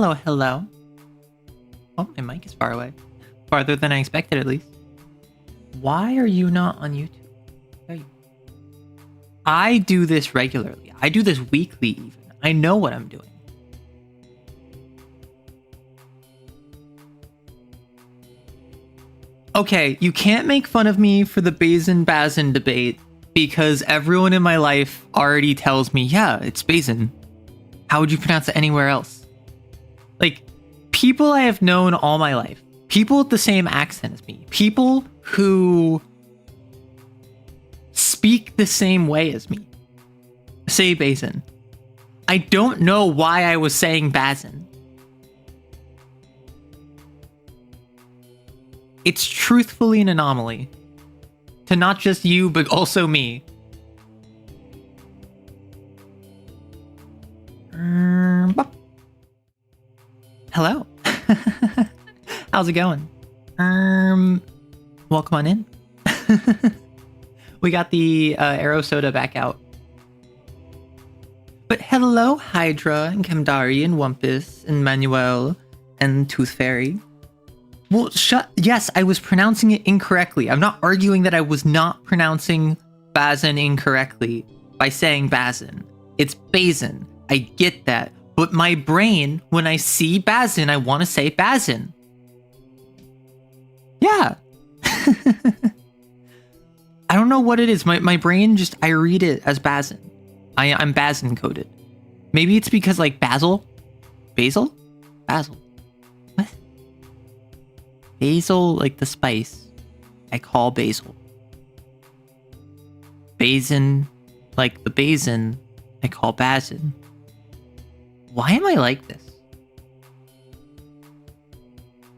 Hello, hello. Oh, my mic is far away. Farther than I expected, at least. Why are you not on YouTube? There you go. I do this regularly. I do this weekly, even. I know what I'm doing. Okay, you can't make fun of me for the Bazin debate because everyone in my life already tells me, yeah, it's Bazin. How would you pronounce it anywhere else? Like, people I have known all my life, people with the same accent as me, people who speak the same way as me, say Bazin. I don't know why I was saying Bazin. It's truthfully an anomaly to not just you, but also me. Hello. How's it going? Welcome on in. We got the Arrow Soda back out. But hello, Hydra and Kamdari and Wumpus and Manuel and Tooth Fairy. Well, yes, I was pronouncing it incorrectly. I'm not arguing that I was not pronouncing Bazin incorrectly by saying Bazin. It's Bazin. I get that. But my brain, when I see Bazin, I want to say Bazin. Yeah. I don't know what it is. My brain just, I read it as Bazin. I'm Bazin coded. Maybe it's because like Basil? Basil? Basil. What? Basil, like the spice. I call basil. Bazin, like the basin, I call Bazin. Why am I like this?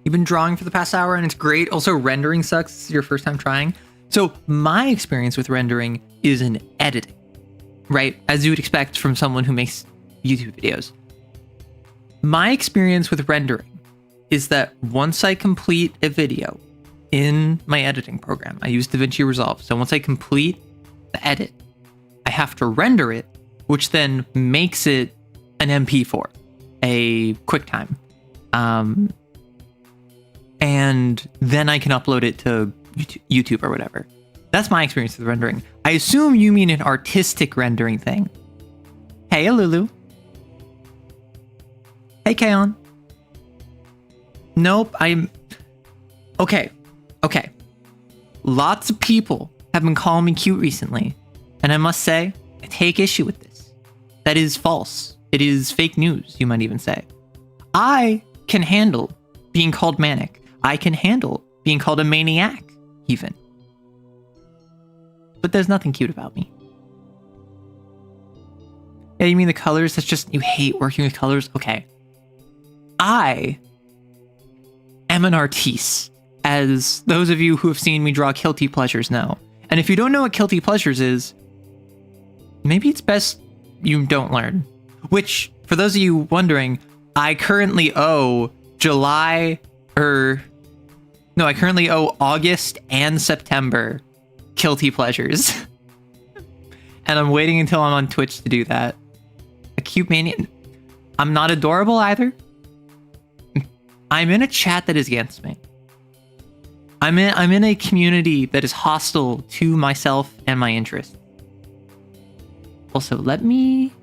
You've been drawing for the past hour and it's great. Also, rendering sucks. This is your first time trying. So my experience with rendering is in editing, right? As you would expect from someone who makes YouTube videos. My experience with rendering is that once I complete a video in my editing program, I use DaVinci Resolve. So once I complete the edit, I have to render it, which then makes it an MP4, a QuickTime. And then I can upload it to YouTube or whatever. That's my experience with rendering. I assume you mean an artistic rendering thing. Hey, Lulu. Hey, Kaon. Nope, Okay. Lots of people have been calling me cute recently, and I must say, I take issue with this. That is false. It is fake news, you might even say. I can handle being called manic. I can handle being called a maniac, even. But there's nothing cute about me. Yeah, you mean the colors? That's just, you hate working with colors? Okay. I am an artiste, as those of you who have seen me draw Guilty Pleasures know. And if you don't know what Guilty Pleasures is, maybe it's best you don't learn. Which, for those of you wondering, I currently owe August and September Guilty Pleasures. And I'm waiting until I'm on Twitch to do that. A cute mania. I'm not adorable either. I'm in a chat that is against me. I'm in a community that is hostile to myself and my interests. Also, let me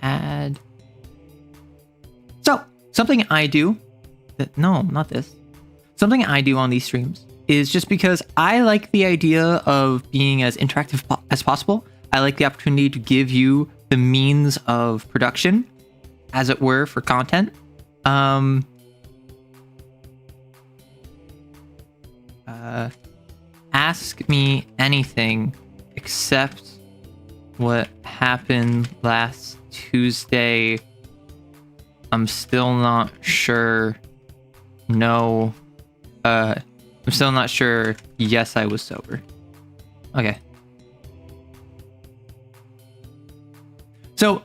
add. So, something I do something I do on these streams is just because I like the idea of being as interactive as possible. I like the opportunity to give you the means of production, as it were, for content. Ask me anything except what happened last Tuesday. I'm still not sure. No. I'm still not sure. Yes, I was sober. Okay. So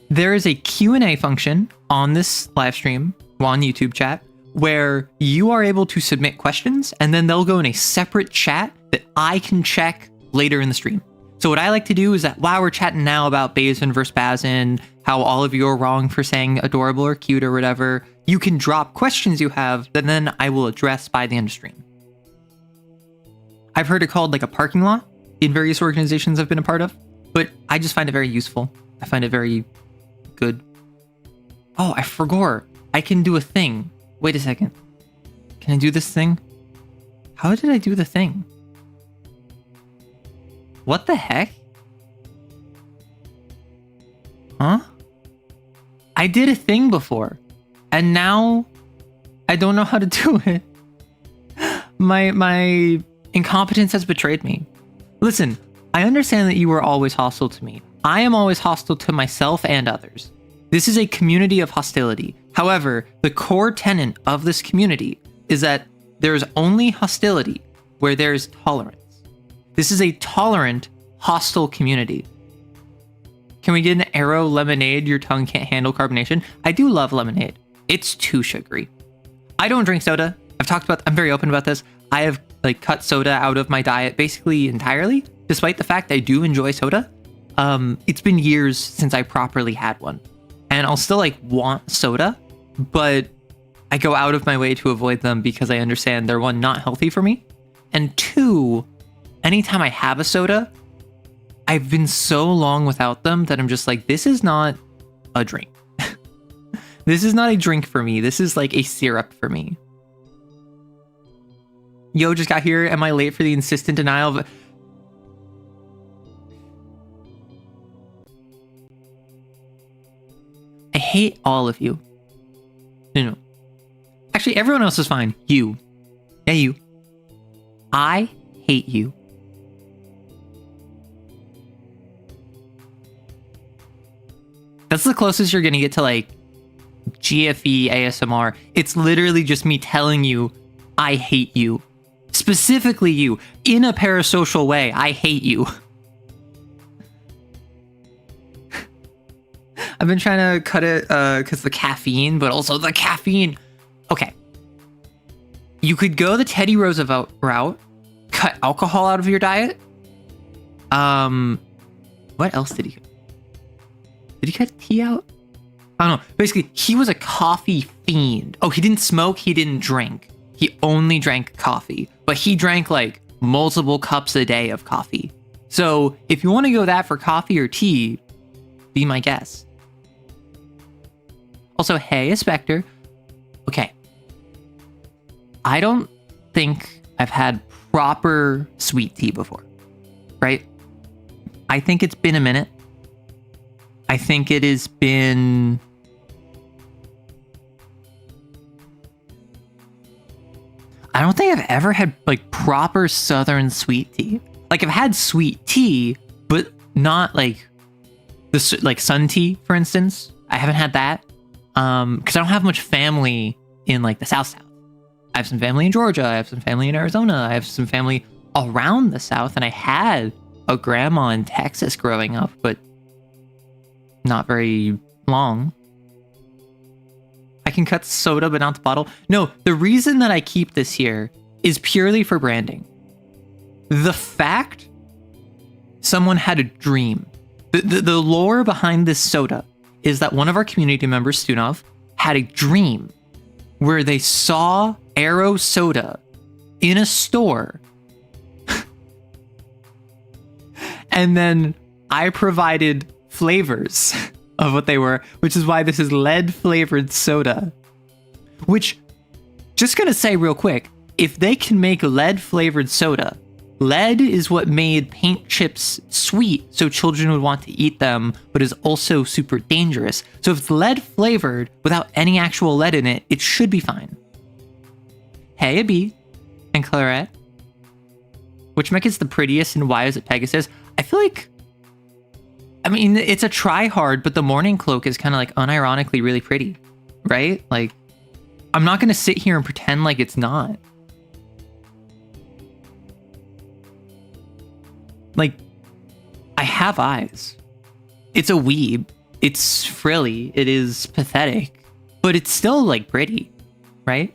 there is a Q&A function on this live stream on YouTube chat where you are able to submit questions and then they'll go in a separate chat that I can check later in the stream. So what I like to do is that while we're chatting now about Bazin versus Bazin, how all of you are wrong for saying adorable or cute or whatever, you can drop questions you have that then I will address by the end of stream. I've heard it called like a parking lot in various organizations I've been a part of, but I just find it very useful. I find it very good. Oh, I forgot. I can do a thing. Wait a second. Can I do this thing? How did I do the thing? What the heck? Huh? I did a thing before, and now I don't know how to do it. My incompetence has betrayed me. Listen, I understand that you were always hostile to me. I am always hostile to myself and others. This is a community of hostility. However, the core tenet of this community is that there is only hostility where there is tolerance. This is a tolerant, hostile community. Can we get an arrow lemonade? Your tongue can't handle carbonation. I do love lemonade. It's too sugary. I don't drink soda. I'm very open about this. I have like cut soda out of my diet basically entirely, despite the fact I do enjoy soda. It's been years since I properly had one, and I'll still like want soda, but I go out of my way to avoid them because I understand they're, one, not healthy for me, and two, anytime I have a soda, I've been so long without them that I'm just like, this is not a drink. This is not a drink for me. This is like a syrup for me. Yo, just got here. Am I late for the insistent denial of... I hate all of you. No. Actually, everyone else is fine. You. Yeah, you. I hate you. That's the closest you're gonna get to like GFE ASMR. It's literally just me telling you I hate you. Specifically you, in a parasocial way. I hate you. I've been trying to cut it because the caffeine, but also the caffeine. Okay. You could go the Teddy Roosevelt route, cut alcohol out of your diet. What else did he cut? Did he cut tea out? I don't know. Basically, he was a coffee fiend. Oh, he didn't smoke, he didn't drink. He only drank coffee, but he drank like multiple cups a day of coffee. So if you want to go that for coffee or tea, be my guest. Also, hey, Spectre. Okay. I don't think I've had proper sweet tea before, right? I think it's been a minute. I think it has been... I don't think I've ever had like proper Southern sweet tea. Like I've had sweet tea, but not like the like sun tea, for instance. I haven't had that because I don't have much family in like the South. I have some family in Georgia. I have some family in Arizona. I have some family around the South, and I had a grandma in Texas growing up, but not very long. I can cut soda, but not the bottle. No, the reason that I keep this here is purely for branding. The fact someone had a dream. The lore behind this soda is that one of our community members, Stunov, had a dream where they saw Arrow soda in a store. And then I provided flavors of what they were, which is why this is lead flavored soda. Which, just gonna say real quick, if they can make lead flavored soda, lead is what made paint chips sweet so children would want to eat them, but is also super dangerous. So if it's lead flavored without any actual lead in it, it should be fine. Hey, Abby and Claret. Which mech is the prettiest and why is it Pegasus? I feel like, I mean, it's a try hard, but the morning cloak is kind of like unironically really pretty, right? Like, I'm not going to sit here and pretend like it's not. Like, I have eyes. It's a weeb. It's frilly. It is pathetic, but it's still like pretty, right?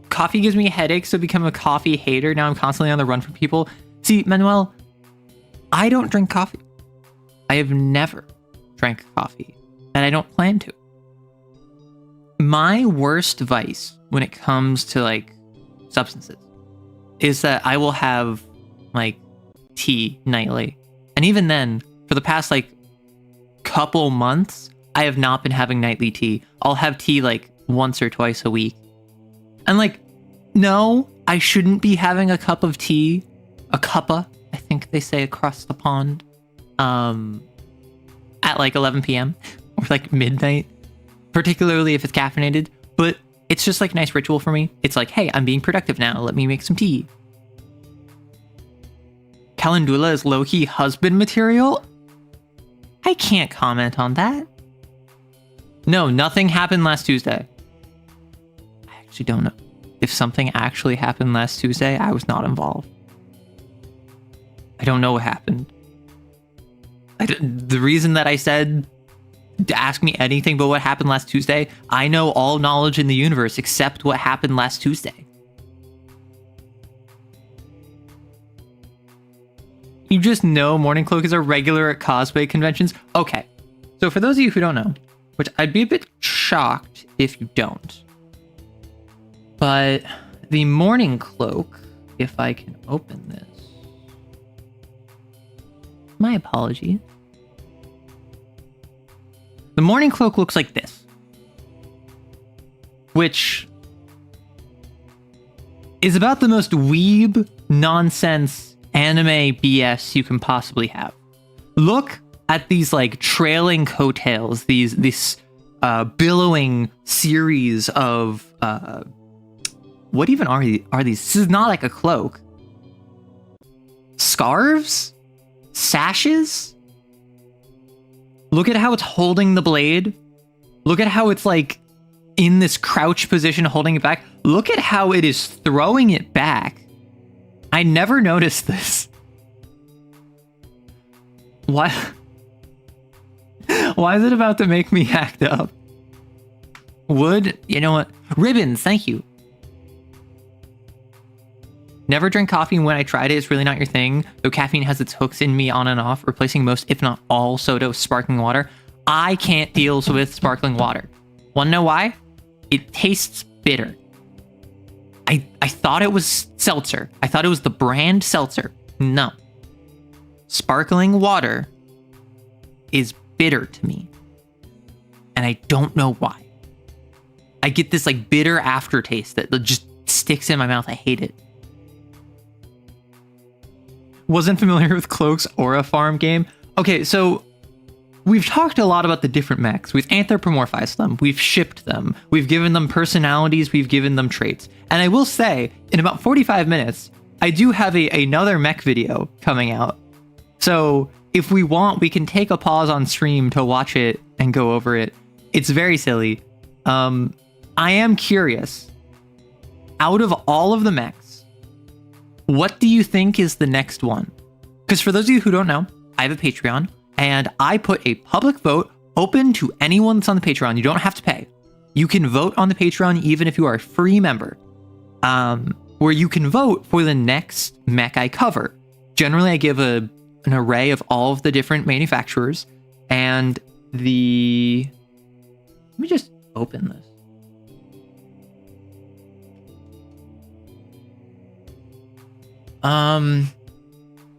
Coffee gives me a headache, so become a coffee hater. Now I'm constantly on the run from people. See, Manuel, I don't drink coffee. I have never drank coffee, and I don't plan to. My worst vice when it comes to like substances is that I will have like tea nightly. And even then, for the past like couple months, I have not been having nightly tea. I'll have tea like once or twice a week. And like, no, I shouldn't be having a cup of tea, a cuppa, I think they say across the pond, at like 11 p.m. or like midnight, particularly if it's caffeinated. But it's just like a nice ritual for me. It's like, hey, I'm being productive now. Let me make some tea. Calendula is low-key husband material? I can't comment on that. No, nothing happened last Tuesday. I actually don't know. If something actually happened last Tuesday, I was not involved. I don't know what happened. The reason that I said to ask me anything but what happened last Tuesday, I know all knowledge in the universe except what happened last Tuesday. You just know Morning Cloak is a regular at cosplay conventions? Okay, so for those of you who don't know, which I'd be a bit shocked if you don't, but the Morning Cloak, if I can open this, my apologies. The Morning Cloak looks like this, which is about the most weeb nonsense anime BS you can possibly have. Look at these like trailing coattails, this billowing series of what even are these? This is not like a cloak. Scarves? Sashes? Look at how it's holding the blade. Look at how it's like in this crouch position holding it back. Look at how it is throwing it back. I never noticed this. Why? Why is it about to make me act up? Wood? You know what? Ribbons, thank you. Never drink coffee, and when I tried it, it's really not your thing. Though caffeine has its hooks in me on and off, replacing most, if not all, soda with sparkling water. I can't deal with sparkling water. Wanna know why? It tastes bitter. I thought it was seltzer. I thought it was the brand seltzer. No. Sparkling water is bitter to me. And I don't know why. I get this like bitter aftertaste that just sticks in my mouth. I hate it. Wasn't familiar with Cloak's Aura Farm game. Okay, so we've talked a lot about the different mechs. We've anthropomorphized them. We've shipped them. We've given them personalities. We've given them traits. And I will say, in about 45 minutes, I do have another mech video coming out. So if we want, we can take a pause on stream to watch it and go over it. It's very silly. I am curious. Out of all of the mechs, what do you think is the next one? Because for those of you who don't know, I have a Patreon, and I put a public vote open to anyone that's on the Patreon. You don't have to pay. You can vote on the Patreon even if you are a free member, where you can vote for the next mech I cover. Generally, I give an array of all of the different manufacturers, and let me just open this.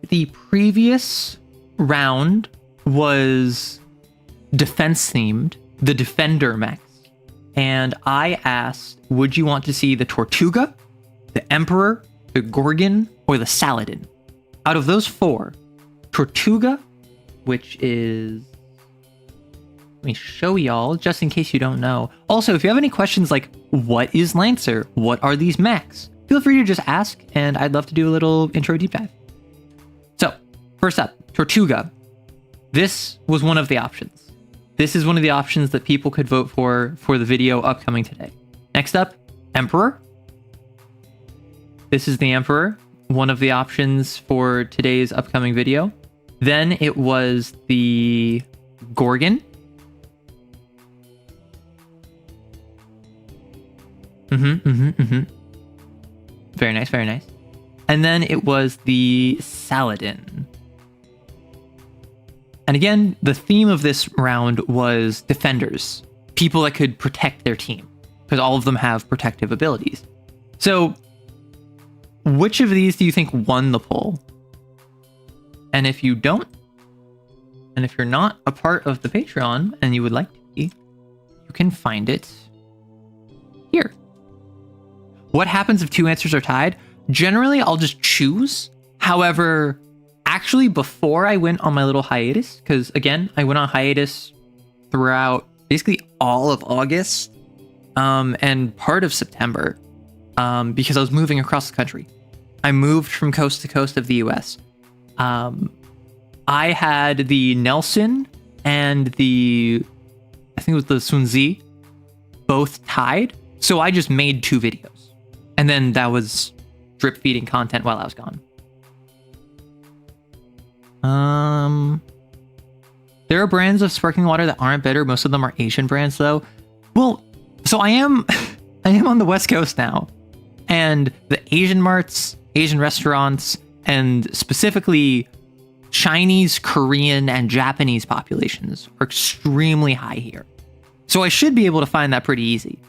The previous round was defense themed, the Defender mechs. And I asked, would you want to see the Tortuga, the Emperor, the Gorgon, or the Saladin? Out of those four, Tortuga, which is... Let me show y'all, just in case you don't know. Also, if you have any questions like, what is Lancer? What are these mechs? Feel free to just ask, and I'd love to do a little intro deep dive. So, first up, Tortuga. This was one of the options. This is one of the options that people could vote for the video upcoming today. Next up, Emperor. This is the Emperor, one of the options for today's upcoming video. Then it was the Gorgon. Very nice, very nice. And then it was the Saladin. And again, the theme of this round was defenders, people that could protect their team, because all of them have protective abilities. So, which of these do you think won the poll? And if you don't, and if you're not a part of the Patreon and you would like to be, you can find it here. What happens if two answers are tied? Generally, I'll just choose. However, actually, before I went on my little hiatus, because again, I went on hiatus throughout basically all of August and part of September because I was moving across the country. I moved from coast to coast of the US. I had the Nelson and I think it was the Sunzi, both tied. So I just made 2 videos. And then that was drip feeding content while I was gone. There are brands of sparkling water that aren't bitter. Most of them are Asian brands, though. Well, so I am on the West Coast now, and the Asian marts, Asian restaurants, and specifically Chinese, Korean, and Japanese populations are extremely high here. So I should be able to find that pretty easy.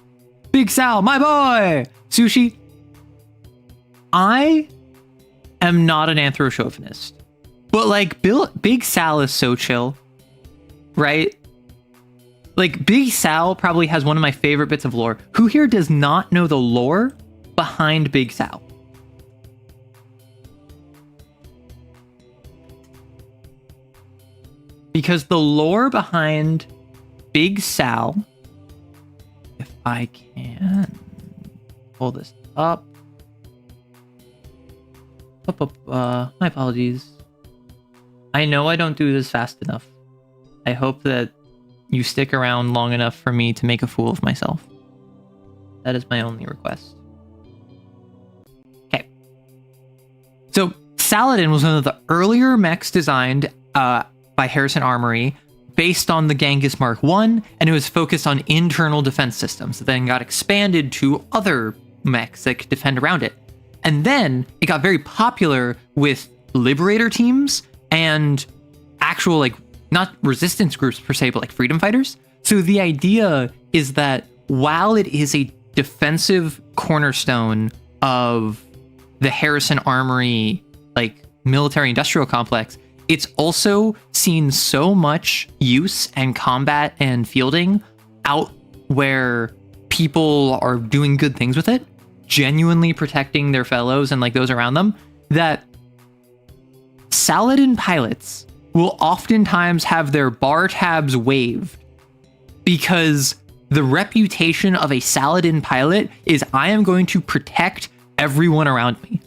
Big Sal, my boy! Sushi. I am not an anthro-chauvinist. But, like, Big Sal is so chill, right? Like, Big Sal probably has one of my favorite bits of lore. Who here does not know the lore behind Big Sal? Because the lore behind Big Sal, if I can pull this up. My apologies. I know I don't do this fast enough. I hope that you stick around long enough for me to make a fool of myself. That is my only request. Okay. So, Saladin was one of the earlier mechs designed by Harrison Armory based on the Genghis Mark I, and it was focused on internal defense systems that then got expanded to other mechs that could defend around it. And then it got very popular with liberator teams and actual, like, not resistance groups per se, but like freedom fighters. So the idea is that while it is a defensive cornerstone of the Harrison Armory, like, military industrial complex, it's also seen so much use and combat and fielding out where people are doing good things with it, genuinely protecting their fellows and, like, those around them, that Saladin pilots will oftentimes have their bar tabs waived because the reputation of a Saladin pilot is I am going to protect everyone around me.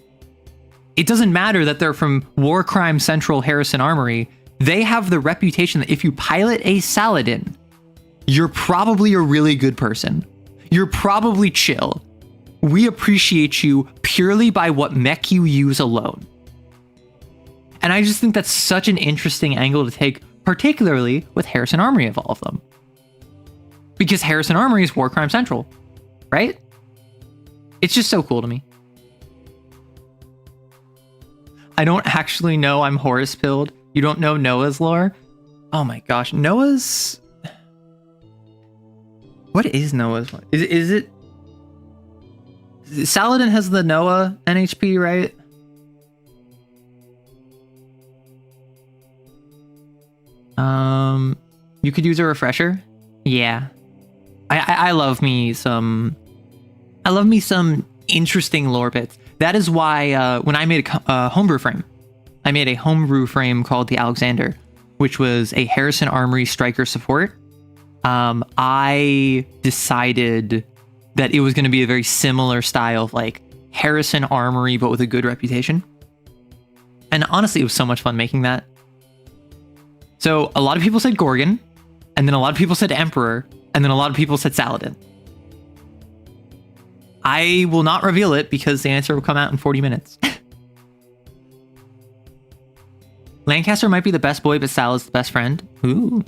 It doesn't matter that they're from War Crime Central Harrison Armory. They have the reputation that if you pilot a Saladin, you're probably a really good person. You're probably chill. We appreciate you purely by what mech you use alone. And I just think that's such an interesting angle to take, particularly with Harrison Armory of all of them. Because Harrison Armory is War Crime Central, right? It's just so cool to me. I don't actually know I'm Horus pilled. You don't know Noah's lore? Oh my gosh, Noah's... What is Noah's lore? Is it... Saladin has the Noah NHP, right? You could use a refresher. Yeah. I love me some interesting lore bits. That is why when I made a homebrew frame, I made a homebrew frame called the Alexander, which was a Harrison Armory striker support. I decided that it was going to be a very similar style of, like, Harrison Armory, but with a good reputation. And honestly, it was so much fun making that. So a lot of people said Gorgon, and then a lot of people said Emperor, and then a lot of people said Saladin. I will not reveal it because the answer will come out in 40 minutes. Lancaster might be the best boy, but Sal is the best friend. Ooh.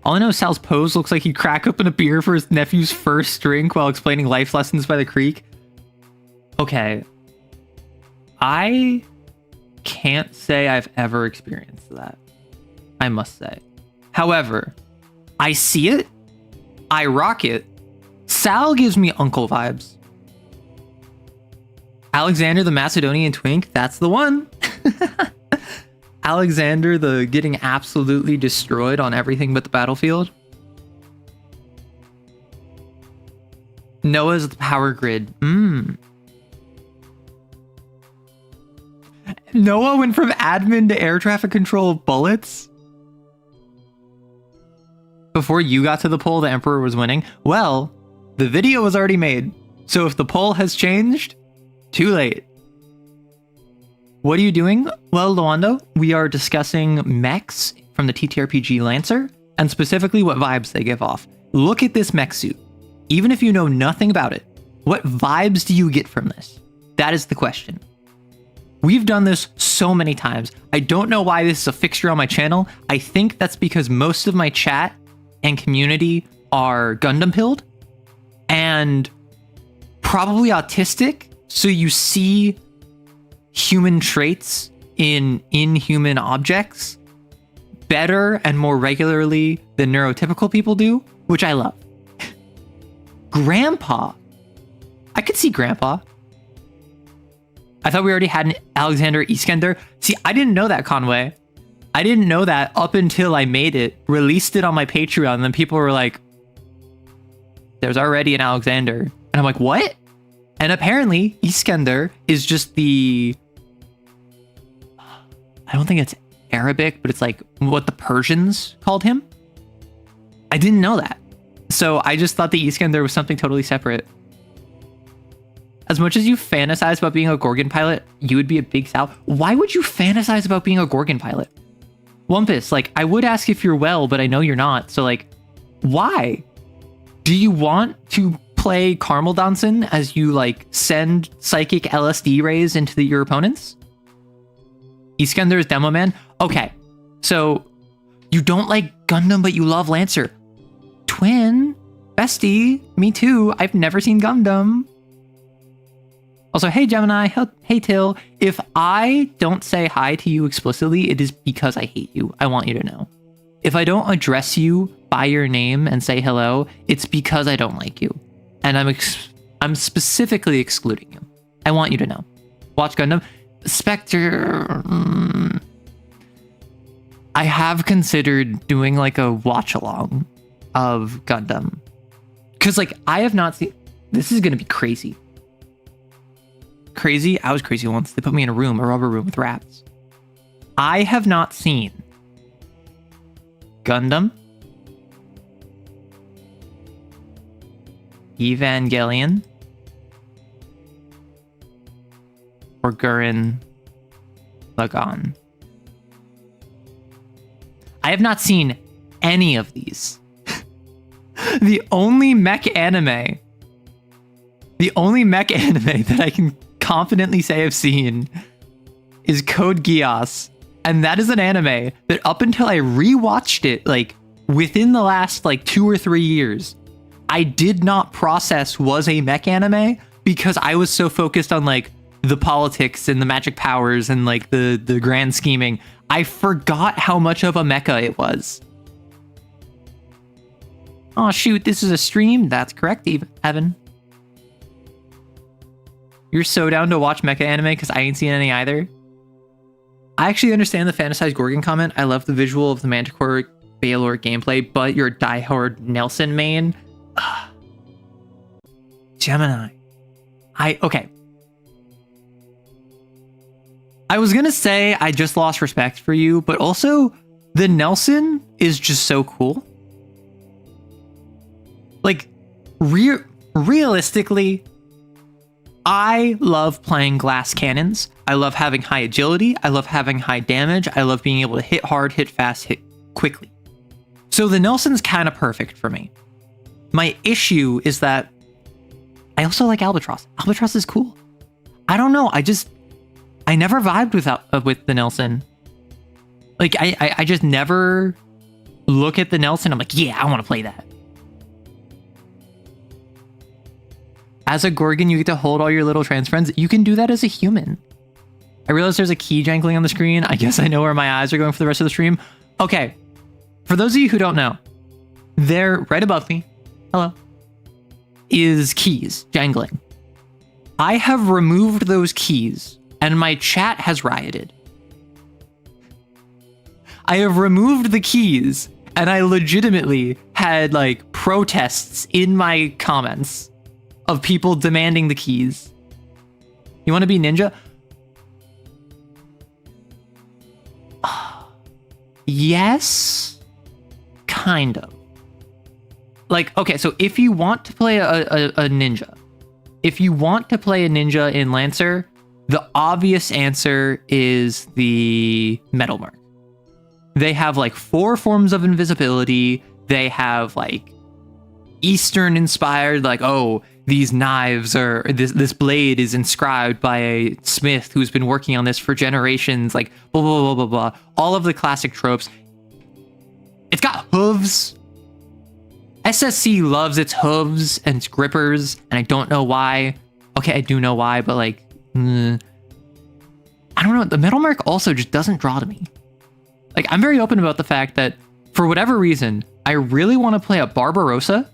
All I know is Sal's pose looks like he'd crack open a beer for his nephew's first drink while explaining life lessons by the creek. Okay. I can't say I've ever experienced that, I must say. However, I see it, I rock it. Sal gives me uncle vibes. Alexander the Macedonian twink, that's the one. Alexander the getting absolutely destroyed on everything but the battlefield. Noah's the power grid. Noah went from admin to air traffic control of bullets. Before you got to the poll, the Emperor was winning. Well, the video was already made. So if the poll has changed, too late. What are you doing? Well, Luando, we are discussing mechs from the TTRPG Lancer, and specifically what vibes they give off. Look at this mech suit. Even if you know nothing about it, what vibes do you get from this? That is the question. We've done this so many times. I don't know why this is a fixture on my channel. I think that's because most of my chat and community are Gundam pilled and probably autistic. So you see human traits in inhuman objects better and more regularly than neurotypical people do, which I love. Grandpa. I could see Grandpa. I thought we already had an Alexander Iskender. See, I didn't know that, Conway. I didn't know that up until I made it, released it on my Patreon, and then people were like, there's already an Alexander. And I'm like, what? And apparently, Iskender is just the... I don't think it's Arabic, but it's like what the Persians called him. I didn't know that. So I just thought the Iskender was something totally separate. As much as you fantasize about being a Gorgon pilot, you would be a big Sal. Why would you fantasize about being a Gorgon pilot? Wumpus, like, I would ask if you're well, but I know you're not. So, like, why? Do you want to play Carmel Danson as you, like, send psychic LSD rays into your opponents? Iskender's Demo Man? Okay, so you don't like Gundam, but you love Lancer. Twin, bestie, me too. I've never seen Gundam. Also, hey Gemini, hey Till. If I don't say hi to you explicitly, it is because I hate you. I want you to know. If I don't address you by your name and say hello, it's because I don't like you. And I'm specifically excluding you. I want you to know. Watch Gundam. Spectre. I have considered doing like a watch along of Gundam. Because like I have not seen... This is going to be crazy. Crazy? I was crazy once. They put me in a rubber room with rats. I have not seen Gundam, Evangelion, or Gurren Lagann. I have not seen any of these. The only mech anime that I can confidently say I've seen is Code Geass, and that is an anime that up until I rewatched it like within the last like 2 or 3 years, I did not process was a mech anime because I was so focused on like the politics and the magic powers and like the grand scheming. I forgot how much of a mecha it was. Oh shoot, this is a stream? That's correct, Evan. You're so down to watch mecha anime because I ain't seen any either. I actually understand the fantasized Gorgon comment. I love the visual of the Manticore Baylor gameplay, but you're a diehard Nelson main. Ugh. Gemini. Okay. I was gonna say I just lost respect for you, but also the Nelson is just so cool. Like, realistically, I love playing glass cannons. I love having high agility. I love having high damage. I love being able to hit hard, hit fast, hit quickly. So the Nelson's kind of perfect for me. My issue is that I also like Albatross. Albatross is cool. I don't know. I never vibed with the Nelson. Like, I just never look at the Nelson. I'm like, yeah, I want to play that. As a Gorgon, you get to hold all your little trans friends. You can do that as a human. I realize there's a key jangling on the screen. I guess I know where my eyes are going for the rest of the stream. Okay, for those of you who don't know, there, right above me, hello, is keys jangling. I have removed those keys, and my chat has rioted. I have removed the keys, and I legitimately had, like, protests in my comments of people demanding the keys. You want to be ninja? Yes, kind of. Like, okay, so if you want to play a ninja, if you want to play a ninja in Lancer, the obvious answer is the metal mark. They have like 4 forms of invisibility. They have like Eastern inspired, like, oh, these knives are, this blade is inscribed by a smith who's been working on this for generations, like blah, blah, blah, blah, blah. All of the classic tropes. It's got hooves. SSC loves its hooves and its grippers, and I don't know why. Okay, I do know why, but like, I don't know. The metal mark also just doesn't draw to me. Like, I'm very open about the fact that for whatever reason, I really want to play a Barbarossa,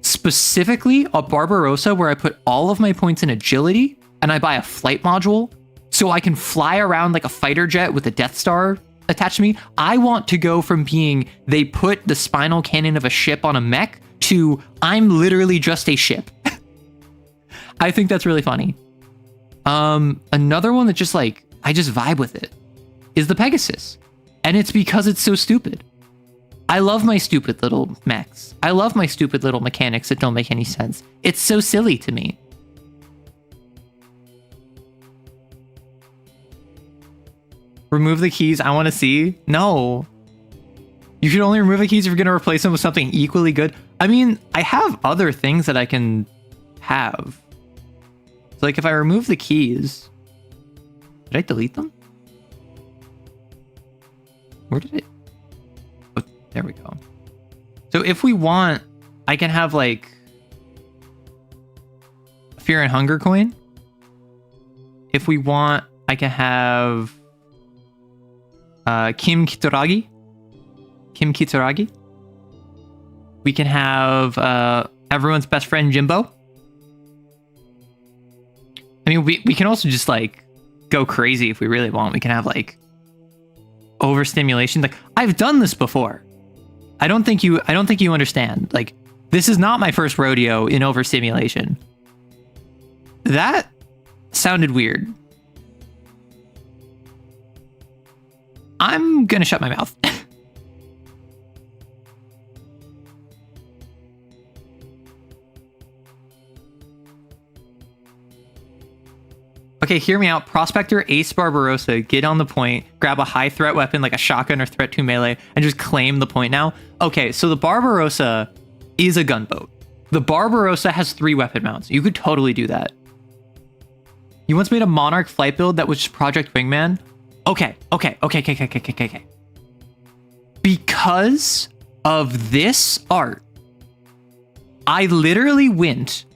specifically a Barbarossa where I put all of my points in agility and I buy a flight module so I can fly around like a fighter jet with a Death Star attached to me. I want to go from being they put the spinal cannon of a ship on a mech to I'm literally just a ship. I think that's really funny. Another one that just like, I just vibe with it is the Pegasus. And it's because it's so stupid. I love my stupid little mechs. I love my stupid little mechanics that don't make any sense. It's so silly to me. Remove the keys, I want to see. No. You should only remove the keys if you're going to replace them with something equally good. I mean, I have other things that I can have. So like if I remove the keys, did I delete them? Where did it? Oh, there we go. So if we want, I can have like a Fear and Hunger coin. If we want, I can have Kim Kitaragi. Kim Kitaragi. We can have everyone's best friend Jimbo. I mean, we can also just like go crazy if we really want. We can have like overstimulation. Like, I've done this before. I don't think you understand. Like, this is not my first rodeo in overstimulation. That sounded weird. I'm gonna shut my mouth. Okay, hear me out. Prospector, Ace Barbarossa, get on the point, grab a high threat weapon like a shotgun or threat 2 melee, and just claim the point now. Okay, so the Barbarossa is a gunboat. The Barbarossa has 3 weapon mounts. You could totally do that. You once made a Monarch flight build that was just Project Wingman? Okay. Because of this art, I literally went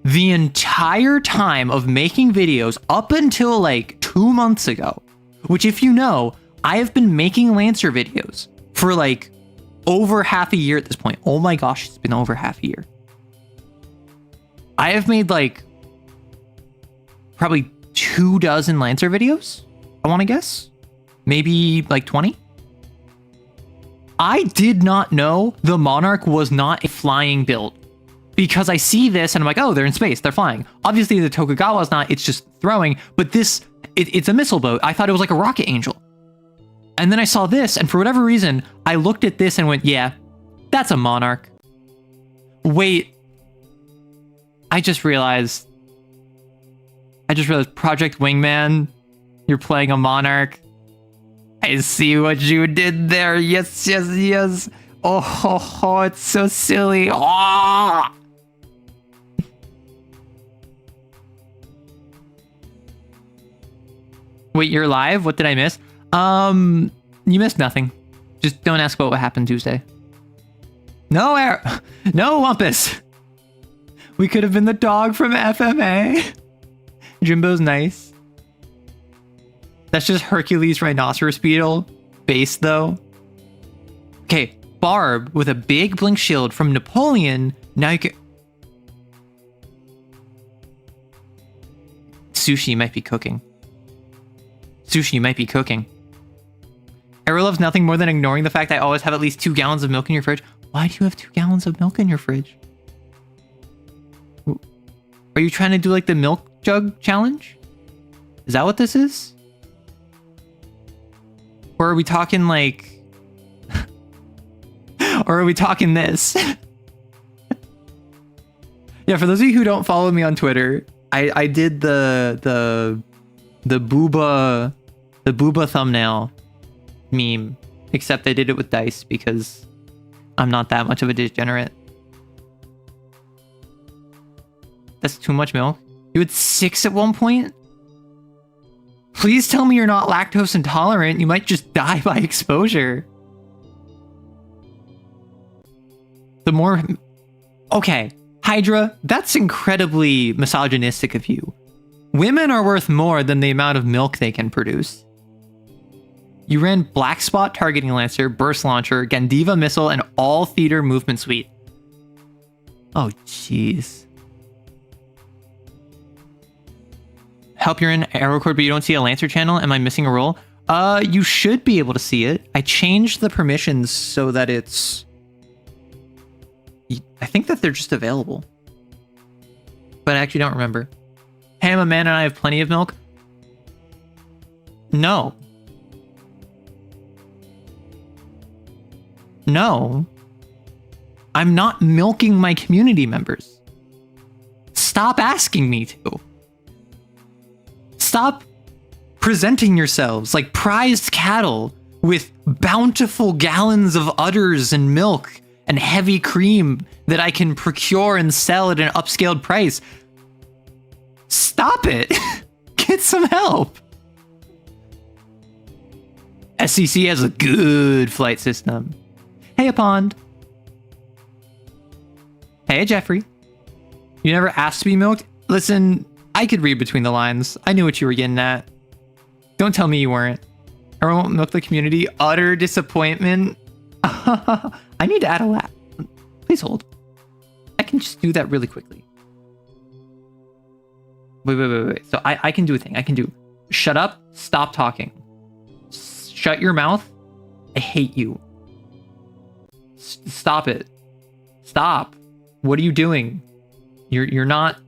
the entire time of making videos up until like 2 months ago, which if you know, I have been making Lancer videos for like over half a year at this point. Oh my gosh, it's been over half a year. I have made like probably 24 Lancer videos, I want to guess. Maybe like 20. I did not know the Monarch was not a flying build. Because I see this and I'm like, oh, they're in space, they're flying. Obviously the Tokugawa's not, it's just throwing, but this, it's a missile boat. I thought it was like a rocket angel. And then I saw this, and for whatever reason, I looked at this and went, yeah, that's a Monarch. Wait, I just realized Project Wingman, you're playing a Monarch. I see what you did there. Yes. Oh, it's so silly. Oh! Wait, you're live? What did I miss? You missed nothing. Just don't ask what happened Tuesday. No, no, Wumpus. We could have been the dog from FMA. Jimbo's nice. That's just Hercules rhinoceros beetle base though. Okay, Barb with a big blink shield from Napoleon. Now you can... Sushi might be cooking. Sushi might be cooking. Arrow loves nothing more than ignoring the fact I always have at least 2 gallons of milk in your fridge. Why do you have 2 gallons of milk in your fridge? Are you trying to do like the milk jug challenge? Is that what this is? Or are we talking like... or are we talking this? Yeah, for those of you who don't follow me on Twitter, I did the booba thumbnail meme, except I did it with dice because I'm not that much of a degenerate. That's too much milk. You had 6 at one point? Please tell me you're not lactose intolerant. You might just die by exposure. The more... Okay, Hydra, that's incredibly misogynistic of you. Women are worth more than the amount of milk they can produce. You ran Black Spot Targeting Lancer, Burst Launcher, Gandiva Missile, and all Theater Movement Suite. Oh, jeez. Help, you're in Arrowcord, but you don't see a Lancer channel? Am I missing a role? You should be able to see it. I changed the permissions so that it's... I think that they're just available. But I actually don't remember. Hey, I'm a man and I have plenty of milk. No. No. I'm not milking my community members. Stop asking me to. Stop presenting yourselves like prized cattle with bountiful gallons of udders and milk and heavy cream that I can procure and sell at an upscaled price. Stop it. Get some help. SCC has a good flight system. Hey, a pond. Hey, Jeffrey. You never asked to be milked? Listen, I could read between the lines. I knew what you were getting at. Don't tell me you weren't. Everyone won't milk the community. Utter disappointment. I need to add a lap. Please hold. I can just do that really quickly. Wait. So I can do a thing. I can do... Shut up. Stop talking. Shut your mouth. I hate you. Stop it. Stop. What are you doing? You're not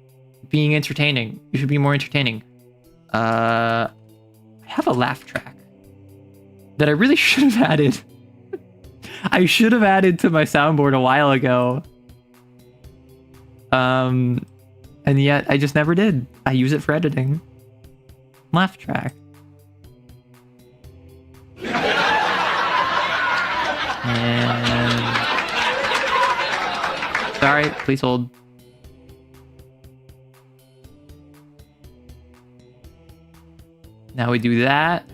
being entertaining. You should be more entertaining. I have a laugh track that I really should have added. I should have added to my soundboard a while ago. And yet I just never did. I use it for editing. Laugh track. And... Sorry, please hold. Now we do that.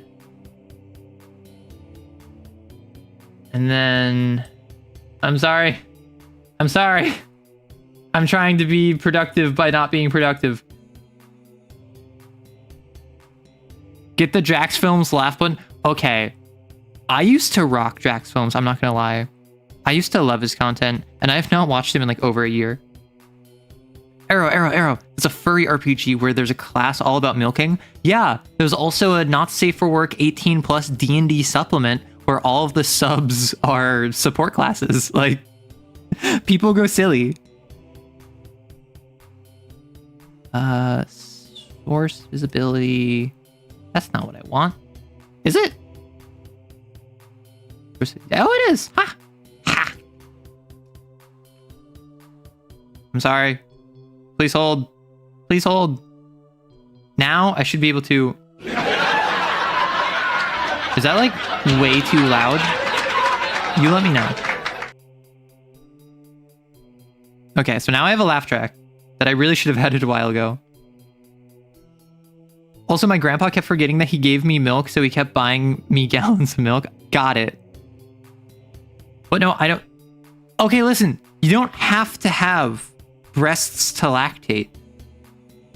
And then... I'm sorry. I'm sorry. I'm trying to be productive by not being productive. Get the Jax Films laugh button. Okay. I used to rock Jax Films, I'm not gonna lie. I used to love his content, and I have not watched him in like over a year. Arrow. It's a furry RPG where there's a class all about milking. Yeah, there's also a not safe for work 18 plus D&D supplement where all of the subs are support classes. Like, people go silly. Source visibility. That's not what I want. Is it? Oh, it is. Ha! Ha! I'm sorry. Please hold. Please hold. Now I should be able to... Is that like way too loud? You let me know. Okay, so now I have a laugh track that I really should have added a while ago. Also, my grandpa kept forgetting that he gave me milk, so he kept buying me gallons of milk. Got it. But no, I don't... Okay, listen. You don't have to have breasts to lactate.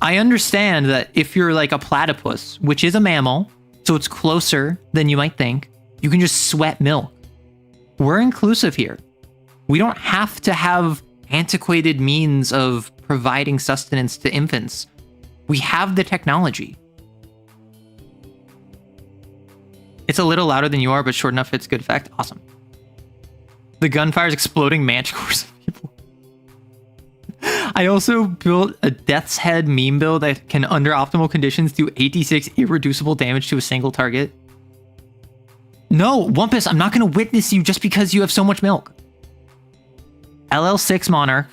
I understand that if you're like a platypus, which is a mammal, So it's closer than you might think. You can just sweat milk. We're inclusive here. We don't have to have antiquated means of providing sustenance to infants. We have the technology. It's a little louder than you are, but short enough it's good effect. Awesome. The gunfire is exploding manticores of people. I also built a Death's Head meme build that can, under optimal conditions, do 86 irreducible damage to a single target. No, Wumpus, I'm not going to witness you just because you have so much milk. LL6 Monarch.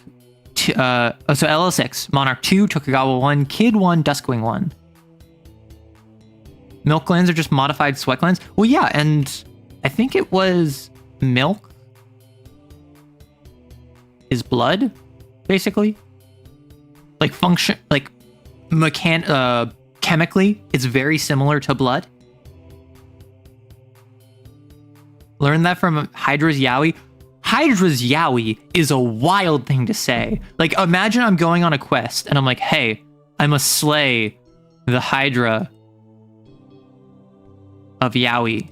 So LL6 Monarch 2, Tokugawa 1, Kid 1, Duskwing 1. Milk glands are just modified sweat glands. Well, yeah, and I think it was milk is blood, basically. Like function, like chemically, it's very similar to blood. Learned that from Hydra's Yaoi. Hydra's Yaoi is a wild thing to say. Like, imagine I'm going on a quest and I'm like, hey, I must slay the Hydra of Yaoi.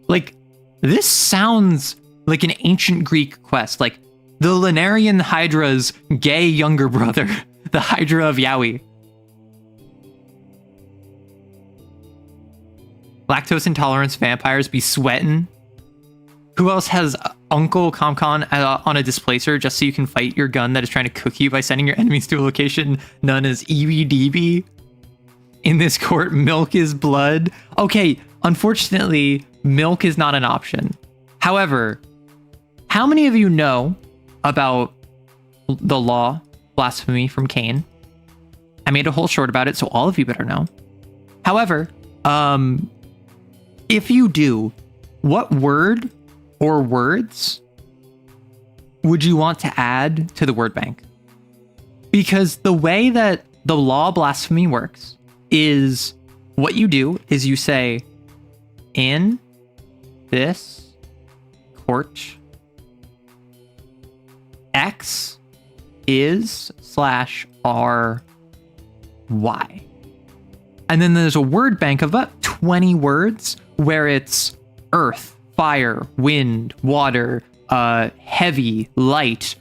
Like, this sounds like an ancient Greek quest. Like, the Lunarian Hydra's gay younger brother, the Hydra of Yaoi. Lactose intolerance vampires be sweating. Who else has Uncle Comcon on a displacer just so you can fight your gun that is trying to cook you by sending your enemies to a location known as EBDB? In this court, milk is blood. Okay, unfortunately, milk is not an option. However, how many of you know about the law blasphemy from Cain? I made a whole short about it, so all of you better know. However, if you do, what word or words would you want to add to the word bank? Because the way that the law blasphemy works is what you do is you say, in this court, X is /R Y. And then there's a word bank of about 20 words where it's earth, fire, wind, water, heavy, light,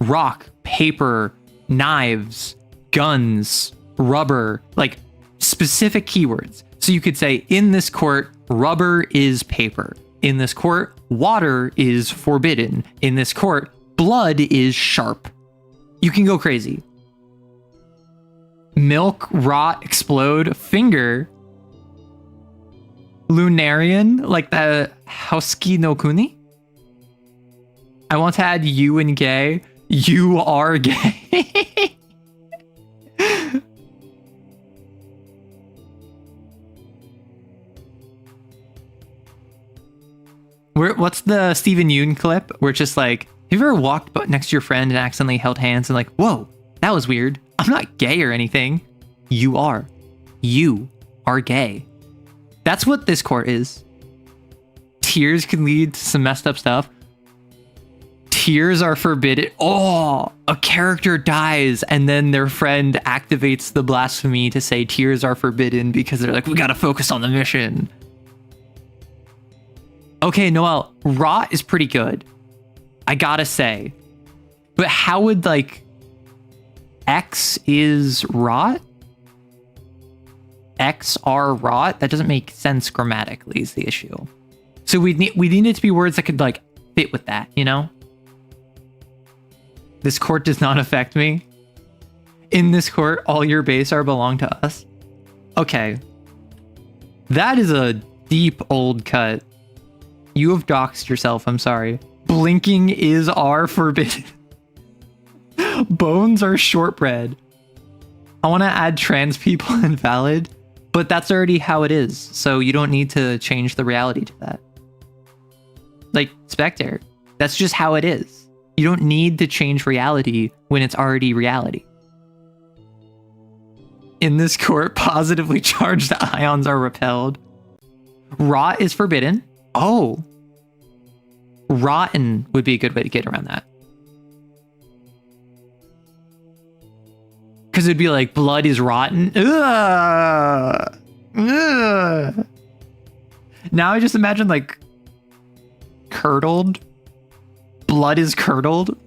rock, paper, knives, guns, rubber, like specific keywords. So you could say, in this court, rubber is paper. In this court, water is forbidden. In this court, blood is sharp. You can go crazy. Milk, rot, explode, finger, Lunarian, like the Hauski no Kuni. I want to add you and gay. You are gay. What's the Stephen Yoon clip where it's just like, have you ever walked next to your friend and accidentally held hands and like, whoa, that was weird. I'm not gay or anything. You are. You are gay. That's what this court is. Tears can lead to some messed up stuff. Tears are forbidden. Oh, a character dies and then their friend activates the blasphemy to say tears are forbidden because they're like, we gotta focus on the mission. Okay, Noel, rot is pretty good, I gotta say. But how would, like, X is rot? XR rot? That doesn't make sense grammatically is the issue. So we need it to be words that could, like, fit with that, you know? This court does not affect me. In this court, all your base are belong to us. Okay. That is a deep old cut. You have doxed yourself, I'm sorry. Blinking is R forbidden. Bones are shortbread. I want to add trans people invalid, but that's already how it is, so you don't need to change the reality to that. Like, Spectre, that's just how it is. You don't need to change reality when it's already reality. In this court, positively charged ions are repelled. Rot is forbidden. Oh. Rotten would be a good way to get around that. Because it'd be like, blood is rotten. Ugh. Ugh. Now I just imagine like curdled. Blood is curdled.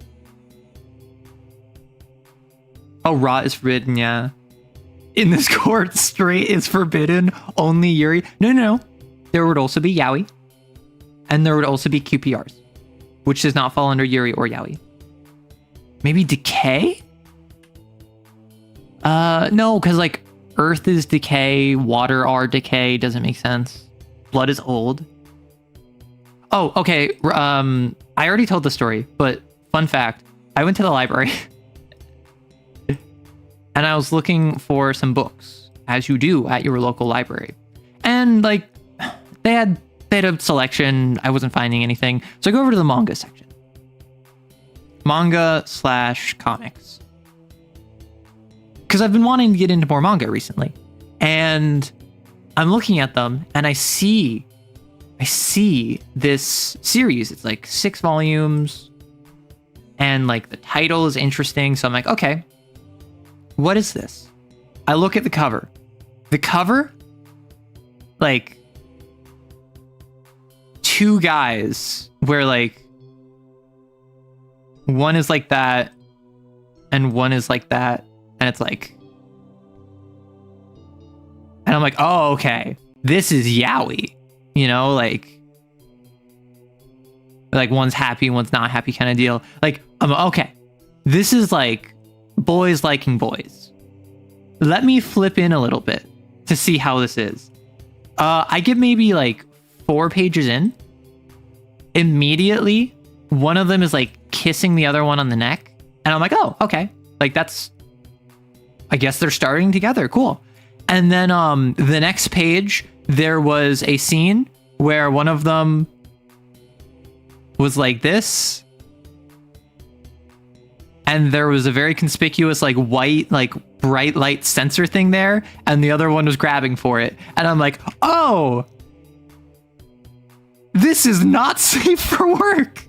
Oh, rot is forbidden, yeah. In this court, straight is forbidden. Only Yuri. No. There would also be Yaoi. And there would also be QPRs, which does not fall under Yuri or Yaoi. Maybe decay? No, because like earth is decay, water are decay, doesn't make sense. Blood is old. Oh, okay. I already told the story, but fun fact, I went to the library and I was looking for some books, as you do at your local library. And like they had a selection. I wasn't finding anything. So I go over to the manga section. Manga/comics. Because I've been wanting to get into more manga recently. And I'm looking at them and I see this series. It's like 6 volumes and like the title is interesting. So I'm like, okay, what is this? I look at the cover. The cover, like 2 guys where like one is like that and one is like that. And it's like, and I'm like, oh, okay, this is yaoi, you know, like one's happy, one's not happy kind of deal. Like, I'm okay, this is like boys liking boys. Let me flip in a little bit to see how this is. I get maybe like 4 pages in. Immediately, one of them is like kissing the other one on the neck. And I'm like, oh, okay. Like that's, I guess they're starting together. Cool. And then the next page, there was a scene where one of them was like this. And there was a very conspicuous like white, like bright light sensor thing there. And the other one was grabbing for it. And I'm like, oh, this is not safe for work.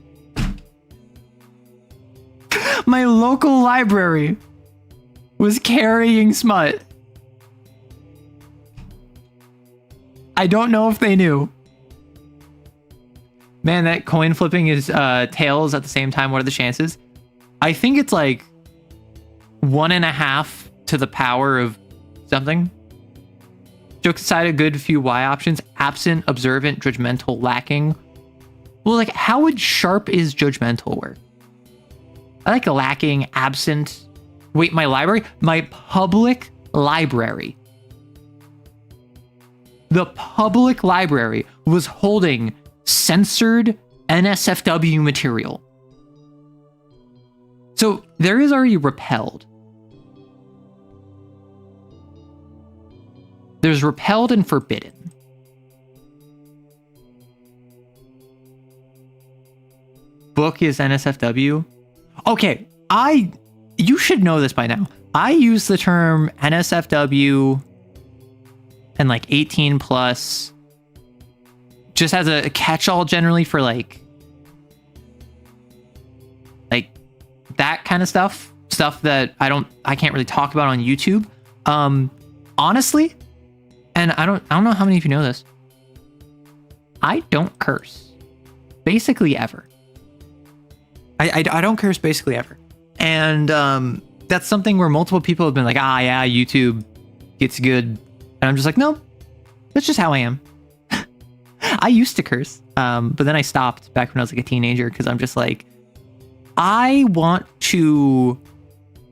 My local library was carrying smut. I don't know if they knew. Man, that coin flipping is tails at the same time. What are the chances? I think it's like 1.5 to the power of something. Jokes aside, a good few Y options. Absent, observant, judgmental, lacking. Well, like, how would sharp is judgmental work? I like lacking, absent. Wait, my library? My public library. The public library was holding censored NSFW material. So there is already repelled. There's repelled and forbidden. Book is NSFW. Okay, you should know this by now. I use the term NSFW and like 18 plus just as a catch-all generally for like that kind of stuff that I can't really talk about on YouTube. Honestly, and I don't know how many of you know this. I don't curse basically ever. I don't curse basically ever. And that's something where multiple people have been like, yeah, YouTube gets good. And I'm just like, no, that's just how I am. I used to curse, but then I stopped back when I was like a teenager because I'm just like, I want to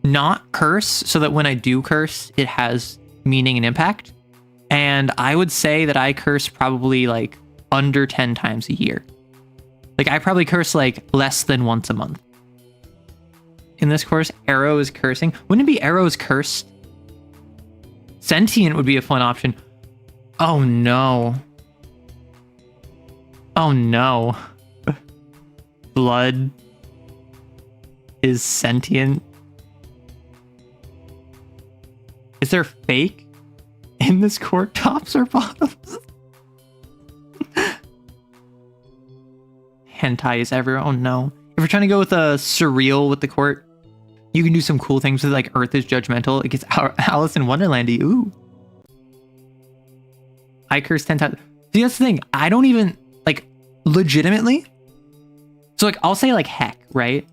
not curse so that when I do curse, it has meaning and impact. And I would say that I curse probably like under 10 times a year. Like I probably curse like less than once a month. In this course, Arrow is cursing. Wouldn't it be Arrow's cursed? Sentient would be a fun option. Oh no. Oh no. Blood is sentient. Is there fake in this court, tops or bottoms? Hentai is everywhere. Oh no. If we're trying to go with a surreal with the court, you can do some cool things with like Earth is judgmental. It gets Alice in Wonderlandy. Ooh. I curse 10 times. See, that's the thing. I don't even, like, legitimately. So, like, I'll say, like, heck, right?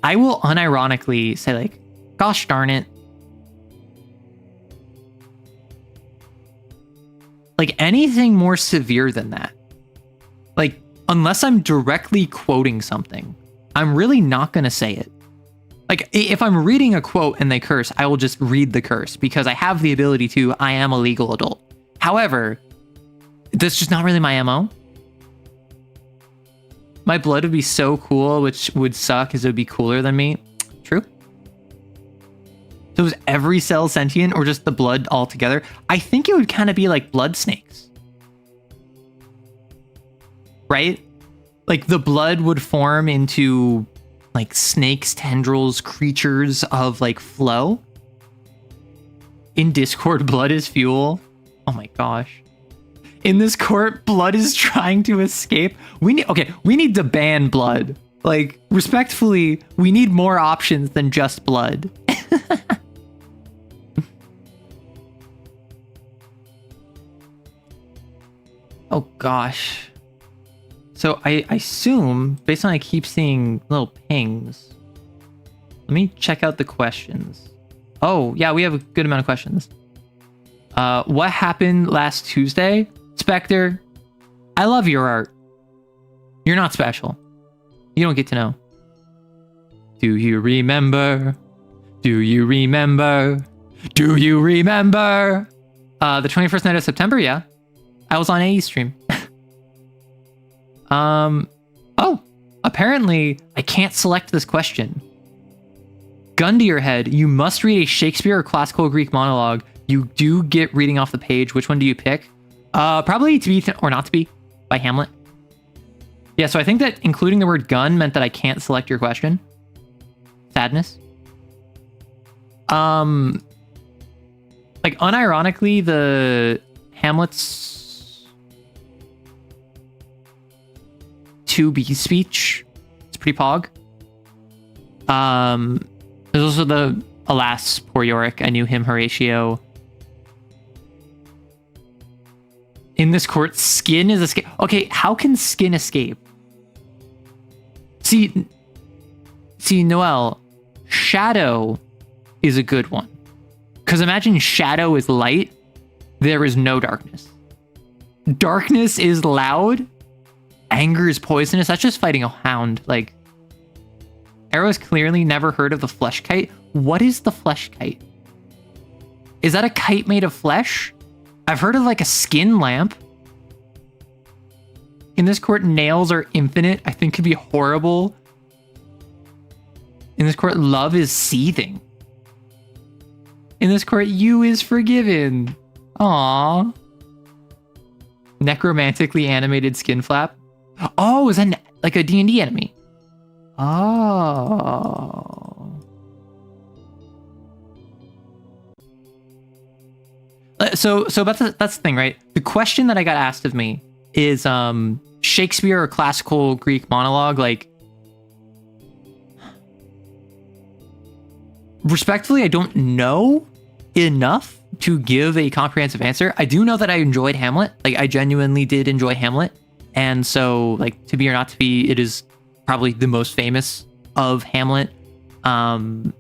I will unironically say, like, gosh darn it. Like, anything more severe than that. Like, unless I'm directly quoting something, I'm really not going to say it. Like, if I'm reading a quote and they curse, I will just read the curse because I have the ability to. I am a legal adult. However, that's just not really my MO. My blood would be so cool, which would suck because it would be cooler than me. True. So is every cell sentient or just the blood altogether? I think it would kind of be like blood snakes. Right? Like the blood would form into like snakes, tendrils, creatures of like flow. In Discord, blood is fuel. Oh my gosh. In this court, blood is trying to escape. We need to ban blood. Like, respectfully, we need more options than just blood. Oh gosh. So I assume, based on I keep seeing little pings, let me check out the questions. Oh, yeah, we have a good amount of questions. What happened last Tuesday? Spectre, I love your art. You're not special. You don't get to know. Do you remember? Do you remember? Do you remember? The 21st night of September, yeah. I was on AE stream. Oh, apparently I can't select this question. Gun to your head, you must read a Shakespeare or classical Greek monologue. You do get reading off the page. Which one do you pick? Probably To Be or Not to Be by Hamlet. Yeah, so I think that including the word gun meant that I can't select your question. Sadness. Like unironically, the Hamlet's To Be speech, it's pretty pog. There's also the Alas, Poor Yorick, I Knew Him, Horatio. In this court, skin is escape. Okay, how can skin escape? See, Noel, shadow is a good one. Because imagine shadow is light, there is no darkness. Darkness is loud, anger is poisonous. That's just fighting a hound. Like, Arrow's clearly never heard of the flesh kite. What is the flesh kite? Is that a kite made of flesh? I've heard of like a skin lamp. In this court, nails are infinite. I think could be horrible. In this court, love is seething. In this court, you is forgiven. Aww. Necromantically animated skin flap. Oh, is that like a D&D enemy? Oh. So that's the thing, right? The question that I got asked of me is Shakespeare or classical Greek monologue. Like, respectfully, I don't know enough to give a comprehensive answer. I do know that I enjoyed Hamlet. Like, I genuinely did enjoy Hamlet. And so, like, To Be or Not to Be, it is probably the most famous of Hamlet that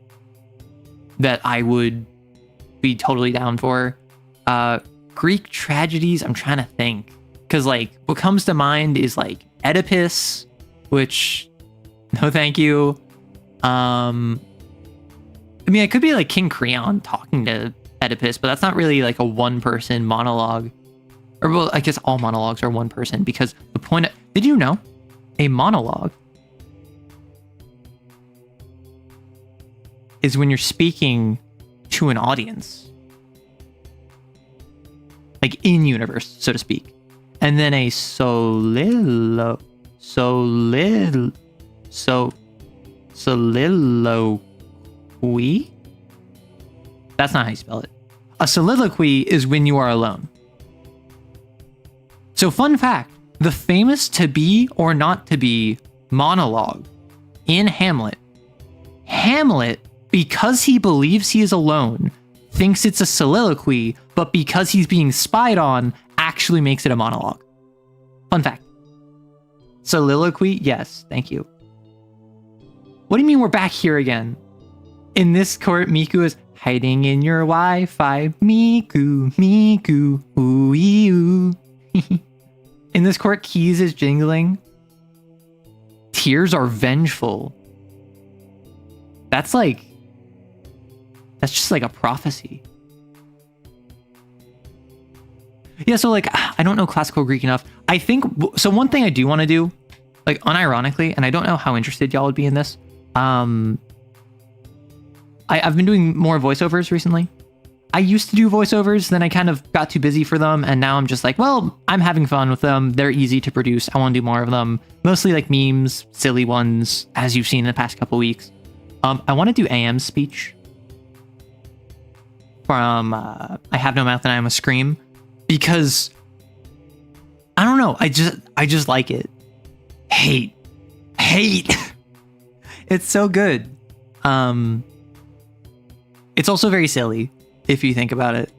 I would be totally down for. Greek tragedies, I'm trying to think. Because, like, what comes to mind is, like, Oedipus, which, no thank you. I mean, it could be, like, King Creon talking to Oedipus, but that's not really, like, a one-person monologue. Or, well, I guess all monologues are one person, because the point of... Did you know? A monologue is when you're speaking to an audience. Like, in universe, so to speak. And then a soliloquy? That's not how you spell it. A soliloquy is when you are alone. So, fun fact, the famous To Be or Not to Be monologue in Hamlet, because he believes he is alone, thinks it's a soliloquy, but because he's being spied on, actually makes it a monologue. Fun fact. Soliloquy? Yes, thank you. What do you mean we're back here again? In this court, Miku is hiding in your Wi-Fi. Miku, Miku, ooh. In this court, keys is jingling. Tears are vengeful. That's just like a prophecy. Yeah, so like, I don't know classical Greek enough. I think, so one thing I do want to do, like unironically, and I don't know how interested y'all would be in this. I've been doing more voiceovers recently. I used to do voiceovers, then I kind of got too busy for them, and now I'm just like, well, I'm having fun with them. They're easy to produce. I want to do more of them. Mostly like memes, silly ones, as you've seen in the past couple weeks. I want to do AM's speech from I Have No Mouth and I Must Scream, because I don't know, I just like it. Hate. It's so good. It's also very silly if you think about it.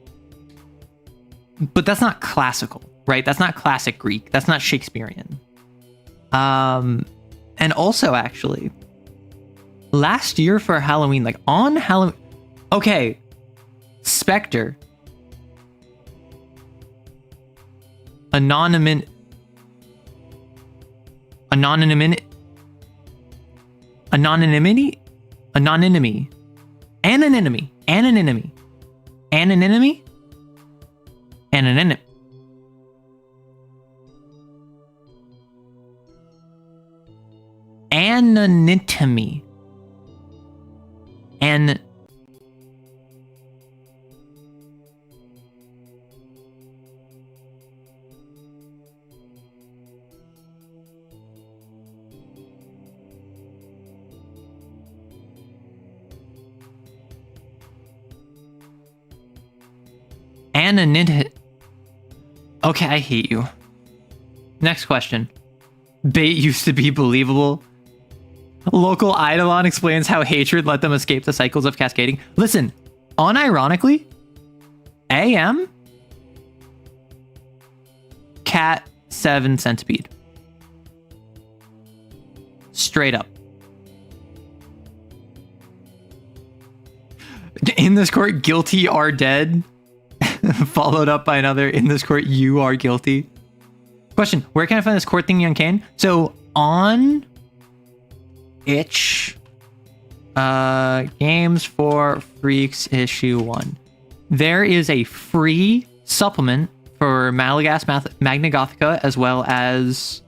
But that's not classical, right? That's not classic Greek. That's not Shakespearean. And also actually, last year for Halloween, like on Halloween, okay, Spectre, anonymity, Okay, I hate you. Next question. Bait used to be believable. Local Eidolon explains how hatred let them escape the cycles of cascading. Listen, unironically, AM, cat 7 centipede. Straight up. In this court, guilty are dead. Followed up by another, in this court, you are guilty. Question, where can I find this court thingy on Kane? So on itch, Games for Freaks issue 1. There is a free supplement for Malagas Magna Gothica as well as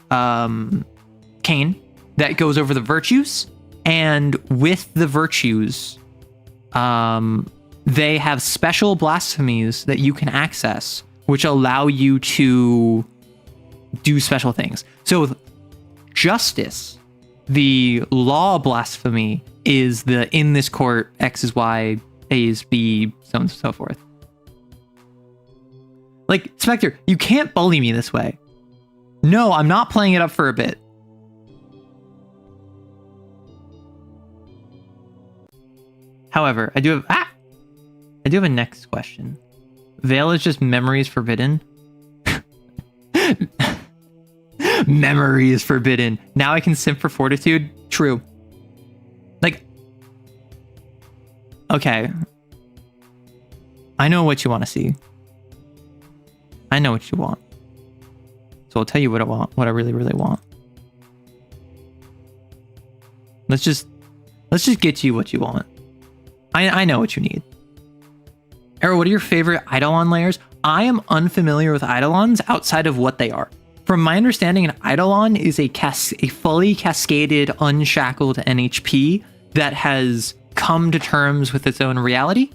Kane that goes over the virtues, and with the virtues, they have special blasphemies that you can access, which allow you to do special things. So justice, the law blasphemy, is the in this court X is Y, A is B, so on and so forth. Like, Spectre, you can't bully me this way. No, I'm not playing it up for a bit. However, I do have a next question. Veil is just memories forbidden. Memory is forbidden. Now I can simp for fortitude. True. Like, okay. I know what you want to see. I know what you want. So I'll tell you what I want, what I really, really want. Let's just get you what you want. I know what you need. Arrow, what are your favorite Eidolon layers? I am unfamiliar with Eidolons outside of what they are. From my understanding, an Eidolon is a fully cascaded, unshackled NHP that has come to terms with its own reality.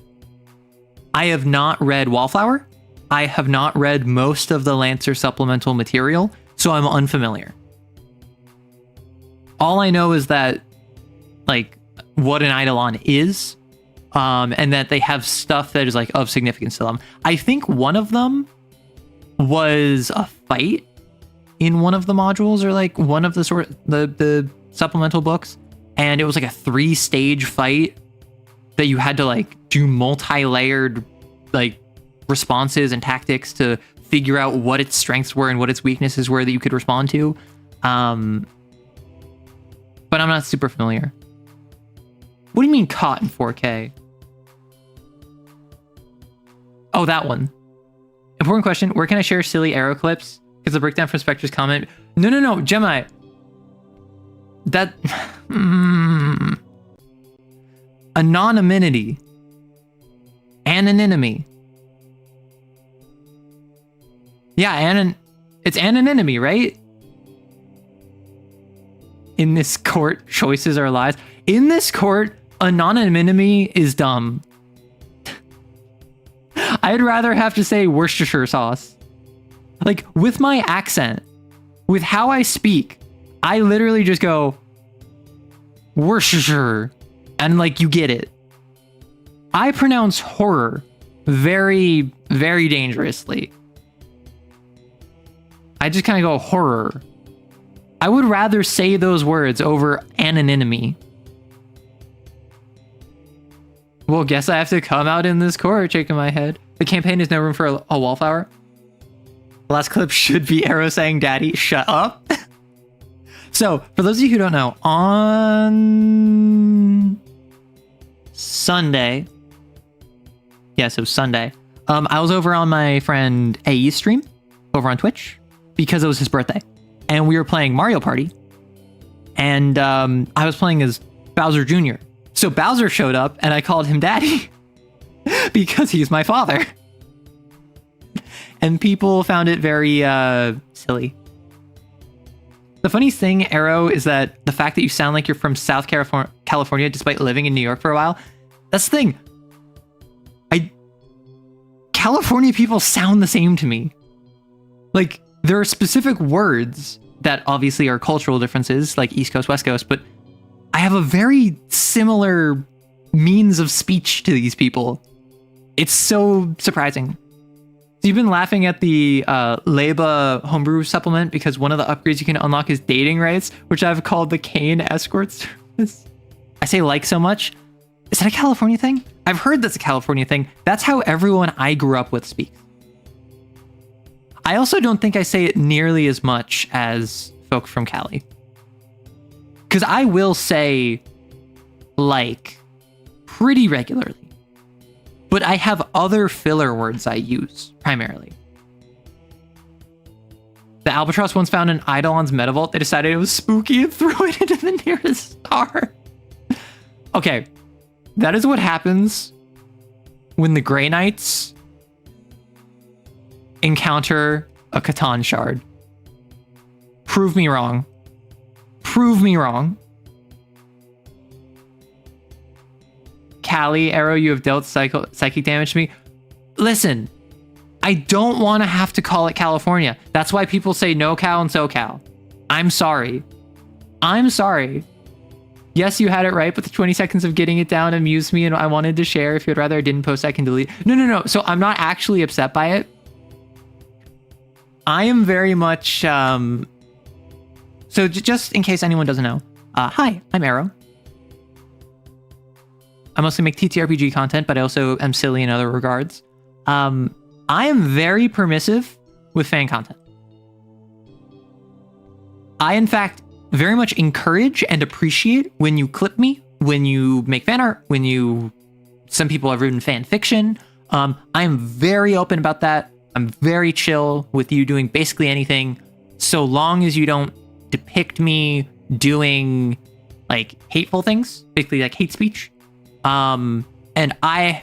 I have not read Wallflower. I have not read most of the Lancer supplemental material, so I'm unfamiliar. All I know is that, like, what an Eidolon is, and that they have stuff that is like of significance to them. I think one of them was a fight in one of the modules, or like one of the supplemental books, and it was like a 3-stage fight that you had to like do multi-layered like responses and tactics to figure out what its strengths were and what its weaknesses were that you could respond to. But I'm not super familiar. What do you mean caught in 4K? Oh, that one. Important question. Where can I share silly arrow clips? Because the breakdown from Spectre's comment. No, Gemini. That... Anonymity. Anonymity. Yeah, it's anonymity, right? In this court, choices are lies. In this court, anonymity is dumb. I'd rather have to say Worcestershire sauce. Like, with my accent, with how I speak, I literally just go, Worcestershire, and like, you get it. I pronounce horror very, very dangerously. I just kind of go horror. I would rather say those words over anonymity. Well, guess I have to come out in this court, shaking my head. The campaign is no room for a wallflower. The last clip should be Arrow saying, Daddy, shut up. So, for those of you who don't know, on Sunday, Sunday, I was over on my friend AE's stream over on Twitch because it was his birthday. And we were playing Mario Party. And I was playing as Bowser Jr. So Bowser showed up and I called him Daddy because he's my father. And people found it very silly. The funniest thing, Arrow, is that the fact that you sound like you're from South California despite living in New York for a while, that's the thing. California people sound the same to me. Like, there are specific words that obviously are cultural differences, like East Coast, West Coast, but I have a very similar means of speech to these people. It's so surprising. So you've been laughing at the Leba homebrew supplement because one of the upgrades you can unlock is dating rights, which I've called the Kane escort service. I say like so much. Is that a California thing? I've heard that's a California thing. That's how everyone I grew up with speaks. I also don't think I say it nearly as much as folk from Cali. Because I will say like pretty regularly. But I have other filler words I use, primarily. The Albatross once found an Eidolon's Metavault. They decided it was spooky and threw it into the nearest star. Okay, that is what happens when the Grey Knights encounter a Catan shard. Prove me wrong. Prove me wrong. Callie, Arrow, you have dealt psychic damage to me. Listen, I don't want to have to call it California. That's why people say NoCal and SoCal. I'm sorry. I'm sorry. Yes, you had it right, but the 20 seconds of getting it down amused me and I wanted to share. If you'd rather I didn't post, I can delete. No. So I'm not actually upset by it. I am very much... So just in case anyone doesn't know. Hi, I'm Arrow. I mostly make TTRPG content, but I also am silly in other regards. I am very permissive with fan content. I, in fact, very much encourage and appreciate when you clip me, when you make fan art, when you... Some people have written fan fiction. I am very open about that. I'm very chill with you doing basically anything, so long as you don't depict me doing, like, hateful things, basically like hate speech. And I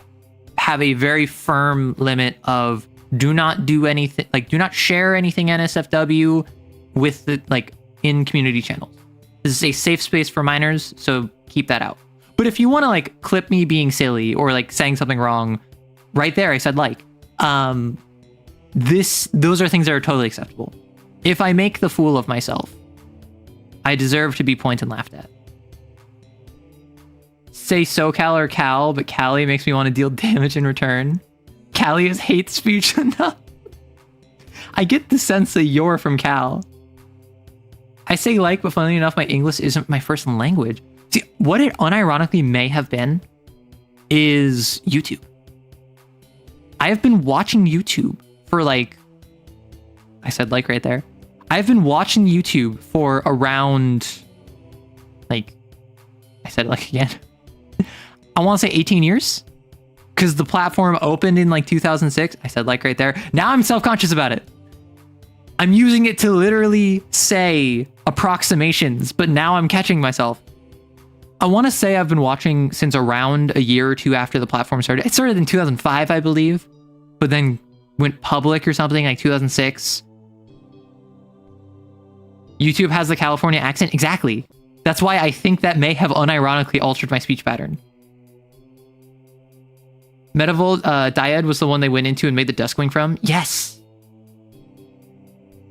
have a very firm limit of do not do anything, like do not share anything NSFW with the, like, in community channels. This is a safe space for minors, so keep that out. But if you want to like clip me being silly or like saying something wrong, right there I said like, those are things that are totally acceptable. If I make the fool of myself, I deserve to be pointed and laughed at. Say SoCal or Cal, but Cali makes me want to deal damage in return. Cali is hate speech enough. I get the sense that you're from Cal. I say like, but funnily enough, my English isn't my first language. See, what it unironically may have been is YouTube. I have been watching YouTube for like, I said like right there. I've been watching YouTube for around, like, I said like again. I want to say 18 years. Because the platform opened in like 2006. I said like right there. Now I'm self-conscious about it. I'm using it to literally say approximations, but now I'm catching myself. I want to say I've been watching since around a year or two after the platform started. It started in 2005, I believe, but then went public or something like 2006. YouTube has the California accent. Exactly. That's why I think that may have unironically altered my speech pattern. Medieval Dyad was the one they went into and made the Duskwing from. Yes.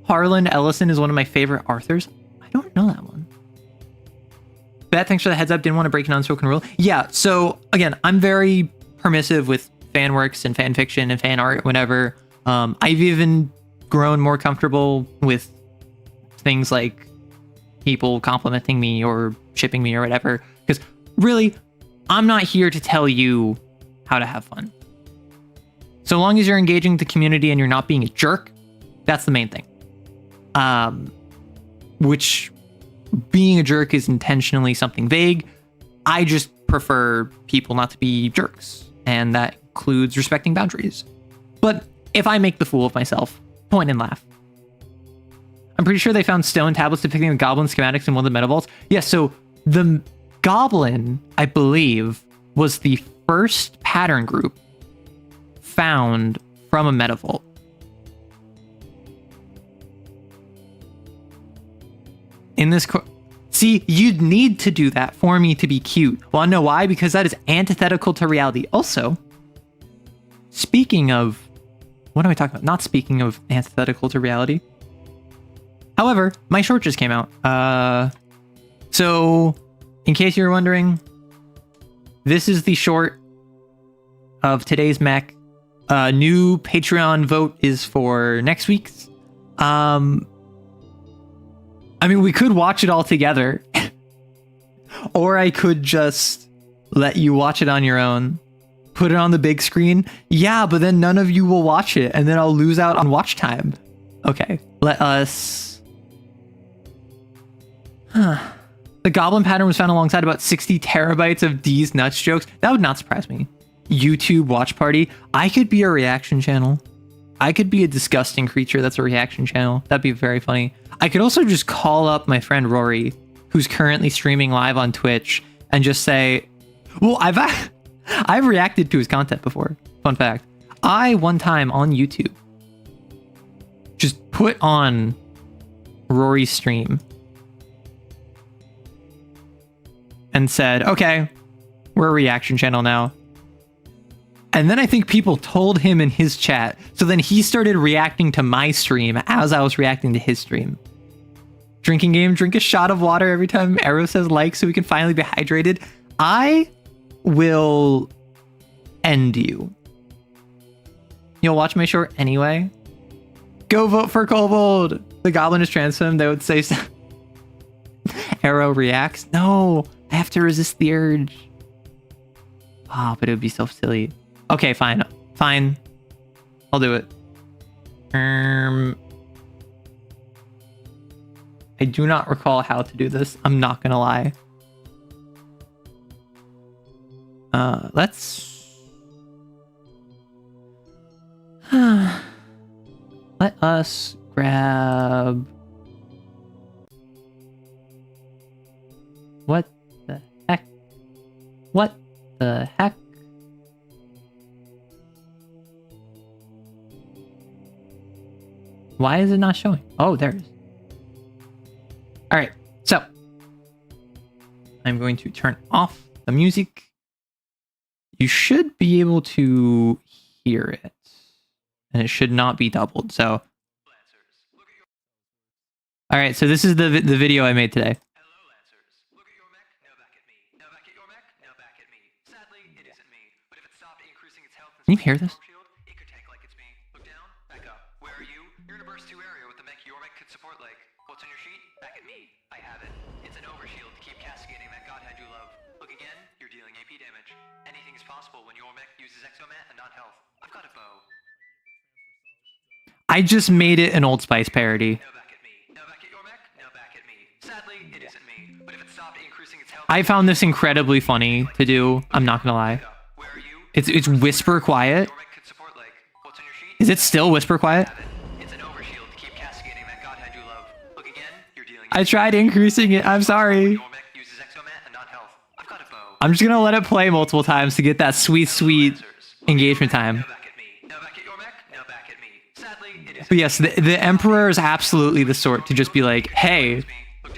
Harlan Ellison is one of my favorite Arthurs. I don't know that one. Beth, thanks for the heads up. Didn't want to break an unspoken rule. Yeah, so again, I'm very permissive with fan works and fan fiction and fan art, whatever. I've even grown more comfortable with things like people complimenting me or shipping me or whatever. Because really, I'm not here to tell you how to have fun. So long as you're engaging the community and you're not being a jerk, that's the main thing. Which being a jerk is intentionally something vague. I just prefer people not to be jerks, and that includes respecting boundaries. But if I make the fool of myself, point and laugh. I'm pretty sure they found stone tablets depicting the goblin schematics in one of the metavolts. Yes, so the goblin, I believe, was the first pattern group found from a metavault. In this see, you'd need to do that for me to be cute. Wanna know why? Because that is antithetical to reality. Also, speaking of, what am I talking about? Not speaking of antithetical to reality. However, my short just came out. So, in case you're wondering, this is the short of today's mech. New Patreon vote is for next week's. I mean, we could watch it all together. Or I could just let you watch it on your own. Put it on the big screen. Yeah, but then none of you will watch it, and then I'll lose out on watch time. Okay, let us... The goblin pattern was found alongside about 60 terabytes of D's nuts jokes. That would not surprise me. YouTube watch party. I could be a reaction channel. I could be a disgusting creature that's a reaction channel. That'd be very funny. I could also just call up my friend Rory, who's currently streaming live on Twitch, and just say, well, I've reacted to his content before. Fun fact. I, one time on YouTube, just put on Rory's stream and said, okay, we're a reaction channel now. And then I think people told him in his chat. So then he started reacting to my stream as I was reacting to his stream. Drinking game, drink a shot of water every time Arrow says like so we can finally be hydrated. I will end you. You'll watch my short anyway. Go vote for Kobold. The goblin is transformed. They would say so. Arrow reacts. No, I have to resist the urge. Ah, but it would be so silly. Okay, fine. Fine. I'll do it. I do not recall how to do this. I'm not gonna lie. Let us grab... What the heck? What the heck? Why is it not showing? Oh, there it is. All right, so I'm going to turn off the music. You should be able to hear it, and it should not be doubled. So, all right, so this is the video I made today. Hello, Lancers. Look at your mech, now back at me. Now back at your mech, now back at me. Sadly, it isn't me. But if it stopped increasing its health and Can you hear this? shield, it could tank like it's me. Look down, back up. Where are you? You're in a burst 2 area with the mech your mech could support like. What's on your sheet? Back at me. I have it. It's an overshield to keep cascading that godhead you love. Look again, you're dealing AP damage. Anything is possible when your mech uses exomat and not health. I've got a bow. I just made it an Old Spice parody. Now back at me. Now back at your mech. Now back at me. Sadly, it isn't me. But if it stopped increasing its health, I found this incredibly funny to do. I'm not gonna lie. where are you? It's whisper quiet. Your mech could support like what's on your sheet? Is it still whisper quiet? Have it. It's an overshield to keep castigating that godhead you love. Look again. You're dealing. I tried increasing it. I'm sorry. Your mech uses exomat and not health. I've got a bow. I'm just gonna let it play multiple times to get that sweet, sweet engagement time. Now back at me. Now back at your mech. Now back at me. Sadly, it isn't. But yes, the Emperor is absolutely the sort to just be like, hey,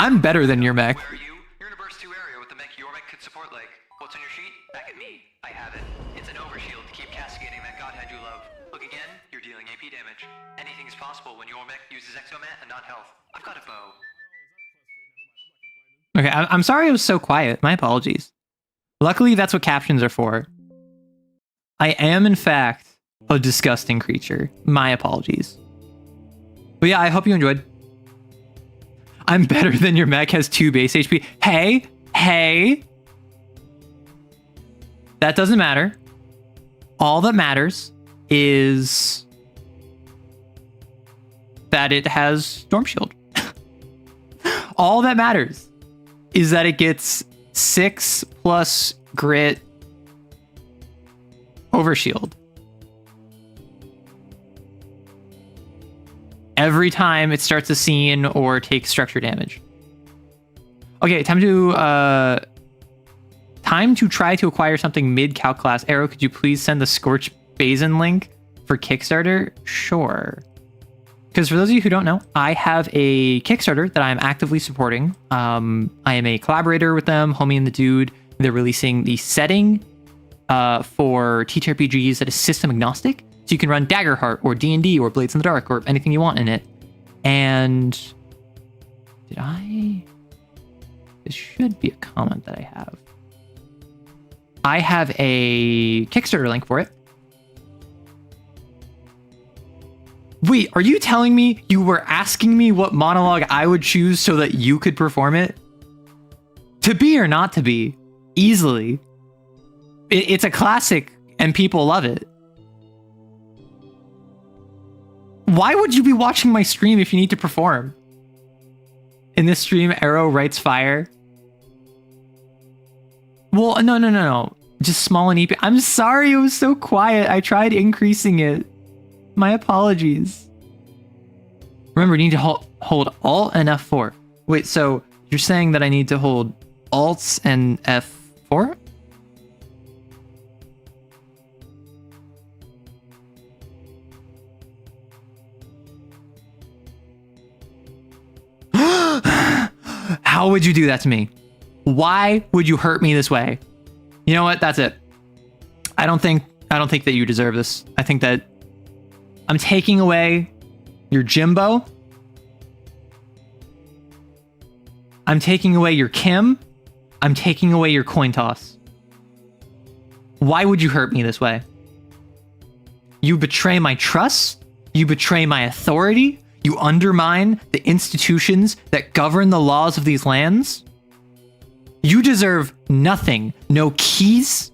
I'm better than your mech. Where are you? You're in a burst 2 area with the mech your mech could support like what's on your sheet? Back at me. I have it. It's an overshield to keep castigating that godhead you love. Look again. You're dealing AP damage. Anything is possible when your mech uses exomat and not health. I've got a bow. Okay, I'm sorry it was so quiet. My apologies. Luckily, that's what captions are for. I am, in fact, a disgusting creature. My apologies. But yeah, I hope you enjoyed. I'm better than your mech has 2 base HP. Hey. That doesn't matter. All that matters is that it has Storm Shield. All that matters is that it gets 6 plus grit overshield every time it starts a scene or takes structure damage. Okay, time to try to acquire something mid-calc class. Arrow, could you please send the Scorch Basin link for Kickstarter? Sure. Because for those of you who don't know, I have a Kickstarter that I'm actively supporting. I am a collaborator with them, Homie and the Dude. They're releasing the setting for TTRPGs that is system agnostic. So you can run Daggerheart or D&D or Blades in the Dark or anything you want in it. And this should be a comment that I have. I have a Kickstarter link for it. Wait, are you telling me you were asking me what monologue I would choose so that you could perform it? To be or not to be, easily. It's a classic and people love it. Why would you be watching my stream if you need to perform? In this stream, Arrow writes fire. Well, no. Just small and EP. I'm sorry it was so quiet. I tried increasing it. My apologies. Remember, you need to hold Alt and F4. Wait, so you're saying that I need to hold Alt and F4? How would you do that to me? Why would you hurt me this way? You know what? That's it. I don't think that you deserve this. I think that I'm taking away your Jimbo. I'm taking away your Kim. I'm taking away your coin toss. Why would you hurt me this way? You betray my trust. You betray my authority. You undermine the institutions that govern the laws of these lands. You deserve nothing. No keys.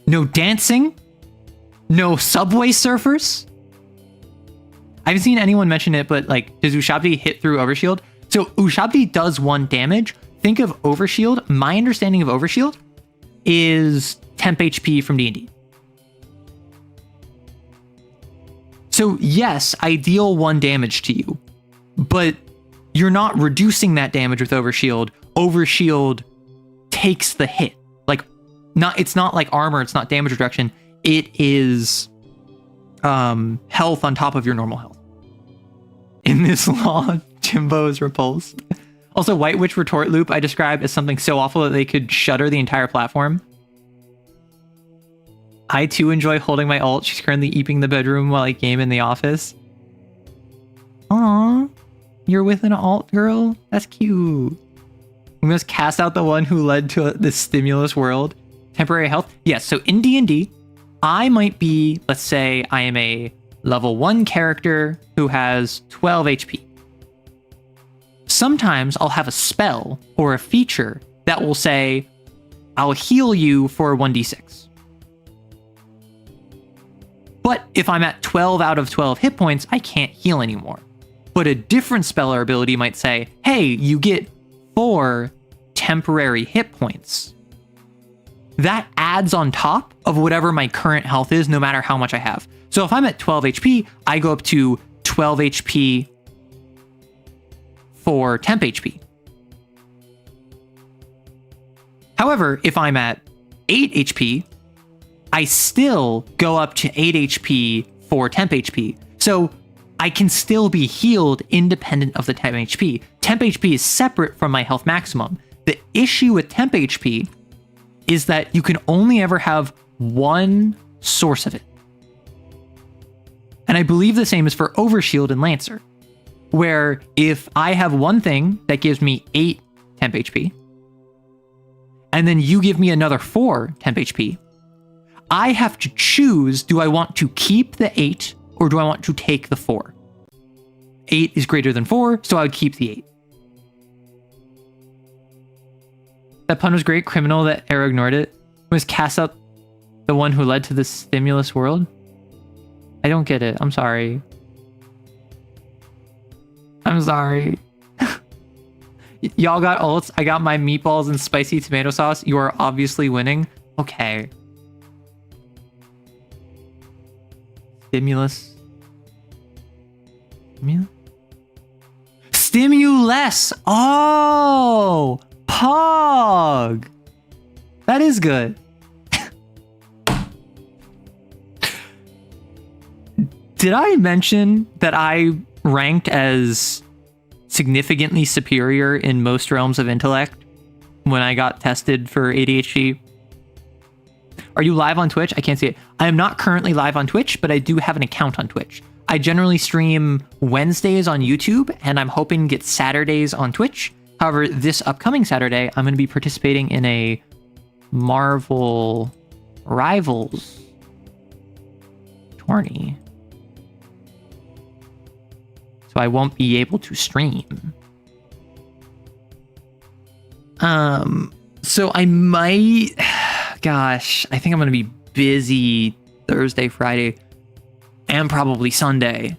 No dancing. No subway surfers. I haven't seen anyone mention it, but like, does Ushabti hit through Overshield? So Ushabti does 1 damage. Think of Overshield. My understanding of Overshield is temp HP from D&D. So yes, I deal 1 damage to you, but you're not reducing that damage with Overshield. Overshield takes the hit. Like, it's not like armor, it's not damage reduction. It is health on top of your normal health. In this law, Jimbo is repulsed. Also, White Witch retort loop I described as something so awful that they could shutter the entire platform. I too enjoy holding my ult. She's currently eeping the bedroom while I game in the office. Aww, you're with an alt girl? That's cute. We must cast out the one who led to the stimulus world. Temporary health? Yes, so in D&D, I might be, let's say I am a level 1 character who has 12 HP. Sometimes I'll have a spell or a feature that will say, I'll heal you for 1d6. But if I'm at 12 out of 12 hit points, I can't heal anymore. But a different spell or ability might say, hey, you get 4 temporary hit points. That adds on top of whatever my current health is, no matter how much I have. So if I'm at 12 HP, I go up to 12 HP for temp HP. However, if I'm at 8 HP, I still go up to 8 HP for temp HP. So I can still be healed independent of the temp HP. Temp HP is separate from my health maximum. The issue with temp HP is that you can only ever have one source of it. And I believe the same is for Overshield and Lancer, where if I have one thing that gives me 8 temp HP, and then you give me another 4 temp HP, I have to choose, do I want to keep the 8 or do I want to take the 4? 8 is greater than 4, so I would keep the 8. That pun was great. Criminal that Arrow ignored it. Was Cassup the one who led to the stimulus world? I don't get it. I'm sorry. I'm sorry. Y'all got ults. I got my meatballs and spicy tomato sauce. You are obviously winning. Okay. Stimulus. Stimulus. Oh, Pog. That is good. Did I mention that I ranked as significantly superior in most realms of intellect when I got tested for ADHD? Are you live on Twitch? I can't see it. I am not currently live on Twitch, but I do have an account on Twitch. I generally stream Wednesdays on YouTube, and I'm hoping to get Saturdays on Twitch. However, this upcoming Saturday, I'm going to be participating in a Marvel Rivals tourney. So I won't be able to stream. So I might... Gosh, I think I'm going to be busy Thursday, Friday, and probably Sunday.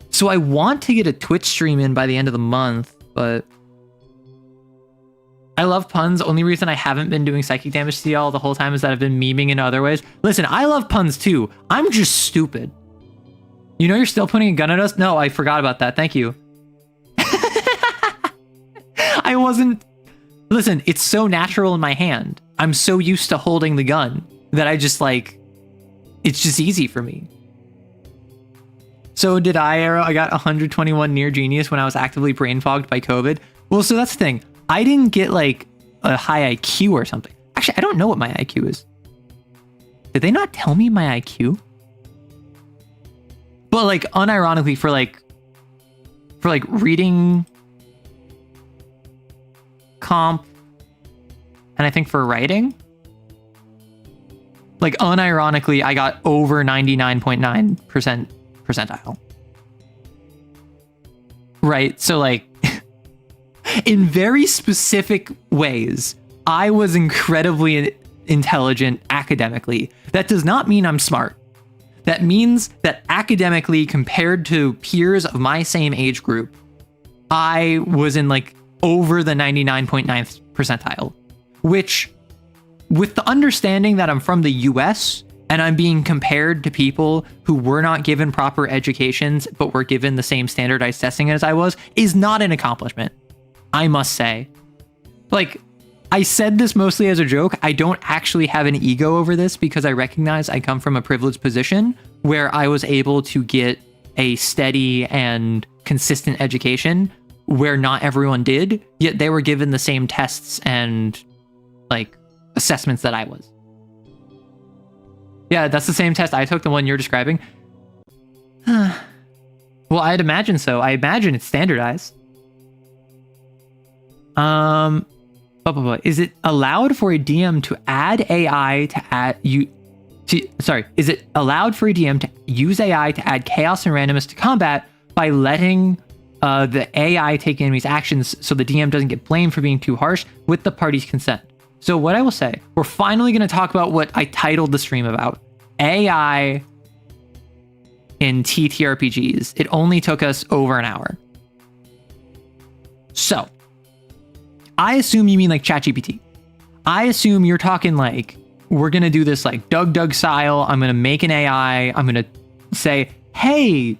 So I want to get a Twitch stream in by the end of the month, but... I love puns. Only reason I haven't been doing psychic damage to y'all the whole time is that I've been memeing in other ways. Listen, I love puns too. I'm just stupid. You know you're still pointing a gun at us? No, I forgot about that. Thank you. I wasn't... Listen, it's so natural in my hand. I'm so used to holding the gun that I just like... It's just easy for me. So did I, Arrow? I got 121 near genius when I was actively brain fogged by COVID. Well, so that's the thing. I didn't get like a high IQ or something. Actually, I don't know what my IQ is. Did they not tell me my IQ? But like unironically for like reading comp and I think for writing, like unironically I got over 99.9% percentile. Right? So like in very specific ways, I was incredibly intelligent academically. That does not mean I'm smart. That means that academically, compared to peers of my same age group, I was in like over the 99.9th percentile, which with the understanding that I'm from the US and I'm being compared to people who were not given proper educations, but were given the same standardized testing as I was, is not an accomplishment. I must say. Like, I said this mostly as a joke. I don't actually have an ego over this because I recognize I come from a privileged position where I was able to get a steady and consistent education where not everyone did, yet they were given the same tests and like assessments that I was. Yeah, that's the same test I took, the one you're describing. Well, I'd imagine so. I imagine it's standardized. Is it allowed for a DM to add AI to add is it allowed for a DM to use AI to add chaos and randomness to combat by letting the AI take enemies' actions so the DM doesn't get blamed for being too harsh with the party's consent? So what I will say, we're finally going to talk about what I titled the stream about. AI in TTRPGs. It only took us over an hour. So, I assume you mean like ChatGPT. I assume you're talking like, we're going to do this like Doug style. I'm going to make an AI. I'm going to say, hey,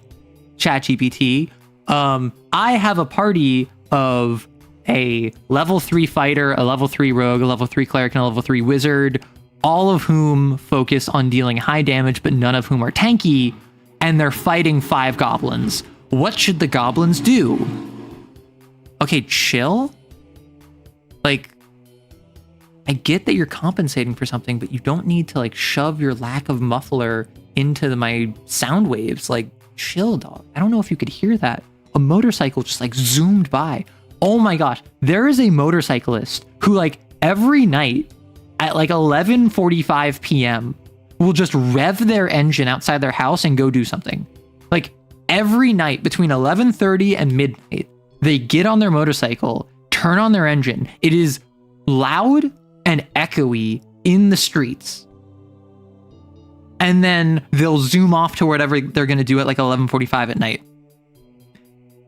ChatGPT, I have a party of a level 3 fighter, a level 3 rogue, a level 3 cleric, and a level 3 wizard, all of whom focus on dealing high damage, but none of whom are tanky, and they're fighting 5 goblins. What should the goblins do? Okay, chill? Like, I get that you're compensating for something, but you don't need to like shove your lack of muffler into my sound waves. Like, chill, dog. I don't know if you could hear that. A motorcycle just like zoomed by. Oh my gosh, there is a motorcyclist who like every night at like 11:45 p.m. will just rev their engine outside their house and go do something. Like every night between 11:30 and midnight, they get on their motorcycle, turn on their engine. It is loud and echoey in the streets. And then they'll zoom off to whatever they're going to do at like 11:45 at night.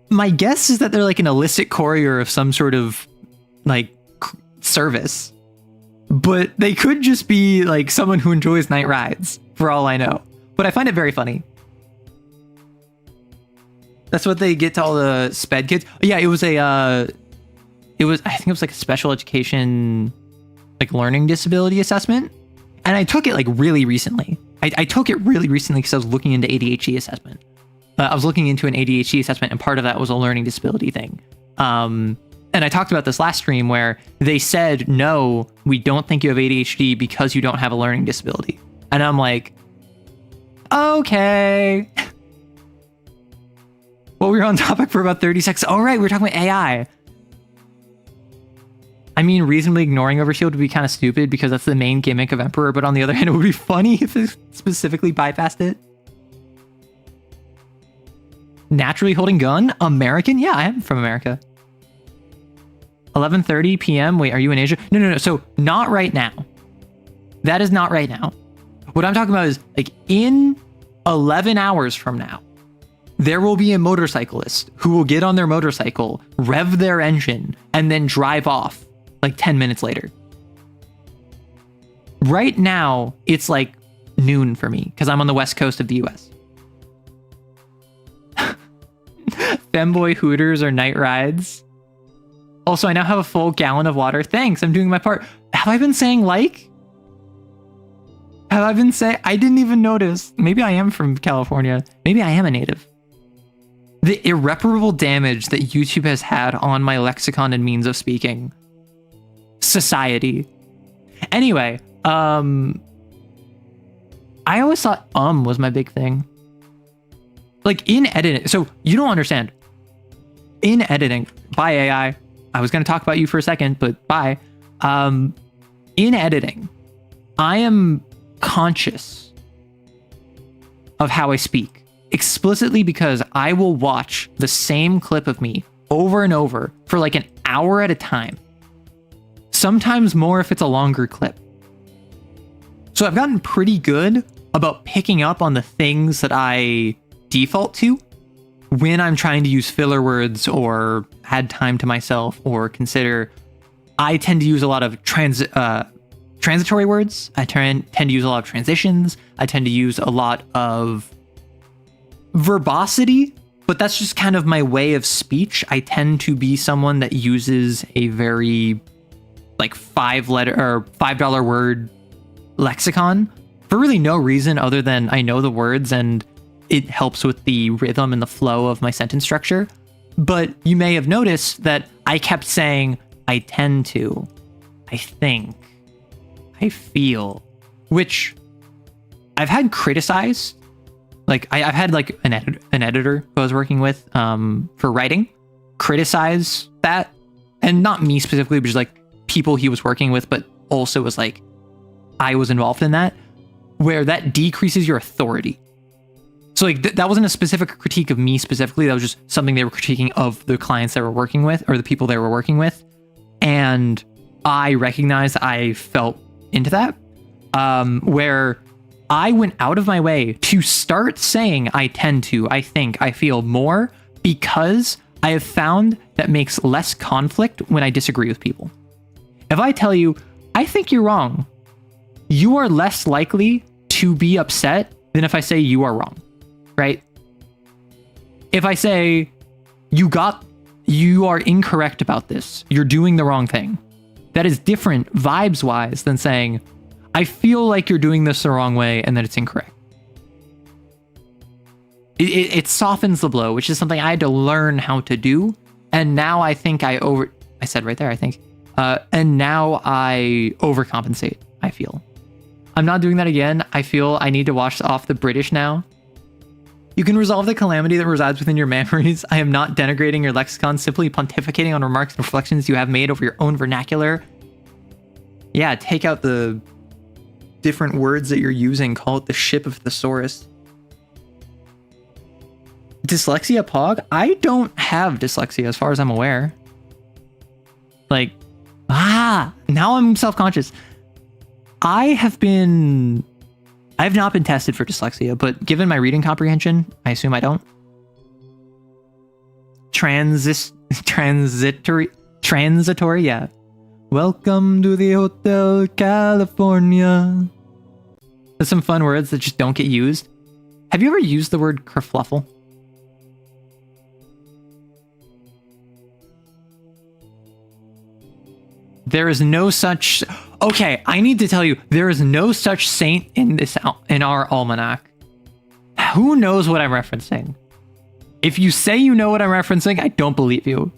My guess is that they're like an illicit courier of some sort of like service, but they could just be like someone who enjoys night rides for all I know. But I find it very funny. That's what they get to all the sped kids. Yeah, I think it was like a special education, like learning disability assessment. And I took it like really recently. I took it really recently because I was looking into ADHD assessment. I was looking into an ADHD assessment, and part of that was a learning disability thing. And I talked about this last stream where they said, no, we don't think you have ADHD because you don't have a learning disability. And I'm like, okay. Well, we were on topic for about 30 seconds. Oh, right, we were talking about AI. I mean, reasonably ignoring Overshield would be kind of stupid because that's the main gimmick of Emperor, but on the other hand, it would be funny if it specifically bypassed it. Naturally holding gun? American? Yeah, I am from America. 11:30 p.m. Wait, are you in Asia? No. So not right now. That is not right now. What I'm talking about is like in 11 hours from now, there will be a motorcyclist who will get on their motorcycle, rev their engine, and then drive off like 10 minutes later. Right now, it's like noon for me because I'm on the west coast of the US. Femboy Hooters or night rides. Also, I now have a full gallon of water. Thanks, I'm doing my part. Have I been saying like? Have I been saying? I didn't even notice. Maybe I am from California. Maybe I am a native. The irreparable damage that YouTube has had on my lexicon and means of speaking. Society. Anyway, I always thought was my big thing. Like in editing, so you don't understand. In editing, by AI, I was going to talk about you for a second, but bye. In editing, I am conscious of how I speak, explicitly because I will watch the same clip of me over and over for like an hour at a time. Sometimes more if it's a longer clip. So I've gotten pretty good about picking up on the things that I default to when I'm trying to use filler words or add time to myself or consider. I tend to use a lot of transitory words. I tend to use a lot of transitions. I tend to use a lot of verbosity, but that's just kind of my way of speech. I tend to be someone that uses a very like $5 word lexicon for really no reason other than I know the words and it helps with the rhythm and the flow of my sentence structure. But you may have noticed that I kept saying, I tend to, I think, I feel, which I've had criticized. Like I've had like an editor who I was working with for writing criticize that, and not me specifically, but just like people he was working with, but also was like, I was involved in that, where that decreases your authority. So like that wasn't a specific critique of me specifically. That was just something they were critiquing of the clients they were working with or the people they were working with. And I recognized I felt into that, where I went out of my way to start saying I tend to, I think, I feel more, because I have found that makes less conflict when I disagree with people. If I tell you, I think you're wrong, you are less likely to be upset than if I say you are wrong, right? If I say, you are incorrect about this, you're doing the wrong thing, that is different vibes-wise than saying, I feel like you're doing this the wrong way and that it's incorrect. It softens the blow, which is something I had to learn how to do. And now I think I said right there, I think. And now I overcompensate, I feel. I'm not doing that again. I feel I need to wash off the British now. You can resolve the calamity that resides within your memories. I am not denigrating your lexicon, simply pontificating on remarks and reflections you have made over your own vernacular. Yeah, take out the different words that you're using. Call it the ship of thesaurus. Dyslexia Pog? I don't have dyslexia as far as I'm aware. Like, now I'm self-conscious. I have not been tested for dyslexia, but given my reading comprehension, I assume I don't. Transitory, yeah. Welcome to the Hotel California. There's some fun words that just don't get used. Have you ever used the word kerfluffle? There is no such... Okay, I need to tell you, there is no such saint in our almanac. Who knows what I'm referencing? If you say you know what I'm referencing, I don't believe you.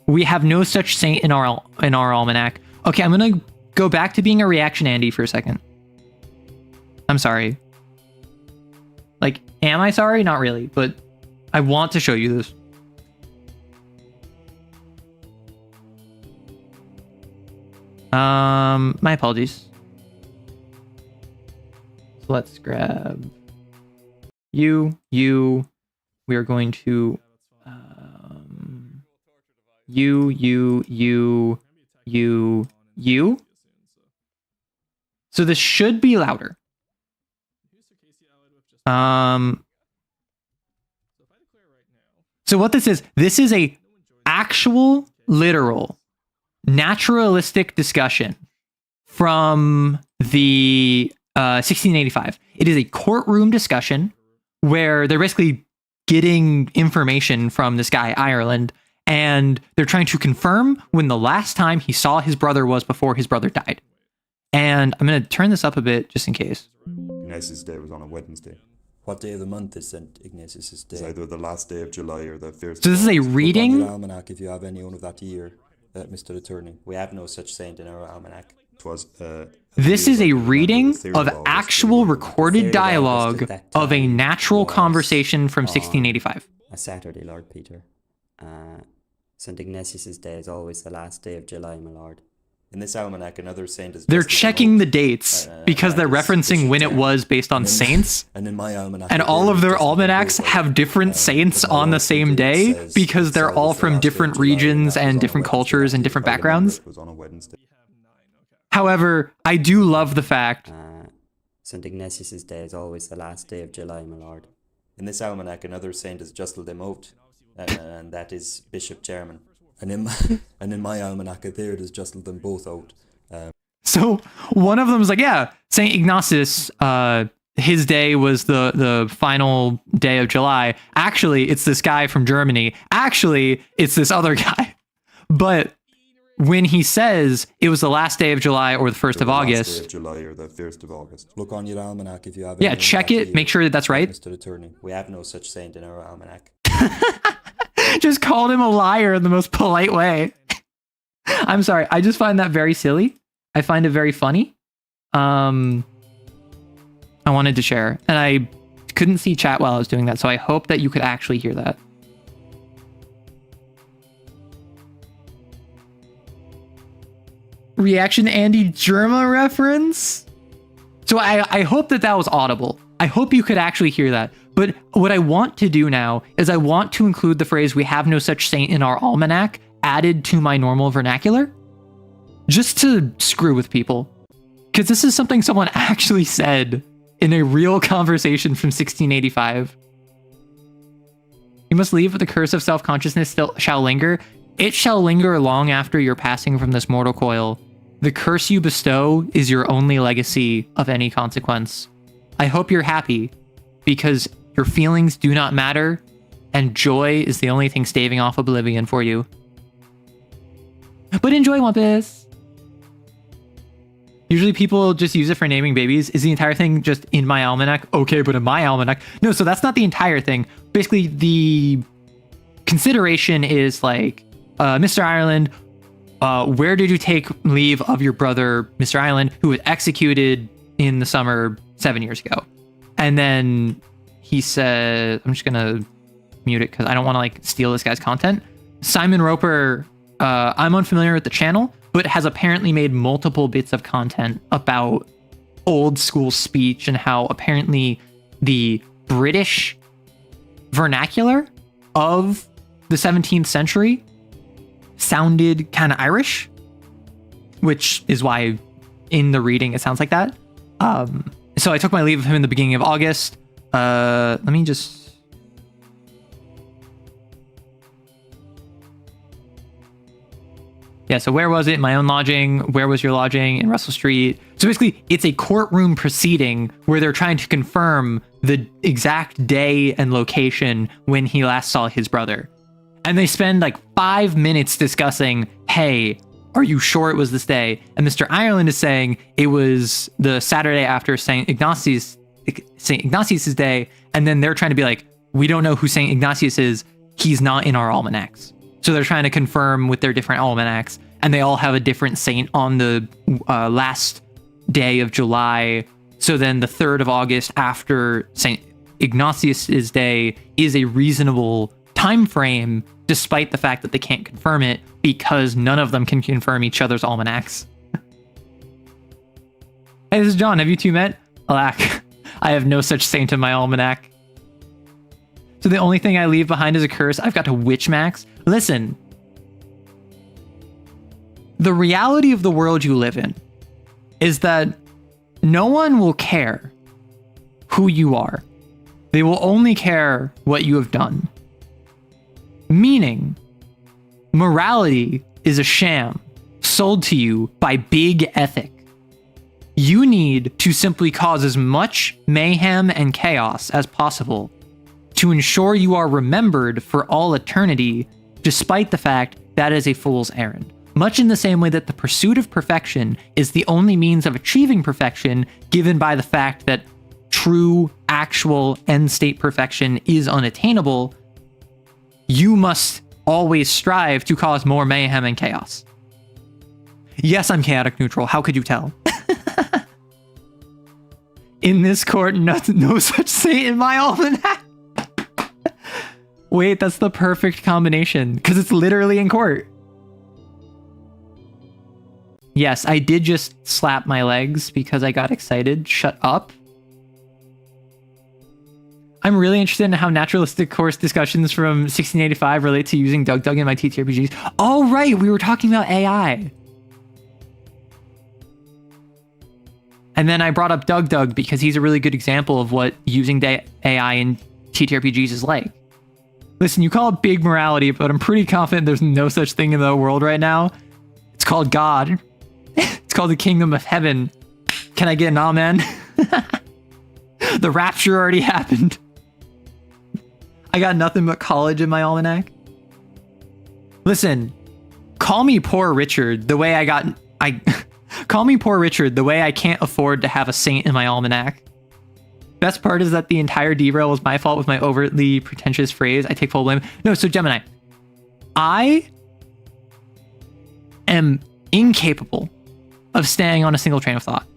We have no such saint in our almanac. Okay, I'm gonna go back to being a reaction Andy for a second. I'm sorry. Like, am I sorry? Not really, but I want to show you this. My apologies. So let's grab you. We are going to you. So this should be louder. So what this is a actual, literal, naturalistic discussion from the 1685. It is a courtroom discussion where they're basically getting information from this guy, Ireland, and they're trying to confirm when the last time he saw his brother was before his brother died. And I'm going to turn this up a bit just in case. Ignatius' Day was on a Wednesday. What day of the month is St. Ignatius' Day? It's either the last day of July or the first. So this is a reading. Look on your almanac if you have any one of that year, Mr. Attorney. We have no such saint in our almanac. It was, this is a reading of actual recorded dialogue of a natural conversation from 1685. A Saturday, Lord Peter. St. Ignatius' Day is always the last day of July, my lord. In this almanac, another saint is... They're checking the dates because they're referencing when it was based on saints. And in my almanac... And all of their almanacs have different saints on the same day because they're all from different regions and different cultures and different backgrounds. However, I do love the fact... St. Ignatius' Day is always the last day of July, my lord. In this almanac, another saint is Justal de Moat, and that is Bishop Chairman. And in my almanac, there it is Justal them both out. So one of them is like, yeah, St. Ignatius, his day was the final day of July. Actually, it's this guy from Germany. Actually, it's this other guy. But when he says it was the last day of July or the 1st of August. Last day of July or the 1st of August. Look on your almanac if you have... Yeah, check it. Make sure that that's right. Mr. Attorney, we have no such saint in our almanac. Just called him a liar in the most polite way. I'm sorry. I just find that very silly. I find it very funny. I wanted to share, and I couldn't see chat while I was doing that, so I hope that you could actually hear that. Reaction Andy Germa reference? So I hope that was audible. I hope you could actually hear that. But what I want to do now is I want to include the phrase, we have no such saint in our almanac, added to my normal vernacular. Just to screw with people. Because this is something someone actually said in a real conversation from 1685. You must leave, but the curse of self-consciousness still shall linger. It shall linger long after your passing from this mortal coil. The curse you bestow is your only legacy of any consequence. I hope you're happy, because your feelings do not matter, and joy is the only thing staving off oblivion for you. But enjoy, Wampus! Usually people just use it for naming babies. Is the entire thing just in my almanac? Okay, but in my almanac. No, so that's not the entire thing. Basically, the consideration is like, Mr. Ireland, where did you take leave of your brother, Mr. Ireland, who was executed in the summer 7 years ago? And then he said, I'm just gonna mute it because I don't want to like steal this guy's content. Simon Roper, I'm unfamiliar with the channel, but has apparently made multiple bits of content about old school speech and how apparently the British vernacular of the 17th century sounded kind of Irish, which is why in the reading it sounds like that. So I took my leave of him in the beginning of August. Let me just... Yeah, so where was it? My own lodging. Where was your lodging? In Russell Street. So basically, it's a courtroom proceeding where they're trying to confirm the exact day and location when he last saw his brother. And they spend like 5 minutes discussing, hey, are you sure it was this day? And Mr. Ireland is saying it was the Saturday after St. Ignatius' day. And then they're trying to be like, we don't know who St. Ignatius is. He's not in our almanacs. So they're trying to confirm with their different almanacs, and they all have a different saint on the last day of July. So then the 3rd of August after St. Ignatius's day is a reasonable time frame, despite the fact that they can't confirm it because none of them can confirm each other's almanacs. Hey, this is John. Have you two met? Alack, I have no such saint in my almanac. So the only thing I leave behind is a curse. I've got to witch max. Listen, the reality of the world you live in is that no one will care who you are. They will only care what you have done. Meaning, morality is a sham sold to you by big ethic. You need to simply cause as much mayhem and chaos as possible to ensure you are remembered for all eternity, despite the fact that is a fool's errand. Much in the same way that the pursuit of perfection is the only means of achieving perfection, given by the fact that true, actual, end-state perfection is unattainable, you must always strive to cause more mayhem and chaos. Yes, I'm chaotic neutral. How could you tell? In this court, no such saint in my almanac. Wait, that's the perfect combination, because it's literally in court. Yes, I did just slap my legs because I got excited. Shut up. I'm really interested in how naturalistic course discussions from 1685 relate to using Doug in my TTRPGs. Oh, right, we were talking about AI. And then I brought up Doug because he's a really good example of what using AI in TTRPGs is like. Listen, you call it big morality, but I'm pretty confident there's no such thing in the world right now. It's called God. It's called the kingdom of heaven. Can I get an amen? The rapture already happened. I got nothing but college in my almanac. Listen, call me poor Richard the way call me poor Richard the way I can't afford to have a saint in my almanac. Best part is that the entire derail was my fault with my overtly pretentious phrase. I take full blame. No, so Gemini, I am incapable of staying on a single train of thought.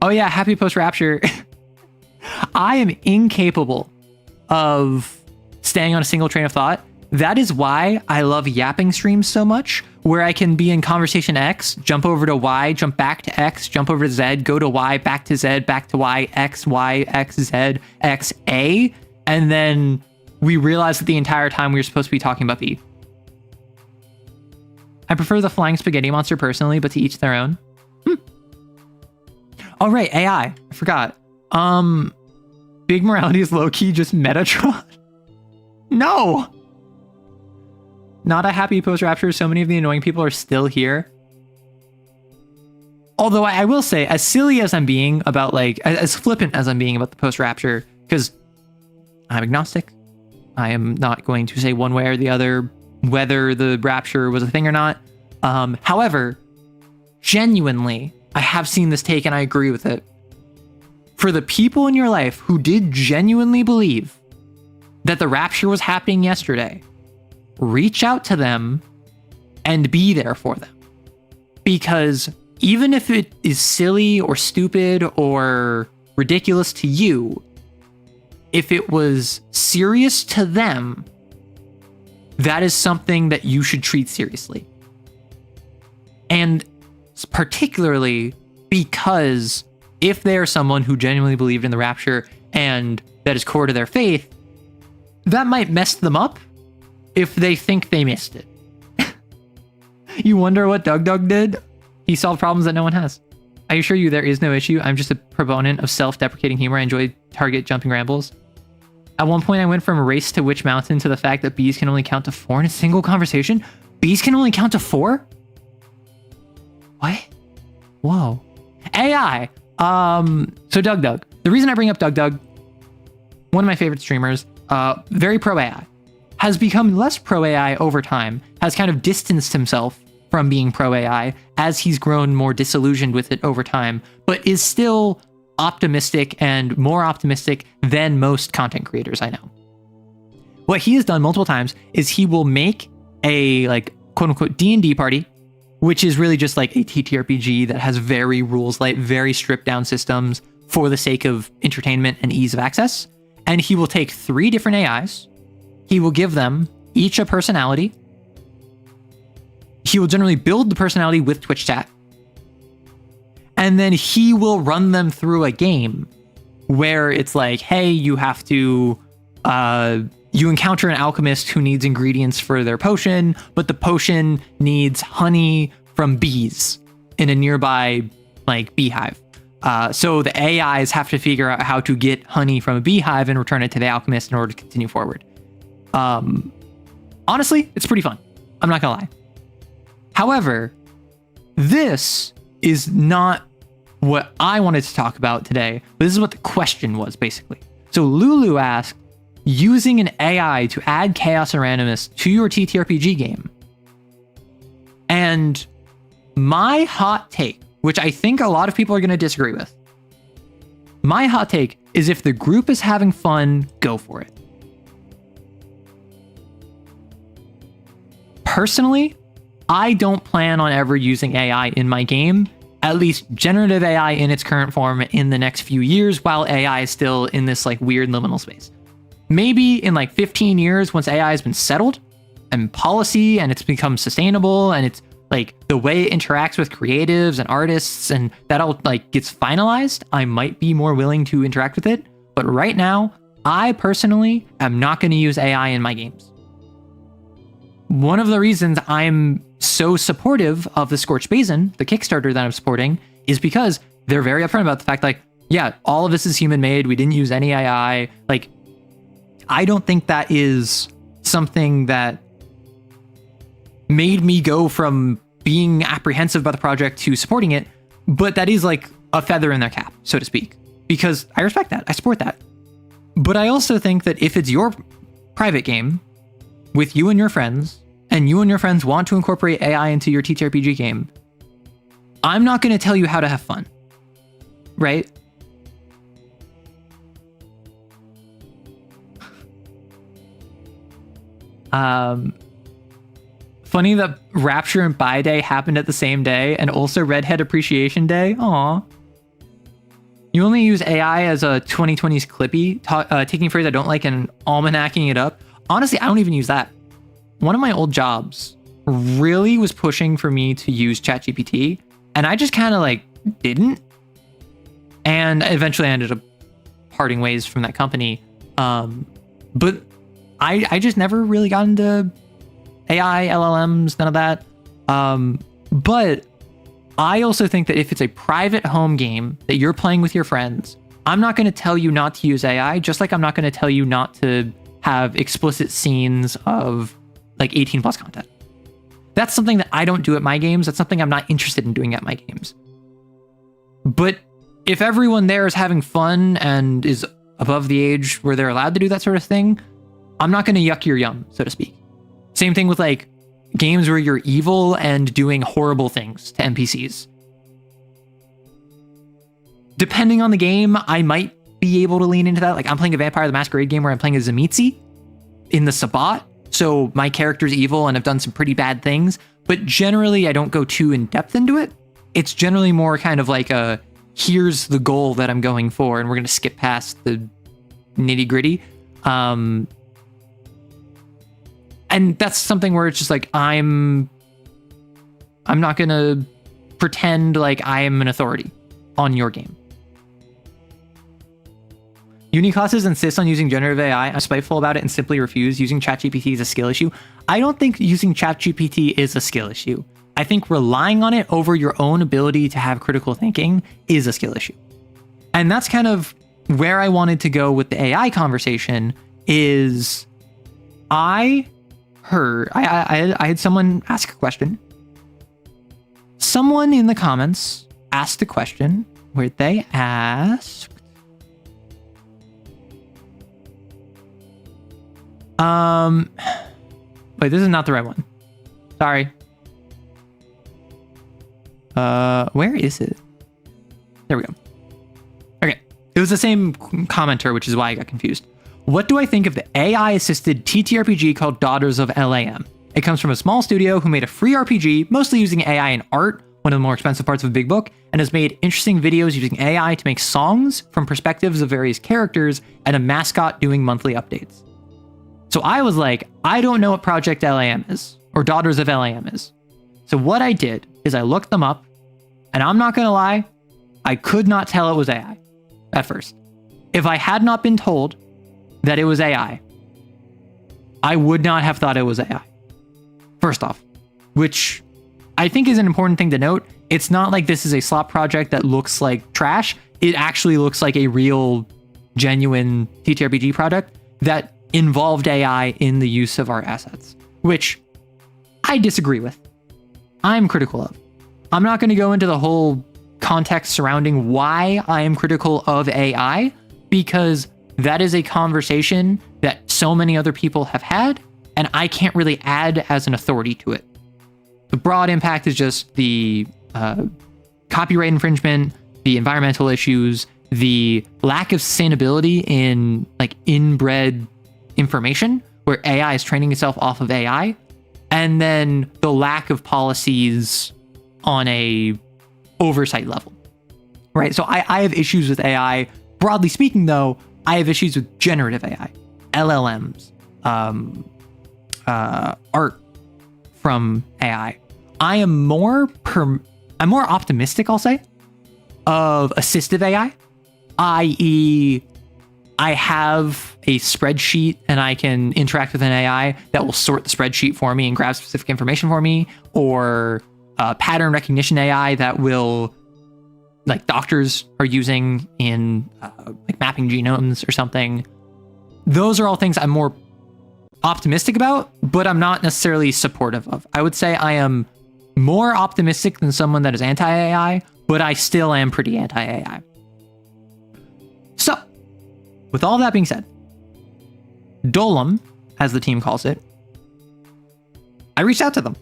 Oh yeah, happy post-rapture. I am incapable of staying on a single train of thought. That is why I love yapping streams so much, where I can be in conversation X, jump over to Y, jump back to X, jump over to Z, go to Y, back to Z, back to Y, X, Z, X, A, and then we realize that the entire time we were supposed to be talking about B. I prefer the flying spaghetti monster personally, but to each their own. Oh, right, AI. I forgot. Big morality is low-key just Metatron. No! Not a happy post-rapture. So many of the annoying people are still here. Although I will say, as silly as I'm being about, like, as flippant as I'm being about the post-rapture, because I'm agnostic. I am not going to say one way or the other whether the rapture was a thing or not. However, genuinely, I have seen this take and I agree with it. For the people in your life who did genuinely believe that the rapture was happening yesterday, reach out to them and be there for them. Because even if it is silly or stupid or ridiculous to you, if it was serious to them, that is something that you should treat seriously. And particularly because if they are someone who genuinely believed in the rapture and that is core to their faith, that might mess them up if they think they missed it. You wonder what Doug did? He solved problems that no one has. I assure you there is no issue. I'm just a proponent of self-deprecating humor. I enjoy target jumping rambles. At one point, I went from race to witch mountain to the fact that bees can only count to 4 in a single conversation. Bees can only count to 4? What? Whoa. AI. So Doug. The reason I bring up Doug, one of my favorite streamers, very pro AI, has become less pro AI over time, has kind of distanced himself from being pro AI as he's grown more disillusioned with it over time, but is still optimistic and more optimistic than most content creators I know. What he has done multiple times is he will make a like quote unquote D&D party, which is really just like a TTRPG that has very rules light, very stripped down systems for the sake of entertainment and ease of access. And he will take 3 different AIs. He will give them each a personality. He will generally build the personality with Twitch chat. And then he will run them through a game where it's like, hey, you have to, you encounter an alchemist who needs ingredients for their potion, but the potion needs honey from bees in a nearby like beehive. So the AIs have to figure out how to get honey from a beehive and return it to the alchemist in order to continue forward. Honestly, it's pretty fun. I'm not gonna lie. However, this is not what I wanted to talk about today. This is what the question was, basically. So Lulu asked, using an AI to add chaos and randomness to your TTRPG game. And my hot take, which I think a lot of people are going to disagree with, my hot take is if the group is having fun, go for it. Personally, I don't plan on ever using AI in my game, at least generative AI in its current form, in the next few years, while AI is still in this like weird liminal space. Maybe in like 15 years, once AI has been settled and policy and it's become sustainable and it's like the way it interacts with creatives and artists and that all like gets finalized, I might be more willing to interact with it. But right now, I personally am not going to use AI in my games. One of the reasons I'm so supportive of the Scorched Basin, the Kickstarter that I'm supporting, is because they're very upfront about the fact like, yeah, all of this is human made. We didn't use any AI. Like, I don't think that is something that made me go from being apprehensive about the project to supporting it, but that is like a feather in their cap, so to speak, because I respect that. I support that. But I also think that if it's your private game with you and your friends, and you and your friends want to incorporate AI into your TTRPG game, I'm not going to tell you how to have fun, right? Funny that Rapture and Buy Day happened at the same day, and also Redhead Appreciation Day. Aw. You only use AI as a 2020s Clippy, taking a phrase I don't like and almanacking it up. Honestly, I don't even use that. One of my old jobs really was pushing for me to use ChatGPT, and I just kind of like didn't. And eventually I ended up parting ways from that company. But I just never really got into AI, LLMs, none of that. But I also think that if it's a private home game that you're playing with your friends, I'm not going to tell you not to use AI, just like I'm not going to tell you not to have explicit scenes of like 18 plus content. That's something that I don't do at my games. That's something I'm not interested in doing at my games. But if everyone there is having fun and is above the age where they're allowed to do that sort of thing, I'm not going to yuck your yum, so to speak. Same thing with like games where you're evil and doing horrible things to NPCs. Depending on the game, I might be able to lean into that. Like I'm playing a Vampire the Masquerade game where I'm playing a Zamitzi in the Sabbat. So my character's evil and I've done some pretty bad things, but generally I don't go too in depth into it. It's generally more kind of like a, here's the goal that I'm going for, and we're going to skip past the nitty gritty. And that's something where it's just like, I'm not going to pretend like I am an authority on your game. Uni classes insist on using generative AI. I'm spiteful about it and simply refuse. Using ChatGPT is a skill issue. I don't think using ChatGPT is a skill issue. I think relying on it over your own ability to have critical thinking is a skill issue. And that's kind of where I wanted to go with the AI conversation is I had someone ask a question. Someone in the comments asked a question where they asked, wait, this is not the right one. Sorry. Where is it? There we go. Okay. It was the same commenter, which is why I got confused. What do I think of the AI-assisted TTRPG called Daughters of LAM? It comes from a small studio who made a free RPG, mostly using AI and art, one of the more expensive parts of Big Book, and has made interesting videos using AI to make songs from perspectives of various characters and a mascot doing monthly updates. So I was like, I don't know what Project LAM is, or Daughters of LAM is. So what I did is I looked them up, and I'm not gonna lie, I could not tell it was AI at first. If I had not been told that it was AI, I would not have thought it was AI. First off, which I think is an important thing to note. It's not like this is a slop project that looks like trash. It actually looks like a real, genuine TTRPG product that involved AI in the use of our assets, which I disagree with. I'm critical of. I'm not going to go into the whole context surrounding why I am critical of AI, because that is a conversation that so many other people have had, and I can't really add as an authority to it. The broad impact is just the copyright infringement, the environmental issues, the lack of sustainability in like inbred information where AI is training itself off of AI, and then the lack of policies on a oversight level, right? So I have issues with AI. Broadly speaking, though, I have issues with generative AI, LLMs, art from AI. I'm more optimistic, I'll say, of assistive AI, i.e., I have a spreadsheet and I can interact with an AI that will sort the spreadsheet for me and grab specific information for me, or pattern recognition AI that will, like doctors are using in like mapping genomes or something. Those are all things I'm more optimistic about, but I'm not necessarily supportive of. I would say I am more optimistic than someone that is anti-AI, but I still am pretty anti-AI. So, with all that being said, Dolum, as the team calls it, I reached out to them.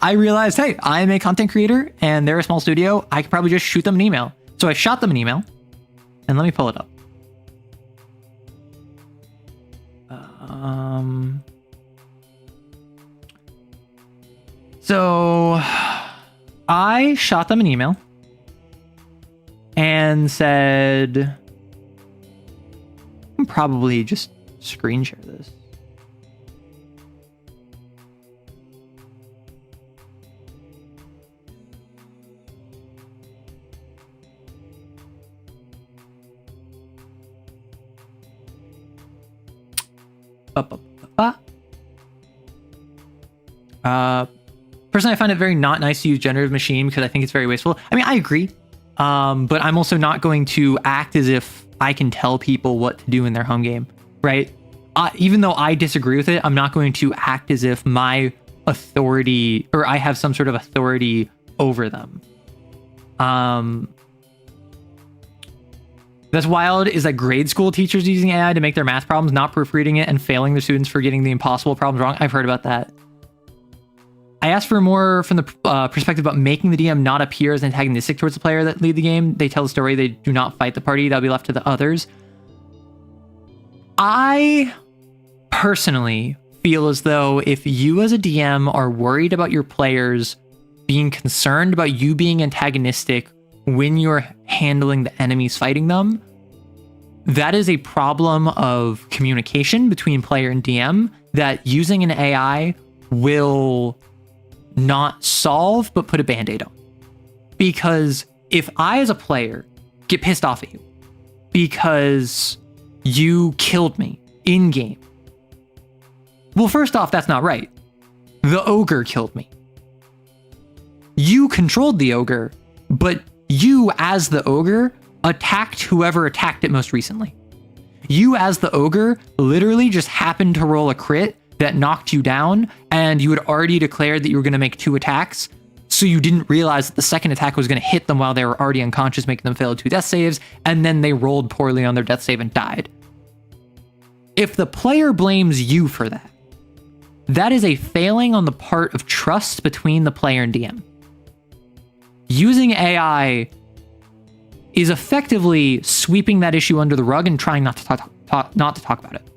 I realized, hey, I'm a content creator and they're a small studio. I could probably just shoot them an email. So I shot them an email, and let me pull it up. So I shot them an email and said, I'll probably just screen share this. For Personally, I find it very not nice to use generative machine because I think it's very wasteful. I mean, I agree, but I'm also not going to act as if I can tell people what to do in their home game, right? Even though I disagree with it, I'm not going to act as if my authority, or I have some sort of authority over them. That's wild is that grade school teachers using AI to make their math problems, not proofreading it, and failing their students for getting the impossible problems wrong. I've heard about that. I asked for more from the perspective about making the DM not appear as antagonistic towards the player that lead the game. They tell the story, they do not fight the party, that'll be left to the others. I personally feel as though if you as a DM are worried about your players being concerned about you being antagonistic when you're handling the enemies fighting them, that is a problem of communication between player and DM that using an AI will not solve, but put a band-aid on. Because if I as a player get pissed off at you because you killed me in game, well, first off, that's not right. The ogre killed me. You controlled the ogre, but you as the ogre attacked whoever attacked it most recently. You as the ogre literally just happened to roll a crit that knocked you down, and you had already declared that you were going to make 2 attacks, so you didn't realize that the second attack was going to hit them while they were already unconscious, making them fail 2 death saves, and then they rolled poorly on their death save and died. If the player blames you for that, that is a failing on the part of trust between the player and DM. Using AI is effectively sweeping that issue under the rug and trying not to talk about it.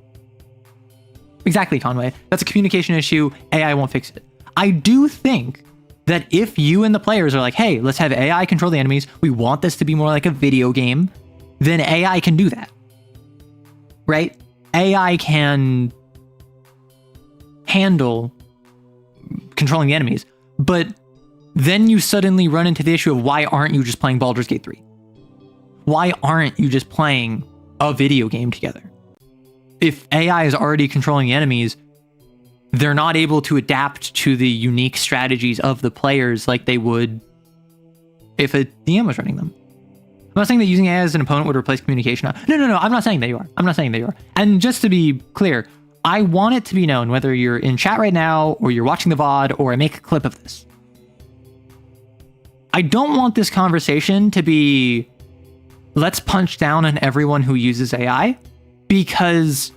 Exactly, Conway. That's a communication issue. AI won't fix it. I do think that if you and the players are like, hey, let's have AI control the enemies, we want this to be more like a video game, then AI can do that. Right? AI can handle controlling the enemies, but then you suddenly run into the issue of why aren't you just playing Baldur's Gate 3? Why aren't you just playing a video game together? If AI is already controlling the enemies, they're not able to adapt to the unique strategies of the players like they would if a DM was running them. I'm not saying that using AI as an opponent would replace communication. No, I'm not saying that you are. I'm not saying that you are. And just to be clear, I want it to be known, whether you're in chat right now or you're watching the VOD or I make a clip of this, I don't want this conversation to be, let's punch down on everyone who uses AI, because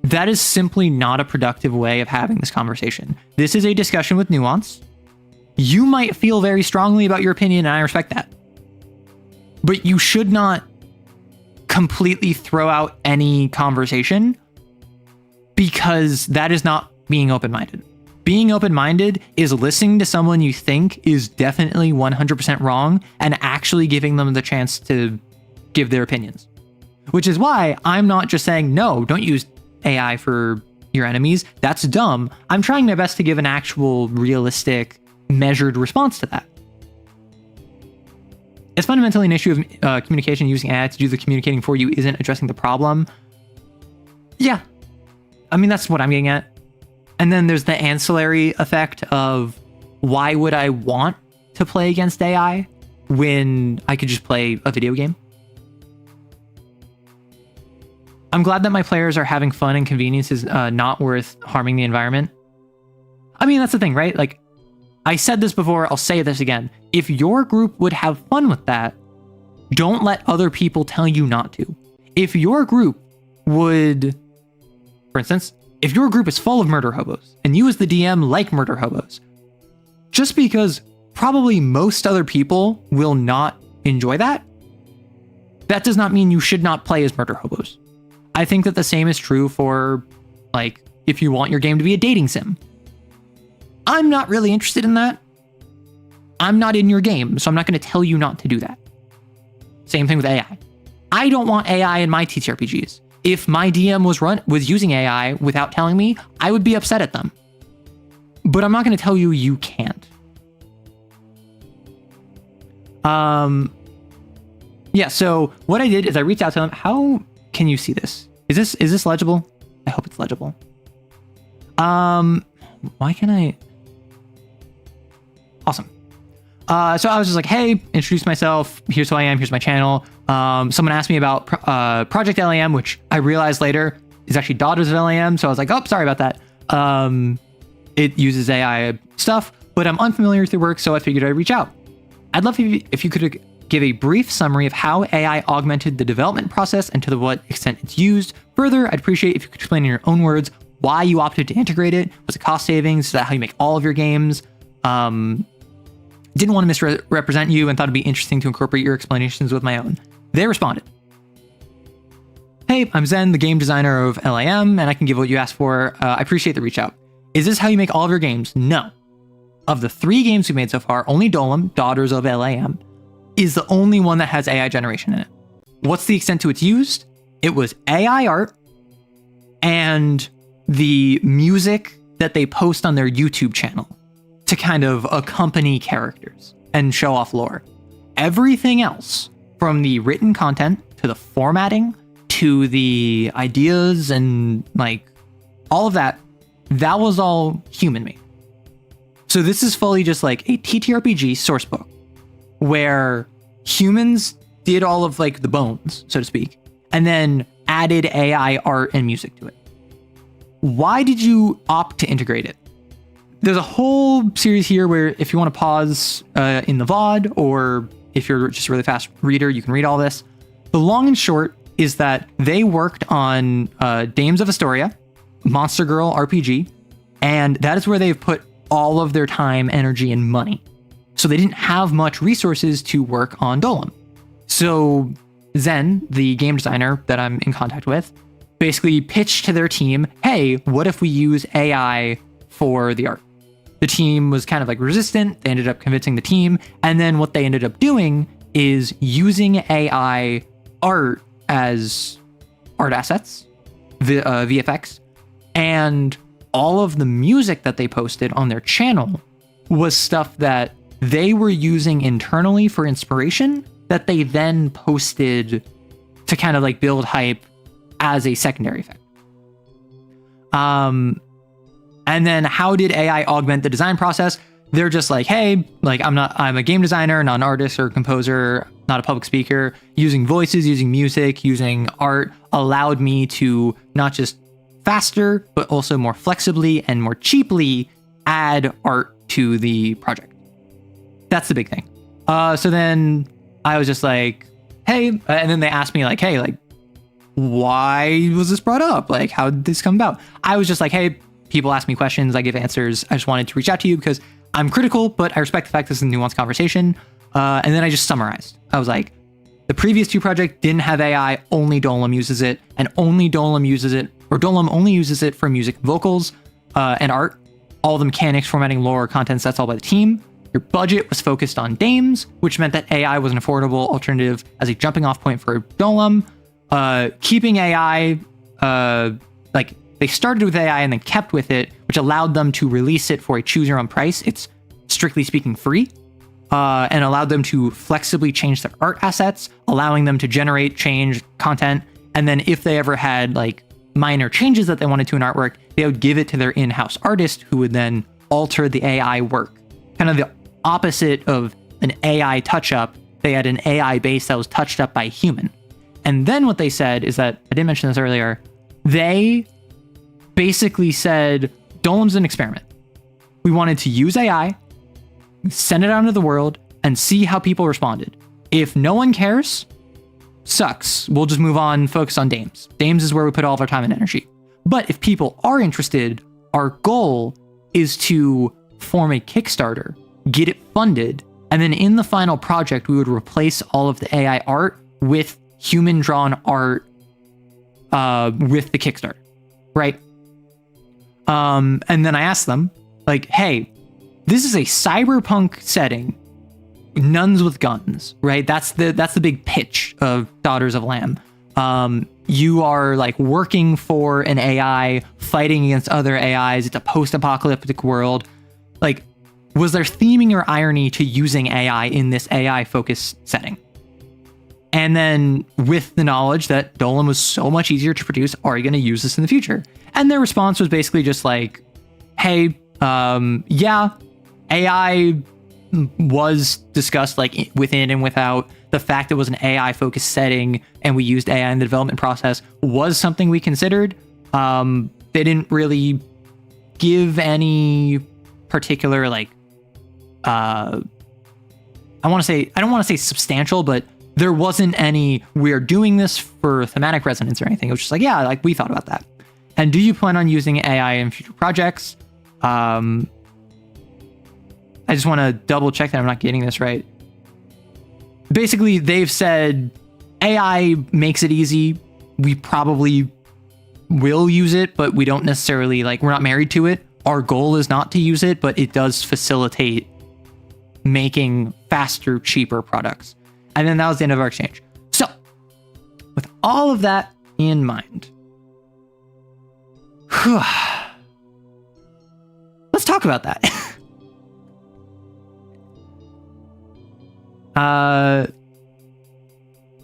that is simply not a productive way of having this conversation. This is a discussion with nuance. You might feel very strongly about your opinion, and I respect that. But you should not completely throw out any conversation, because that is not being open-minded. Being open-minded is listening to someone you think is definitely 100% wrong and actually giving them the chance to give their opinions. Which is why I'm not just saying, no, don't use AI for your enemies. That's dumb. I'm trying my best to give an actual, realistic, measured response to that. It's fundamentally an issue of communication. Using AI to do the communicating for you isn't addressing the problem. Yeah. I mean, that's what I'm getting at. And then there's the ancillary effect of, why would I want to play against AI when I could just play a video game? I'm glad that my players are having fun, and convenience is not worth harming the environment. I mean, that's the thing, right? Like, I said this before, I'll say this again. If your group would have fun with that, don't let other people tell you not to. If your group would, for instance, if your group is full of murder hobos, and you as the DM like murder hobos, just because probably most other people will not enjoy that, that does not mean you should not play as murder hobos. I think that the same is true for, like, if you want your game to be a dating sim. I'm not really interested in that. I'm not in your game, so I'm not going to tell you not to do that. Same thing with AI. I don't want AI in my TTRPGs. If my DM was using AI without telling me, I would be upset at them. But I'm not going to tell you you can't. Yeah, so what I did is I reached out to them. How can you see this? Is this legible? I hope it's legible. Why can I? Awesome. So I was just like, hey, introduce myself. Here's who I am. Here's my channel. Someone asked me about Project LAM, which I realized later is actually Daughters of LAM. So I was like, oh, sorry about that. It uses AI stuff, but I'm unfamiliar with your work, so I figured I'd reach out. I'd love if you could give a brief summary of how AI augmented the development process and to what extent it's used. Further, I'd appreciate if you could explain in your own words why you opted to integrate it. Was it cost savings? Is that how you make all of your games? Didn't want to misrepresent you and thought it'd be interesting to incorporate your explanations with my own. They responded, hey, I'm Zen, the game designer of LAM, and I can give what you asked for. I appreciate the reach out. Is this how you make all of your games? No. Of the 3 games we made so far, only Dolem, Daughters of LAM, is the only one that has AI generation in it. What's the extent to its used? It was AI art and the music that they post on their YouTube channel to kind of accompany characters and show off lore. Everything else, from the written content to the formatting to the ideas and like all of that, that was all human made. So this is fully just like a TTRPG source book where humans did all of like the bones, so to speak, and then added AI art and music to it. Why did you opt to integrate it? There's a whole series here where if you want to pause in the VOD, or if you're just a really fast reader, you can read all this. The long and short is that they worked on Dames of Astoria, Monster Girl RPG, and that is where they've put all of their time, energy, and money. So they didn't have much resources to work on Dolem. So Zen, the game designer that I'm in contact with, basically pitched to their team, hey, what if we use AI for the art? The team was kind of like resistant. They ended up convincing the team. And then what they ended up doing is using AI art as art assets, VFX, and all of the music that they posted on their channel was stuff that they were using internally for inspiration that they then posted to kind of like build hype as a secondary effect. And then how did AI augment the design process? They're just like, hey, like I'm a game designer, not an artist or composer, not a public speaker. Using voices, using music, using art allowed me to not just faster, but also more flexibly and more cheaply add art to the project. That's the big thing. So then I was just like, hey, and then they asked me like, hey, like, why was this brought up? Like, how did this come about? I was just like, hey, people ask me questions, I give answers. I just wanted to reach out to you because I'm critical, but I respect the fact this is a nuanced conversation. And then I just summarized. I was like, the previous 2 projects didn't have AI, only Dolem uses it, and only Dolem uses it, or Dolem only uses it for music, vocals, and art. All the mechanics, formatting, lore, contents, that's all by the team. Your budget was focused on Dames, which meant that AI was an affordable alternative as a jumping off point for Dolem. Keeping AI, like they started with AI and then kept with it, which allowed them to release it for a choose your own price. It's strictly speaking free, and allowed them to flexibly change their art assets, allowing them to generate, change content. And then if they ever had like minor changes that they wanted to an artwork, they would give it to their in-house artist who would then alter the AI work. Kind of the opposite of an AI touch-up. They had an AI base that was touched up by a human. And then what they said is that, I didn't mention this earlier, they basically said, Dolem's an experiment. We wanted to use AI, send it out into the world, and see how people responded. If no one cares, sucks. We'll just move on, focus on Dames. Dames is where we put all of our time and energy. But if people are interested, our goal is to form a Kickstarter, get it funded, and then in the final project, we would replace all of the AI art with human-drawn art with the Kickstarter, right? And then I asked them, like, hey, this is a cyberpunk setting, nuns with guns, right? That's the big pitch of Daughters of Lamb. You are like working for an AI, fighting against other AIs. It's a post-apocalyptic world. Like, was there theming or irony to using AI in this AI-focused setting? And then with the knowledge that Dolem was so much easier to produce, are you going to use this in the future? And their response was basically just like, hey, yeah, AI was discussed like within and without. The fact it was an AI focused setting and we used AI in the development process was something we considered. They didn't really give any particular like I don't want to say substantial, but there wasn't any we're doing this for thematic resonance or anything. It was just like, yeah, like we thought about that. And do you plan on using AI in future projects? I just want to double check that I'm not getting this right. Basically, they've said AI makes it easy. We probably will use it, but we don't necessarily like, we're not married to it. Our goal is not to use it, but it does facilitate making faster, cheaper products. And then that was the end of our exchange. So with all of that in mind, let's talk about that.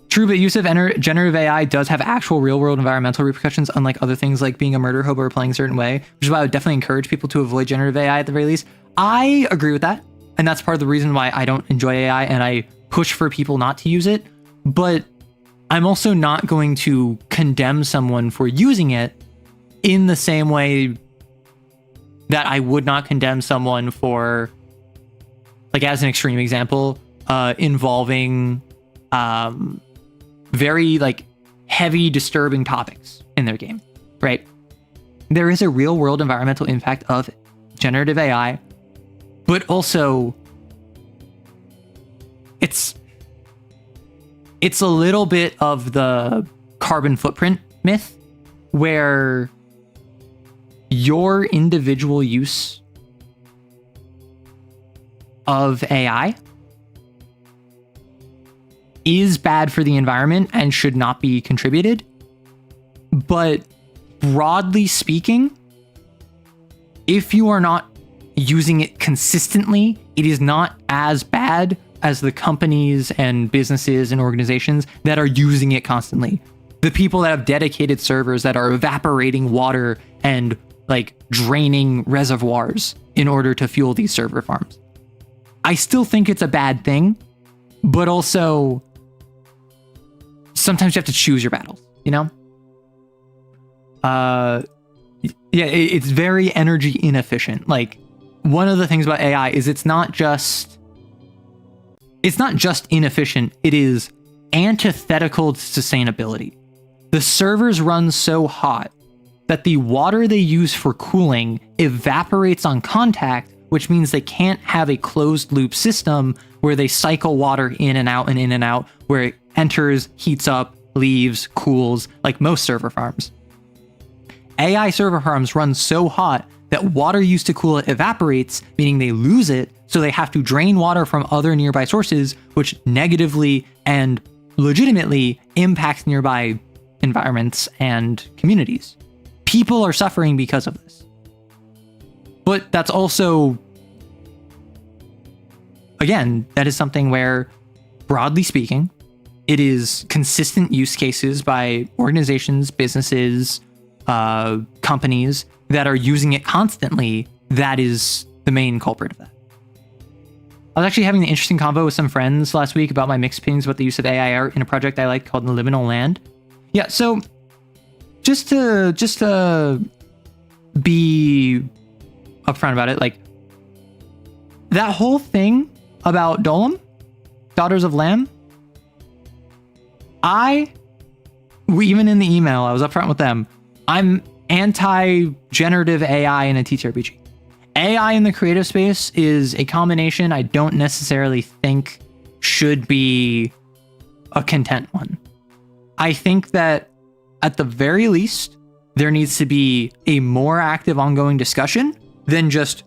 True, but use of generative AI does have actual real-world environmental repercussions, unlike other things like being a murder hobo or playing a certain way, which is why I would definitely encourage people to avoid generative AI at the very least. I agree with that, and that's part of the reason why I don't enjoy AI, and I push for people not to use it. But I'm also not going to condemn someone for using it in the same way that I would not condemn someone for, like, as an extreme example, involving very like heavy, disturbing topics in their game, right? There is a real world environmental impact of generative AI, but also it's a little bit of the carbon footprint myth where your individual use of AI is bad for the environment and should not be contributed. But broadly speaking, if you are not using it consistently, it is not as bad as the companies and businesses and organizations that are using it constantly. The people that have dedicated servers that are evaporating water and like draining reservoirs in order to fuel these server farms. I still think it's a bad thing, but also sometimes you have to choose your battles, you know? It's very energy inefficient. Like, one of the things about AI is it's not just inefficient, it is antithetical to sustainability. The servers run so hot that the water they use for cooling evaporates on contact, which means they can't have a closed loop system where they cycle water in and out and in and out, where it enters, heats up, leaves, cools, like most server farms. AI server farms run so hot that water used to cool it evaporates, meaning they lose it, so they have to drain water from other nearby sources, which negatively and legitimately impacts nearby environments and communities. People are suffering because of this. But that's also, again, that is something where, broadly speaking, it is consistent use cases by organizations, businesses, companies that are using it constantly. That is the main culprit of that. I was actually having an interesting convo with some friends last week about my mixed opinions about the use of AI art in a project I like called Liminal Land. Yeah, so just to be upfront about it, like that whole thing about Dolam, Daughters of Lamb, even in the email, I was upfront with them. I'm anti-generative AI in a TTRPG. AI in the creative space is a combination I don't necessarily think should be a content one. I think that at the very least, there needs to be a more active ongoing discussion than just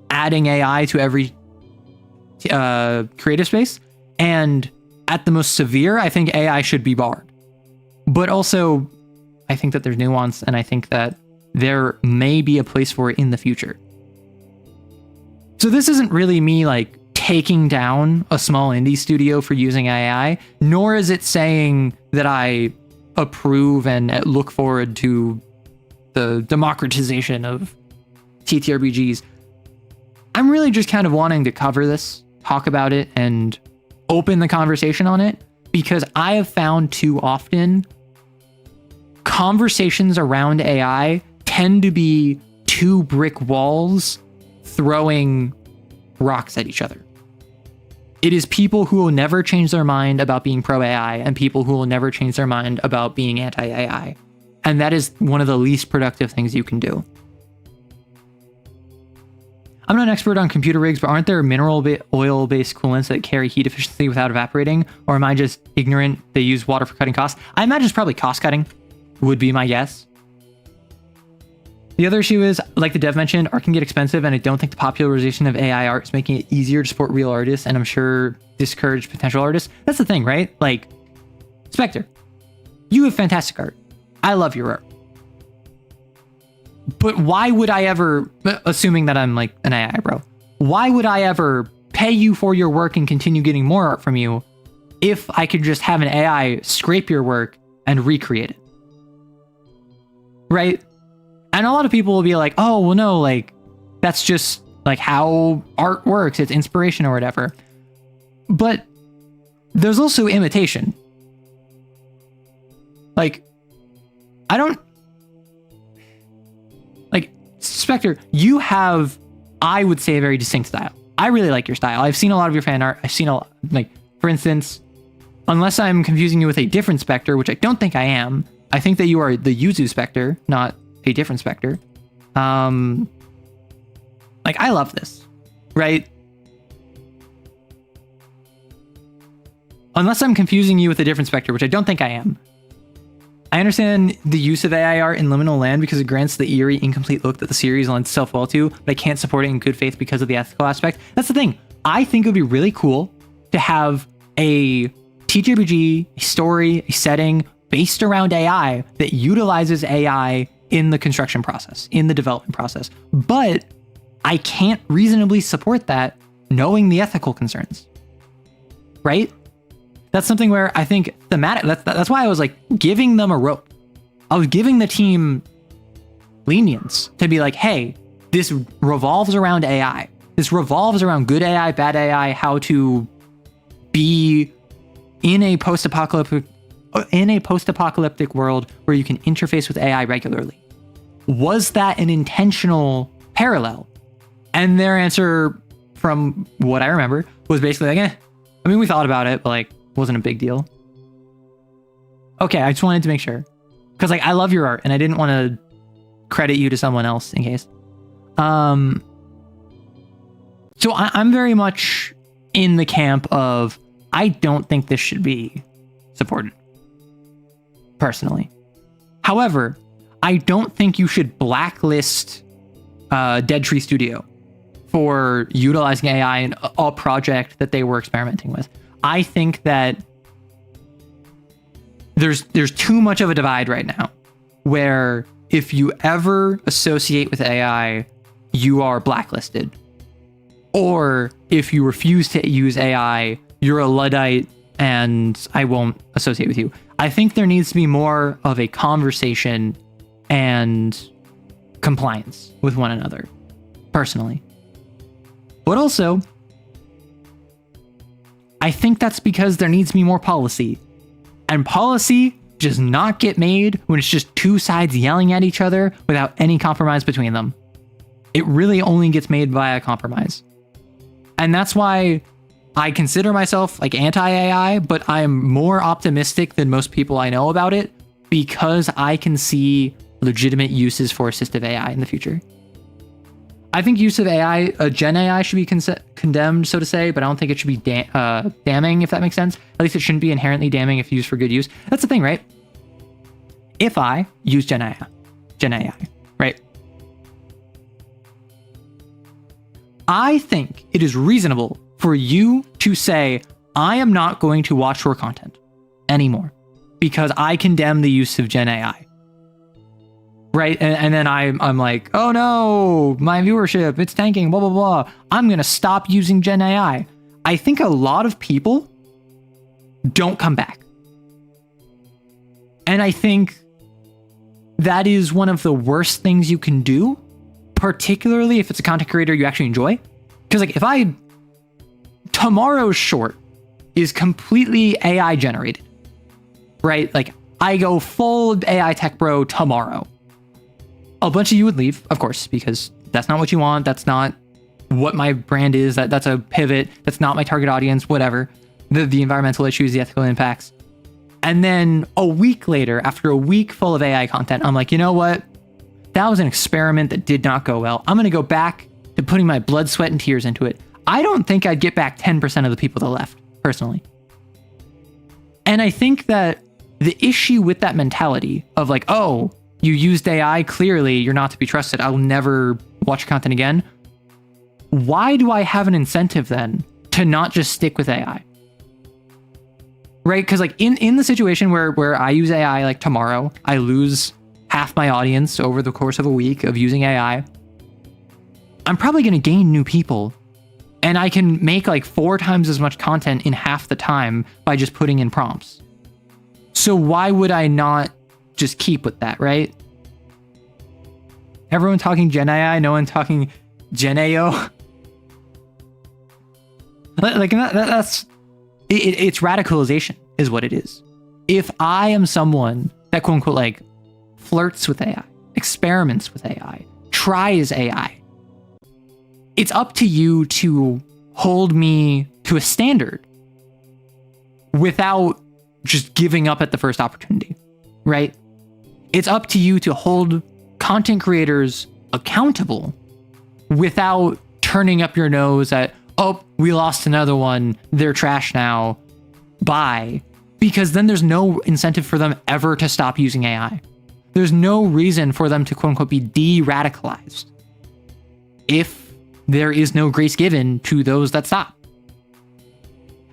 adding AI to every creative space. And at the most severe, I think AI should be barred. But also, I think that there's nuance, and I think that there may be a place for it in the future. So this isn't really me like taking down a small indie studio for using AI, nor is it saying that I approve and look forward to the democratization of TTRPGs. I'm really just kind of wanting to cover this talk about it and open the conversation on it, because I have found too often conversations around AI tend to be two brick walls throwing rocks at each other. It is people who will never change their mind about being pro AI and people who will never change their mind about being anti AI. And that is one of the least productive things you can do. I'm not an expert on computer rigs, but aren't there mineral oil-based coolants that carry heat efficiency without evaporating? Or am I just ignorant? They use water for cutting costs. I imagine it's probably cost cutting, would be my guess. The other issue is, like the dev mentioned, art can get expensive, and I don't think the popularization of AI art is making it easier to support real artists, and I'm sure discourage potential artists. That's the thing, right? Like, Spectre, you have fantastic art. I love your art. But why would I ever, assuming that I'm like an AI bro, why would I ever pay you for your work and continue getting more art from you if I could just have an AI scrape your work and recreate it? Right? And a lot of people will be like, oh, well, no, like, that's just like how art works. It's inspiration or whatever. But there's also imitation. Like, I don't... Like, Spectre, you have, I would say, a very distinct style. I really like your style. I've seen a lot of your fan art. I've seen a lot, like, for instance, unless I'm confusing you with a different Spectre, which I don't think I am, I think that you are the Yuzu Spectre, not a different Spectre. Like, I love this, right? Unless I'm confusing you with a different Spectre, which I don't think I am. I understand the use of AI art in liminal land because it grants the eerie, incomplete look that the series lends itself well to, but I can't support it in good faith because of the ethical aspect. That's the thing. I think it would be really cool to have a TTRPG, a story, a setting based around AI that utilizes AI in the construction process, in the development process. But I can't reasonably support that knowing the ethical concerns, right? That's something where I think thematic, that's why I was like giving them a rope. I was giving the team lenience to be like, hey, this revolves around AI. This revolves around good AI, bad AI, how to be in a post-apocalyptic world where you can interface with AI regularly. Was that an intentional parallel? And their answer, from what I remember, was basically like, I mean, we thought about it, but like, wasn't a big deal. Okay, I just wanted to make sure. Because like, I love your art, and I didn't want to credit you to someone else in case. So I'm very much in the camp of, I don't think this should be supported. Personally. However, I don't think you should blacklist Dead Tree Studio for utilizing AI in a project that they were experimenting with. I think that there's too much of a divide right now where if you ever associate with AI, you are blacklisted. Or if you refuse to use AI, you're a Luddite and I won't associate with you. I think there needs to be more of a conversation and compliance with one another, personally. But also, I think that's because there needs to be more policy. And policy does not get made when it's just two sides yelling at each other without any compromise between them. It really only gets made via compromise. And that's why I consider myself like anti-AI, but I'm more optimistic than most people I know about it because I can see legitimate uses for assistive AI in the future. I think use of AI, Gen AI, should be condemned, so to say, but I don't think it should be damning, if that makes sense. At least it shouldn't be inherently damning if used for good use. That's the thing, right? If I use Gen AI, right? I think it is reasonable for you to say, I am not going to watch your content anymore because I condemn the use of Gen AI. Right? And then I'm like, oh no, my viewership, it's tanking, blah, blah, blah. I'm going to stop using Gen AI. I think a lot of people don't come back. And I think that is one of the worst things you can do, particularly if it's a content creator you actually enjoy. Because like if I tomorrow's short is completely AI generated, right? Like I go full AI tech bro tomorrow. A bunch of you would leave, of course, because that's not what you want. That's not what my brand is. That's a pivot. That's not my target audience, whatever. The environmental issues, the ethical impacts. And then a week later, after a week full of AI content, I'm like, you know what? That was an experiment that did not go well. I'm going to go back to putting my blood, sweat, and tears into it. I don't think I'd get back 10% of the people that left, personally. And I think that the issue with that mentality of like, oh, you used AI, clearly you're not to be trusted. I'll never watch your content again. Why do I have an incentive then to not just stick with AI? Right? Because like in the situation where I use AI, like tomorrow, I lose half my audience over the course of a week of using AI. I'm probably going to gain new people, and I can make like 4 times as much content in half the time by just putting in prompts. So why would I not just keep with that, right? Everyone talking Gen AI, no one talking Gen AO. Like that's it's radicalization is what it is. If I am someone that quote unquote like flirts with AI, experiments with AI, tries AI, it's up to you to hold me to a standard without just giving up at the first opportunity, right? It's up to you to hold content creators accountable without turning up your nose at, oh, we lost another one, they're trash now, bye. Because then there's no incentive for them ever to stop using AI. There's no reason for them to quote unquote be de-radicalized if there is no grace given to those that stop.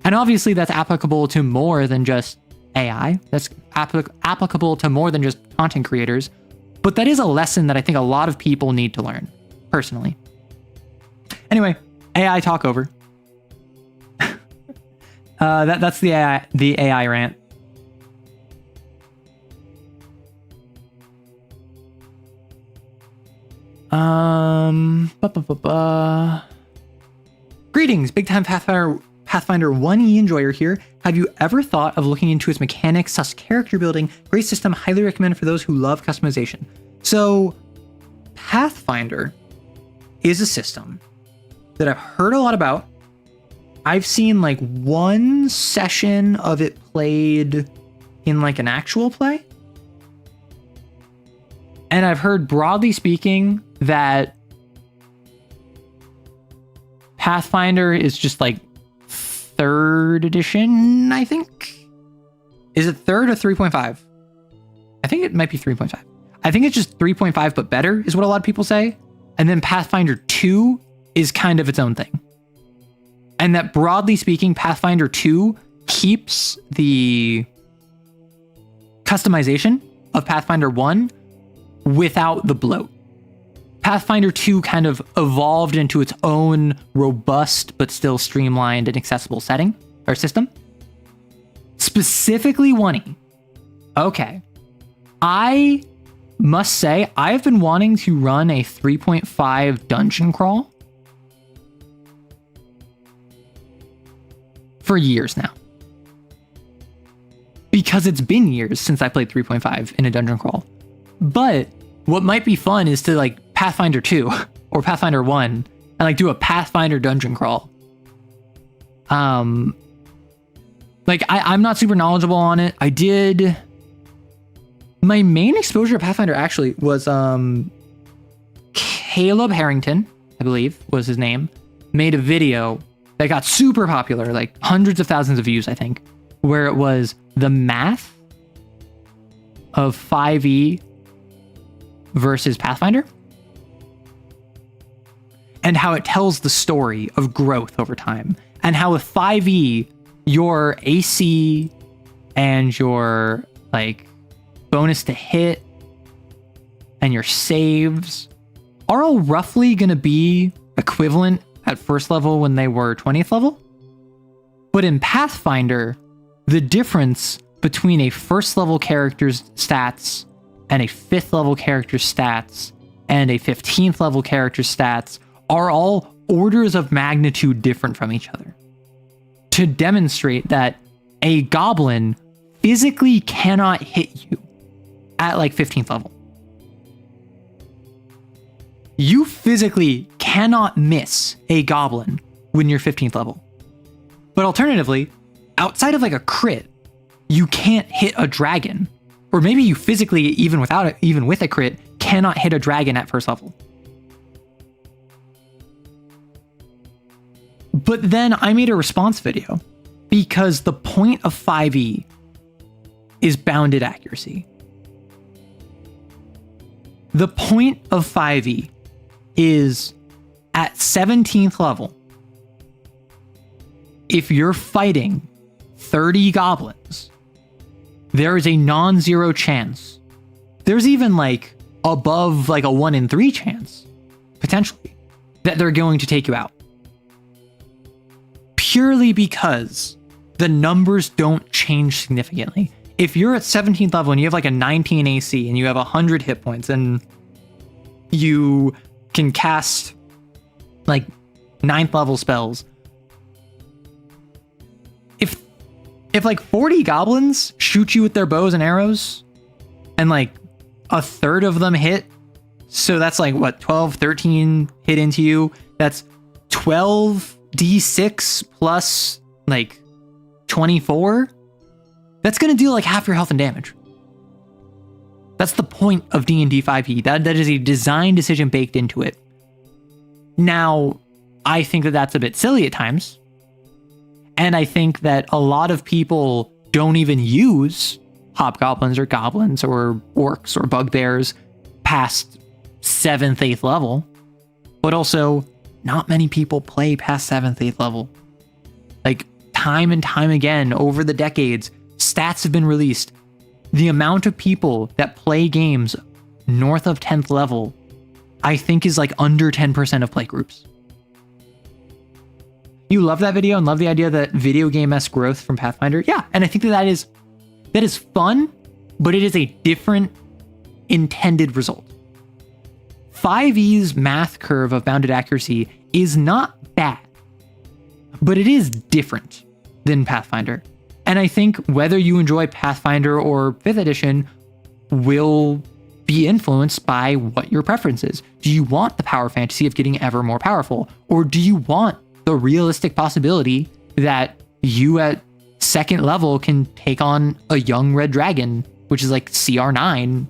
And obviously that's applicable to more than just AI. That's applicable to more than just content creators. But that is a lesson that I think a lot of people need to learn, personally. Anyway, AI talk over. That's the AI rant. Greetings, big time Pathfinder 1E enjoyer here. Have you ever thought of looking into its mechanics, sus character building? Great system, highly recommend for those who love customization. So, Pathfinder is a system that I've heard a lot about. I've seen like one session of it played in like an actual play. And I've heard, broadly speaking, that Pathfinder is just like 3rd edition, I think. Is it 3rd or 3.5? I think it might be 3.5. I think it's just 3.5 but better is what a lot of people say. And then Pathfinder 2 is kind of its own thing. And that, broadly speaking, Pathfinder 2 keeps the customization of Pathfinder 1 without the bloat. Pathfinder 2 kind of evolved into its own robust but still streamlined and accessible setting or system. Specifically 1E. Okay. I must say, I've been wanting to run a 3.5 dungeon crawl for years now. Because it's been years since I played 3.5 in a dungeon crawl. But what might be fun is to like Pathfinder 2 or Pathfinder 1 and like do a Pathfinder dungeon crawl. Like I'm not super knowledgeable on it. I did. My main exposure to Pathfinder actually was Caleb Harrington, I believe was his name, made a video that got super popular, like hundreds of thousands of views, I think, where it was the math of 5e versus Pathfinder and how it tells the story of growth over time, and how with 5e your AC and your like bonus to hit and your saves are all roughly going to be equivalent at first level when they were 20th level. But in Pathfinder, the difference between a first level character's stats and a 5th level character's stats and a 15th level character's stats are all orders of magnitude different from each other. to demonstrate that a goblin physically cannot hit you at like 15th level. You physically cannot miss a goblin when you're 15th level. But alternatively, outside of like a crit, you can't hit a dragon. Or maybe you physically, even without it, even with a crit, cannot hit a dragon at first level. But then I made a response video because the point of 5e is bounded accuracy. The point of 5e is at 17th level, if you're fighting 30 goblins, there is a non-zero chance. There's even like above like a 1 in 3 chance, potentially, that they're going to take you out. Purely because the numbers don't change significantly. If you're at 17th level and you have like a 19 AC and you have 100 hit points and you can cast like 9th level spells, if like 40 goblins shoot you with their bows and arrows and like a third of them hit, so that's like what, 12, 13 hit into you, that's 12d6 plus like 24, that's going to deal like half your health and damage. That's the point of D&D 5e. That is a design decision baked into it. Now, I think that that's a bit silly at times. And I think that a lot of people don't even use hobgoblins or goblins or orcs or bugbears past 7th, 8th level. But also, not many people play past 7th, 8th level. Like, time and time again, over the decades, stats have been released. The amount of people that play games north of 10th level, I think is like under 10% of play groups. You love that video and love the idea that video game-esque growth from Pathfinder? Yeah, and I think that is fun, but it is a different intended result. 5e's math curve of bounded accuracy is not bad, but it is different than Pathfinder. And I think whether you enjoy Pathfinder or 5th edition will be influenced by what your preference is. Do you want the power fantasy of getting ever more powerful? Or do you want the realistic possibility that you at 2nd level can take on a young red dragon, which is like CR9?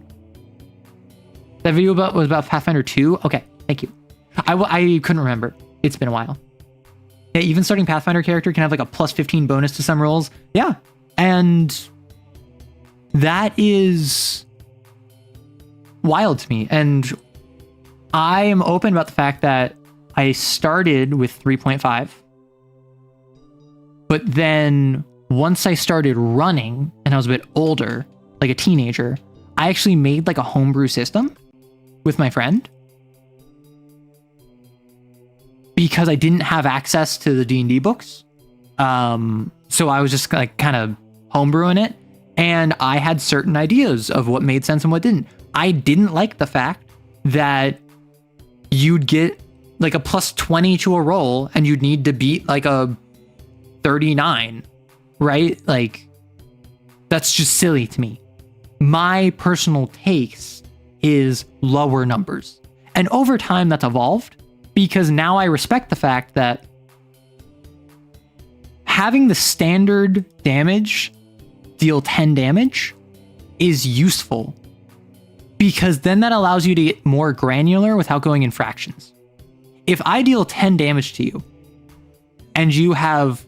That video was about Pathfinder 2? Okay, thank you. I couldn't remember. It's been a while. Yeah, even starting Pathfinder character can have like a plus 15 bonus to some rolls. Yeah. And that is wild to me. And I am open about the fact that I started with 3.5. But then once I started running and I was a bit older, like a teenager, I actually made like a homebrew system with my friend. Because I didn't have access to the D&D books. So I was just like kind of homebrewing it. And I had certain ideas of what made sense and what didn't. I didn't like the fact that you'd get like a plus 20 to a roll and you'd need to beat like a 39, right? Like, that's just silly to me. My personal taste is lower numbers. And over time that's evolved. Because now I respect the fact that having the standard damage deal 10 damage is useful. Because then that allows you to get more granular without going in fractions. If I deal 10 damage to you, and you have,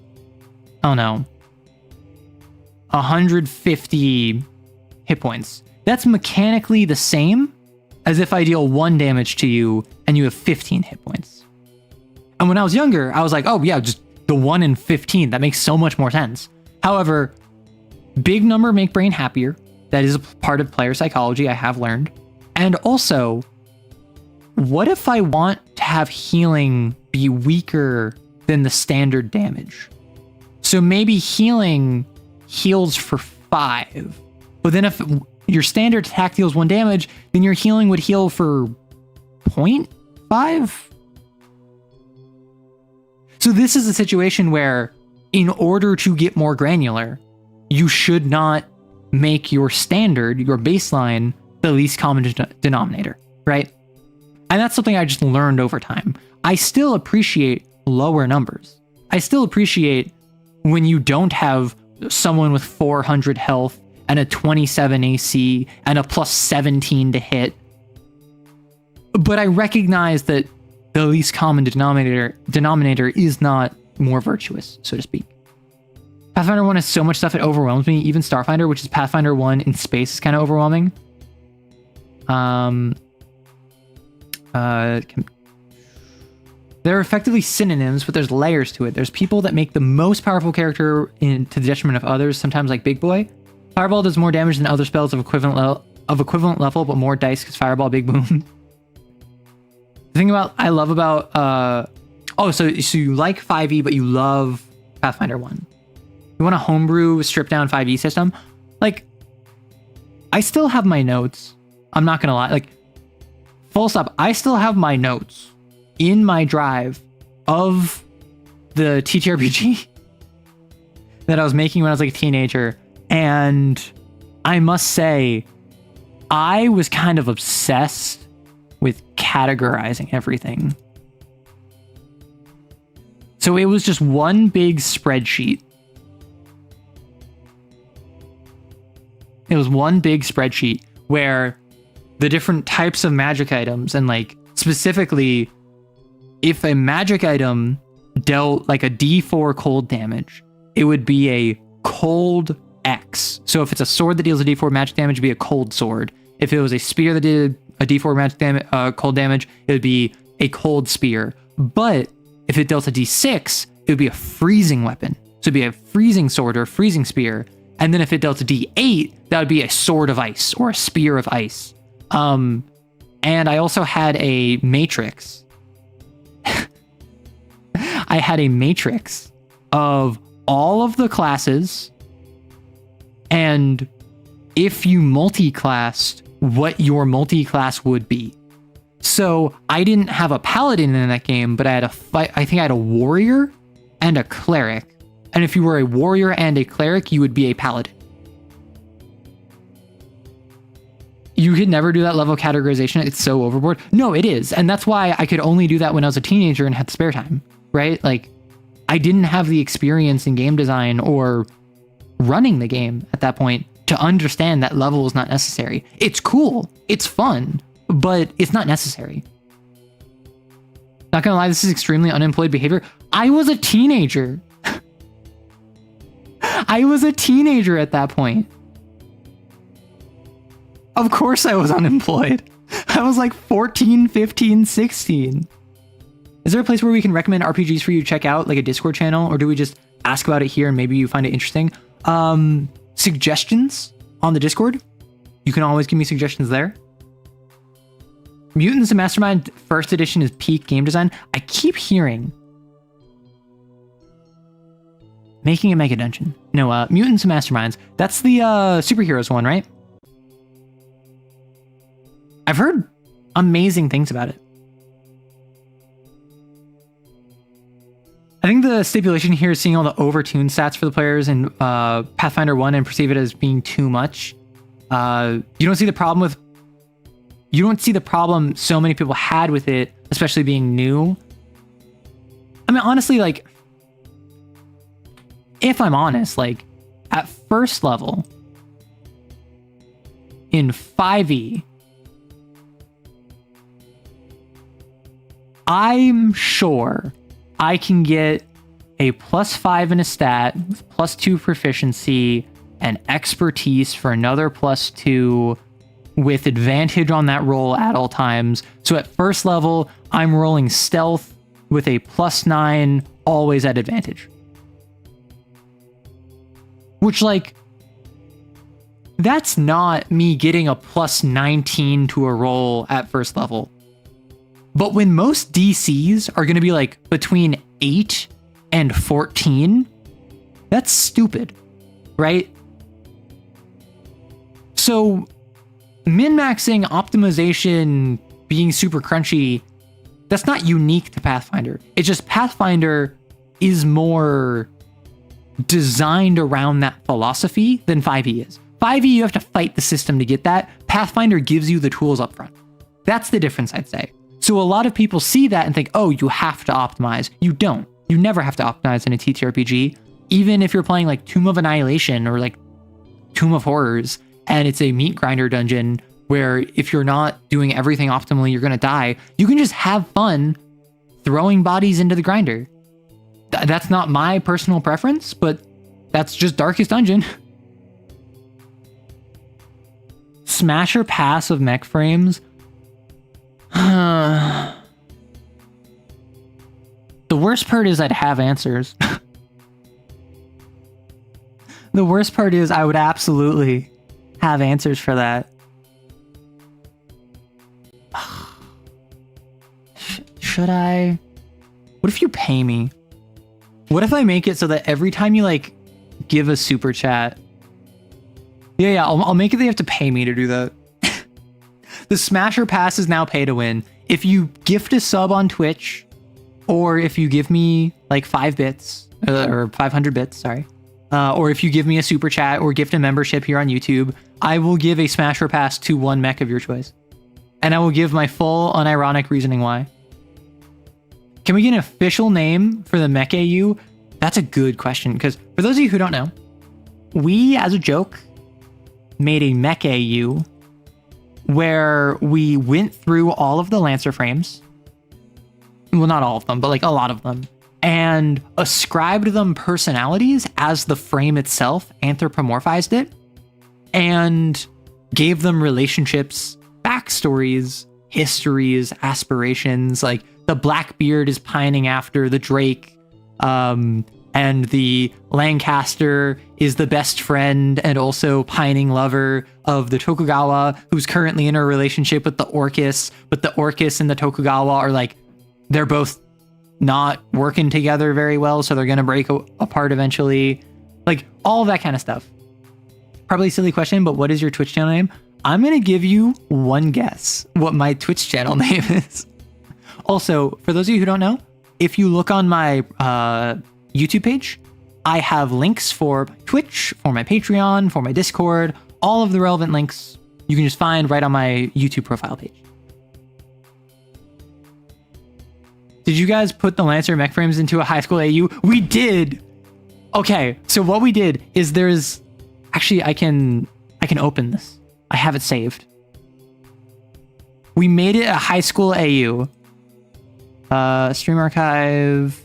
I don't know, 150 hit points, that's mechanically the same as if I deal 1 damage to you and you have 15 hit points. And when I was younger, I was like, oh yeah, just the 1 in 15. That makes so much more sense. However, big number make brain happier. That is a part of player psychology, I have learned. And also, what if I want to have healing be weaker than the standard damage? So maybe healing heals for 5. But then if your standard attack deals 1 damage, then your healing would heal for 0.5? So this is a situation where in order to get more granular, you should not make your standard, your baseline, the least common denominator, right? And that's something I just learned over time. I still appreciate lower numbers. I still appreciate when you don't have someone with 400 health and a 27 AC and a plus 17 to hit. But I recognize that the least common denominator is not more virtuous, so to speak. Pathfinder 1 has so much stuff it overwhelms me. Even Starfinder, which is Pathfinder 1 in space, is kind of overwhelming. They're effectively synonyms, but there's layers to it. There's people that make the most powerful character to the detriment of others, sometimes like Big Boy. Fireball does more damage than other spells of equivalent level, but more dice because Fireball, Big Boom. The thing I love about so you like 5e, but you love Pathfinder 1. You want a homebrew stripped down 5e system? Like, I still have my notes. I'm not gonna lie. Like, full stop. I still have my notes in my drive of the TTRPG that I was making when I was like a teenager. And I must say, I was kind of obsessed with categorizing everything. So it was just one big spreadsheet. It was one big spreadsheet where the different types of magic items, and like specifically, if a magic item dealt like a D4 cold damage, it would be a cold X. So if it's a sword that deals a D4 magic damage, it'd be a cold sword. If it was a spear that did a D4 magic cold damage, it would be a cold spear. But if it dealt a D6, it would be a freezing weapon. So it'd be a freezing sword or a freezing spear. And then if it dealt a D8, that would be a sword of ice or a spear of ice. And I also had a matrix. I had a matrix of all of the classes and if you multi-classed, what your multi-class would be. So I didn't have a paladin in that game, but I had I think I had a warrior and a cleric. And if you were a warrior and a cleric, you would be a paladin. You could never do that level of categorization. It's so overboard. No, it is. And that's why I could only do that when I was a teenager and had spare time, right? Like, I didn't have the experience in game design or running the game at that point to understand that level is not necessary. It's cool. It's fun, but it's not necessary. Not gonna lie, this is extremely unemployed behavior. I was a teenager. I was a teenager at that point. Of course I was unemployed. I was like 14, 15, 16. Is there a place where we can recommend RPGs for you to check out, like a Discord channel, or do we just ask about it here and maybe you find it interesting? Suggestions on the Discord. You can always give me suggestions there. Mutants and Mastermind first edition is peak game design. I keep hearing making a mega dungeon. No, Mutants and Masterminds. That's the superheroes one, right? I've heard amazing things about it. I think the stipulation here is seeing all the overtuned stats for the players in Pathfinder 1 and perceive it as being too much. You don't see the problem so many people had with it, especially being new. I mean, honestly, like, if I'm honest, like, at first level in 5e, I'm sure I can get a +5 in a stat, with +2 proficiency, and expertise for another +2, with advantage on that roll at all times. So at first level, I'm rolling stealth with a +9, always at advantage. Which, like, that's not me getting a +19 to a roll at first level. But when most DCs are going to be like between 8 and 14, that's stupid, right? So min-maxing, optimization, being super crunchy, that's not unique to Pathfinder. It's just Pathfinder is more designed around that philosophy than 5e is. 5e, you have to fight the system to get that. Pathfinder gives you the tools up front. That's the difference, I'd say. So a lot of people see that and think, oh, you have to optimize. You don't. You never have to optimize in a TTRPG. Even if you're playing like Tomb of Annihilation or like Tomb of Horrors, and it's a meat grinder dungeon where if you're not doing everything optimally, you're going to die. You can just have fun throwing bodies into the grinder. That's not my personal preference, but that's just Darkest Dungeon. Smash or pass of mech frames. The worst part is I'd have answers. The worst part is I would absolutely have answers for that. Should I? What if you pay me? What if I make it so that every time you like give a super chat? Yeah, I'll make it that you have to pay me to do that. The Smasher Pass is now pay to win. If you gift a sub on Twitch, or if you give me like 5 bits, or 500 bits, sorry. Or if you give me a super chat or gift a membership here on YouTube, I will give a Smasher Pass to one mech of your choice. And I will give my full unironic reasoning why. Can we get an official name for the mech AU? That's a good question, because for those of you who don't know, we, as a joke, made a mech AU where we went through all of the Lancer frames. Well, not all of them, but like a lot of them. And ascribed them personalities as the frame itself anthropomorphized it. And gave them relationships, backstories, histories, aspirations. Like the Blackbeard is pining after the Drake. And the Lancaster is the best friend and also pining lover of the Tokugawa, who's currently in a relationship with the Orcus, but the Orcus and the Tokugawa are like, they're both not working together very well, so they're going to break apart eventually. Like, all of that kind of stuff. Probably a silly question, but what is your Twitch channel name? I'm going to give you one guess what my Twitch channel name is. Also, for those of you who don't know, if you look on my YouTube page, I have links for my Twitch, for my Patreon, for my Discord, all of the relevant links you can just find right on my YouTube profile page. Did you guys put the Lancer mech frames into a high school AU? We did! Okay, so what we did is there's... Actually, I can open this. I have it saved. We made it a high school AU. Stream archive.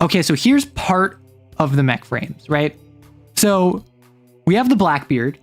Okay, so here's part of the mech frames, right? So we have the Blackbeard,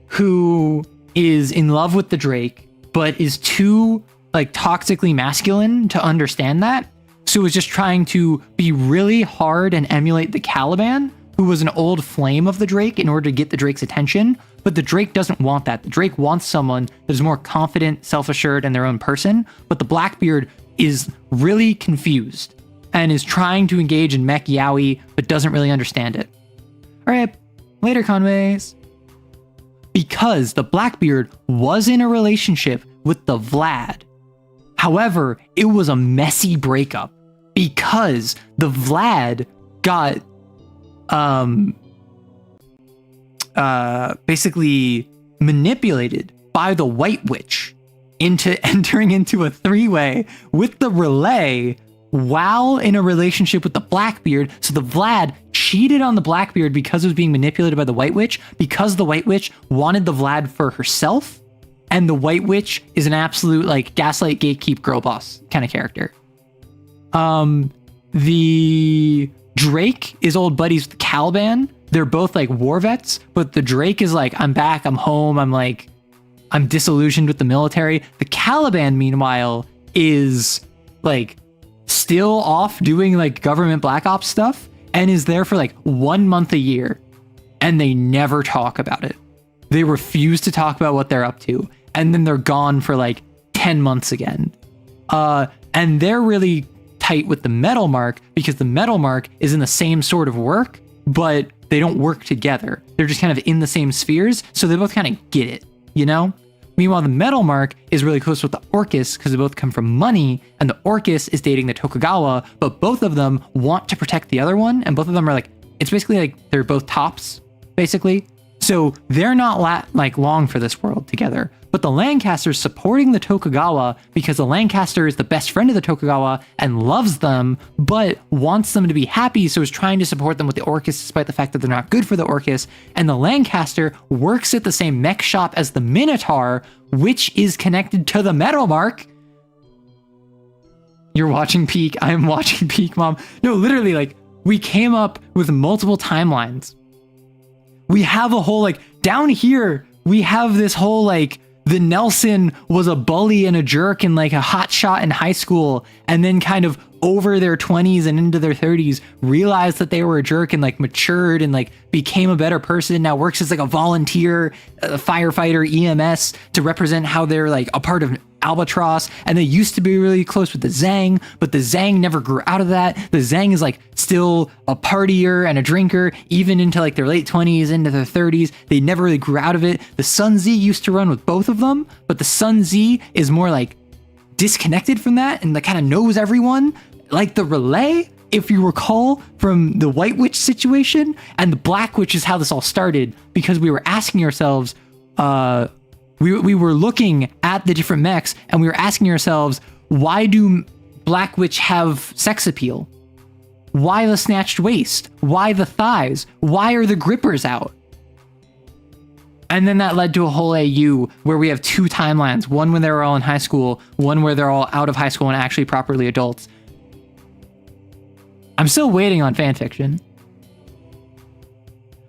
who is in love with the Drake, but is too like toxically masculine to understand that. So is just trying to be really hard and emulate the Caliban, who was an old flame of the Drake, in order to get the Drake's attention. But the Drake doesn't want that. The Drake wants someone that is more confident, self-assured, and their own person. But the Blackbeard is really confused and is trying to engage in mech yaoi, but doesn't really understand it. All right, later, Conways. Because the Blackbeard was in a relationship with the Vlad. However, it was a messy breakup because the Vlad got basically manipulated by the White Witch into entering into a 3-way with the Relay while in a relationship with the Blackbeard. So the Vlad cheated on the Blackbeard because it was being manipulated by the White Witch, because the White Witch wanted the Vlad for herself, and the White Witch is an absolute like gaslight gatekeep girl boss kind of character. The Drake is old buddies with the Caliban. They're both like war vets, but the Drake is like, I'm back, I'm home, I'm disillusioned with the military. The Caliban, meanwhile, is like still off doing like government black ops stuff and is there for like 1 month a year, and they never talk about it. They refuse to talk about what they're up to, and then they're gone for like 10 months again. And they're really tight with the Metal Mark because the Metal Mark is in the same sort of work, but they don't work together. They're just kind of in the same spheres, so they both kind of get it, you know? Meanwhile, the Metal Mark is really close with the Orcus because they both come from money, and the Orcus is dating the Tokugawa, but both of them want to protect the other one, and both of them are like it's basically like they're both tops, basically. So they're not long for this world together. But the Lancaster's supporting the Tokugawa because the Lancaster is the best friend of the Tokugawa and loves them, but wants them to be happy, so is trying to support them with the Orcus despite the fact that they're not good for the Orcus. And the Lancaster works at the same mech shop as the Minotaur, which is connected to the Metal Mark. You're watching Peak. I am watching Peak, Mom. No, literally, like, we came up with multiple timelines. We have a whole, like, down here, we have this whole, like, the Nelson was a bully and a jerk and, like, a hot shot in high school, and then kind of over their 20s and into their 30s realized that they were a jerk and, like, matured and, like, became a better person. Now works as, like, a volunteer, a firefighter, EMS to represent how they're, like, a part of Albatross, and they used to be really close with the Zang, but the Zang never grew out of that. The Zang is, like, still a partier and a drinker, even into, like, their late 20s, into their 30s. They never really grew out of it. The Sun Z used to run with both of them, but the Sun Z is more, like, disconnected from that and, like, kind of knows everyone. Like the Relay, if you recall from the White Witch situation, and the Black Witch is how this all started, because we were asking ourselves, we were looking at the different mechs and we were asking ourselves, why do Black Witch have sex appeal? Why the snatched waist? Why the thighs? Why are the grippers out? And then that led to a whole AU where we have two timelines, one when they were all in high school, one where they're all out of high school and actually properly adults. I'm still waiting on fanfiction.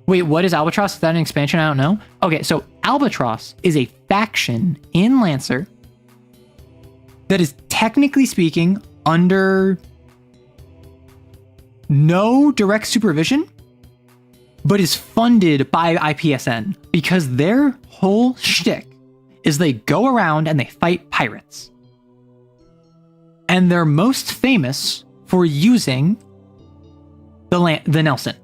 Wait, what is Albatross? Is that an expansion? I don't know. Okay, so Albatross is a faction in Lancer that is, technically speaking, under no direct supervision, but is funded by IPSN because their whole shtick is they go around and they fight pirates. And they're most famous for using the Nelson.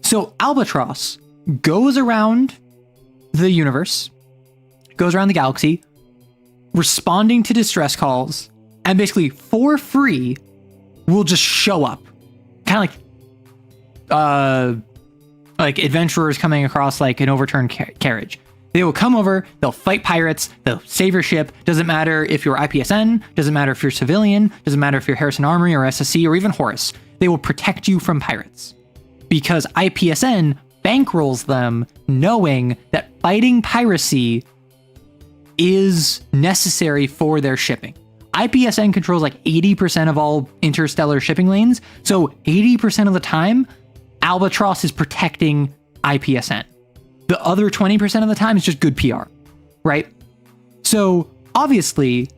So Albatross goes around the universe, goes around the galaxy, responding to distress calls, and basically for free will just show up. Kind of like adventurers coming across like an overturned carriage. They will come over, they'll fight pirates, they'll save your ship. Doesn't matter if you're IPSN, doesn't matter if you're civilian, doesn't matter if you're Harrison Armory or SSC or even Horus. They will protect you from pirates. Because IPSN bankrolls them knowing that fighting piracy is necessary for their shipping. IPSN controls like 80% of all interstellar shipping lanes, so 80% of the time, Albatross is protecting IPSN. The other 20% of the time is just good PR, right? So obviously,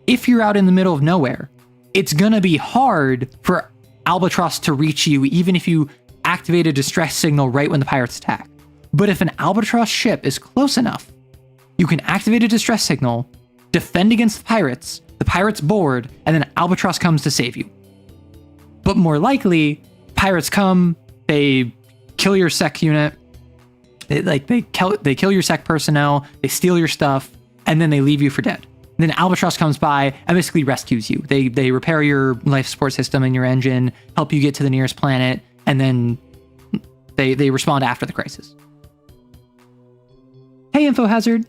if you're out in the middle of nowhere, it's gonna be hard for Albatross to reach you, even if you activate a distress signal right when the pirates attack. But if an Albatross ship is close enough, you can activate a distress signal, defend against the pirates board, and then Albatross comes to save you. But more likely, pirates come, they kill your sec unit, they kill your sec personnel, they steal your stuff, and then they leave you for dead. Then Albatross comes by and basically rescues you. They repair your life support system and your engine, help you get to the nearest planet, and then they respond after the crisis. Hey, Info Hazard.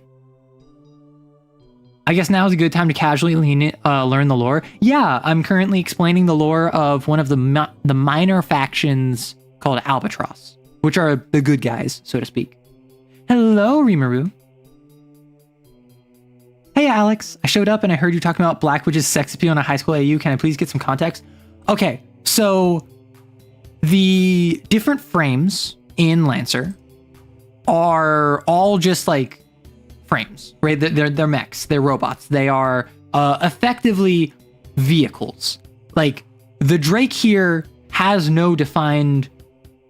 I guess now is a good time to casually learn the lore. Yeah, I'm currently explaining the lore of one of the minor factions called Albatross, which are the good guys, so to speak. Hello, Rimaru. Hey, Alex. I showed up and I heard you talking about Black Witch's sex appeal in a high school AU. Can I please get some context? Okay, so the different frames in Lancer are all just like frames, right? They're mechs, they're robots. They are effectively vehicles. Like the Drake here has no defined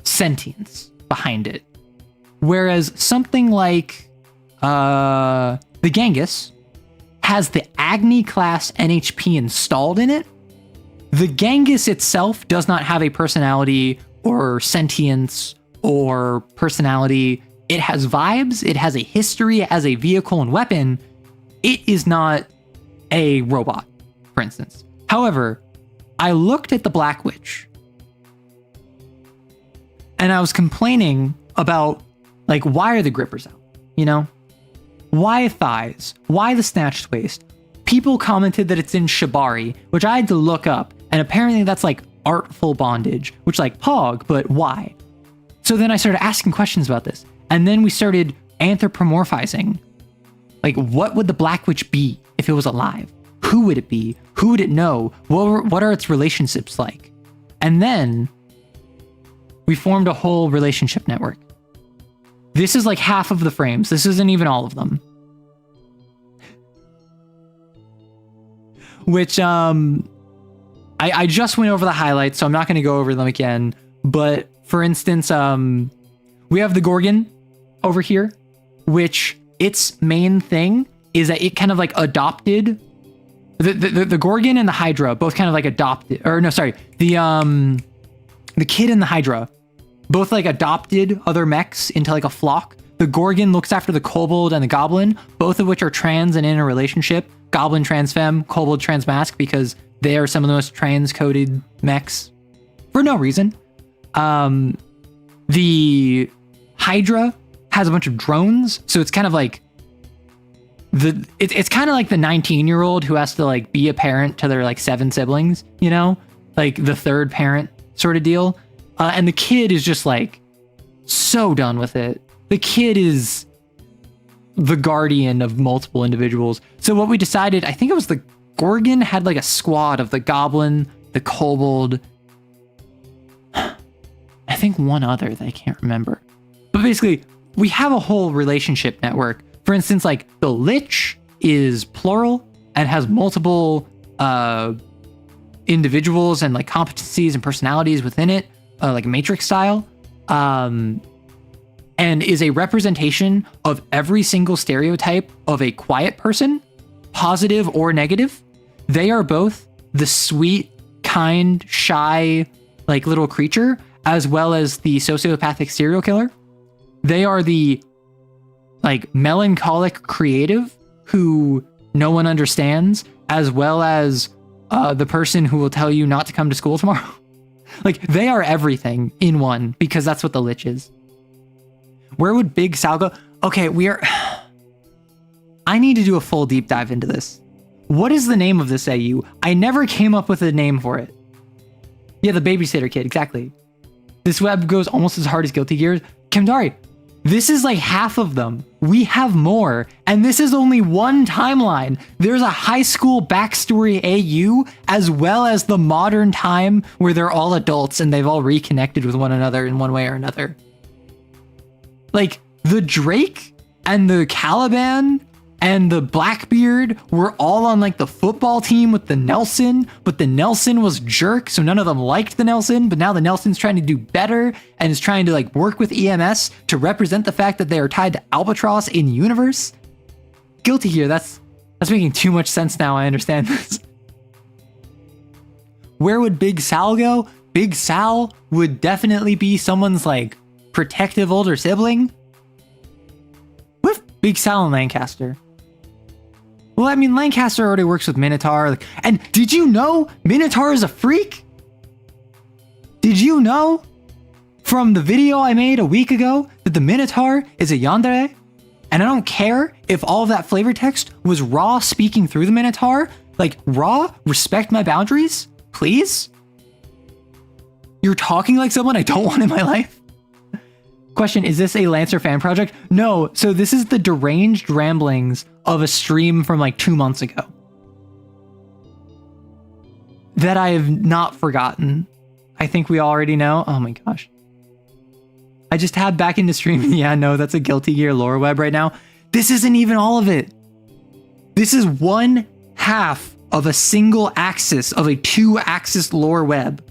sentience behind it. Whereas something like the Genghis has the Agni class NHP installed in it. The Genghis itself does not have a personality or sentience or personality. It has vibes, it has a history as a vehicle and weapon. It is not a robot, for instance. However, I looked at the Black Witch and I was complaining about, like, why are the grippers out? You know? Why thighs? Why the snatched waist? People commented that it's in shibari, which I had to look up, and apparently that's like artful bondage, which like pog, but why? So then I started asking questions about this, and then we started anthropomorphizing. Like, what would the Black Witch be if it was alive? Who would it be? Who would it know? What are its relationships like? And then we formed a whole relationship network. This is like half of the frames. This isn't even all of them. Which, I just went over the highlights, so I'm not going to go over them again. But for instance, we have the Gorgon over here, which its main thing is that it kind of like adopted the Gorgon and the Hydra both kind of like adopted, or no, sorry, the kid and the Hydra both like adopted other mechs into like a flock. The Gorgon looks after the Kobold and the Goblin, both of which are trans and in a relationship. Goblin trans femme, Kobold trans mask, because they are some of the most trans-coded mechs for no reason. The Hydra has a bunch of drones, so it's kind of like it's kind of like the 19-year-old who has to like be a parent to their like 7 siblings, you know, like the third parent sort of deal. And the kid is just like so done with it. The kid is the guardian of multiple individuals. So what we decided, I think it was the Gorgon had like a squad of the Goblin, the Kobold, I think one other that I can't remember. But basically, we have a whole relationship network. For instance, like the Lich is plural and has multiple individuals and like competencies and personalities within it, like Matrix style, and is a representation of every single stereotype of a quiet person, positive or negative. They are both the sweet, kind, shy, like little creature, as well as the sociopathic serial killer. They are the like melancholic creative who no one understands, as well as the person who will tell you not to come to school tomorrow. Like, they are everything in one, because that's what the Lich is. Where would Big Sal go? Okay, I need to do a full deep dive into this. What is the name of this AU? I never came up with a name for it. Yeah, the babysitter kid, exactly. This web goes almost as hard as Guilty Gear. Kimdari, this is like half of them. We have more, and this is only one timeline. There's a high school backstory AU, as well as the modern time where they're all adults and they've all reconnected with one another in one way or another. Like, the Drake and the Caliban and the Blackbeard were all on like the football team with the Nelson, but the Nelson was jerk, so none of them liked the Nelson, but now the Nelson's trying to do better and is trying to like work with EMS to represent the fact that they are tied to Albatross in universe. Guilty Gear, that's making too much sense now. I understand this. Where would Big Sal go? Big Sal would definitely be someone's like protective older sibling. What if Big Sal and Lancaster? Well, I mean, Lancaster already works with Minotaur. And did you know Minotaur is a freak? Did you know from the video I made a week ago that the Minotaur is a yandere? And I don't care if all of that flavor text was Raw speaking through the Minotaur. Like, Raw, respect my boundaries, please? You're talking like someone I don't want in my life? Question, is this a Lancer fan project? No, so this is the deranged ramblings of a stream from like 2 months ago that I have not forgotten. I think we already know. Oh my gosh. I just tabbed back into streaming. Yeah, no, that's a Guilty Gear lore web right now. This isn't even all of it. This is one half of a single axis of a 2-axis lore web.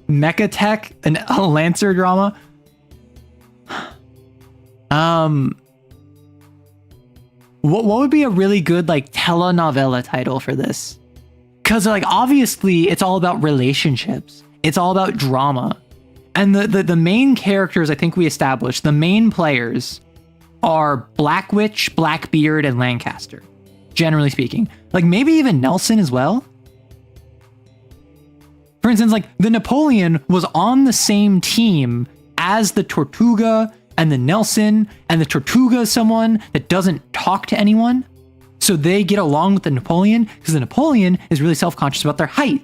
Mechatech, a Lancer drama. What would be a really good like telenovela title for this? Because like obviously it's all about relationships. It's all about drama. And the main characters I think we established, the main players are Black Witch, Blackbeard, and Lancaster. Generally speaking. Like maybe even Nelson as well. For instance, like the Napoleon was on the same team as the Tortuga and the Nelson, and the Tortuga is someone that doesn't talk to anyone. So they get along with the Napoleon because the Napoleon is really self-conscious about their height.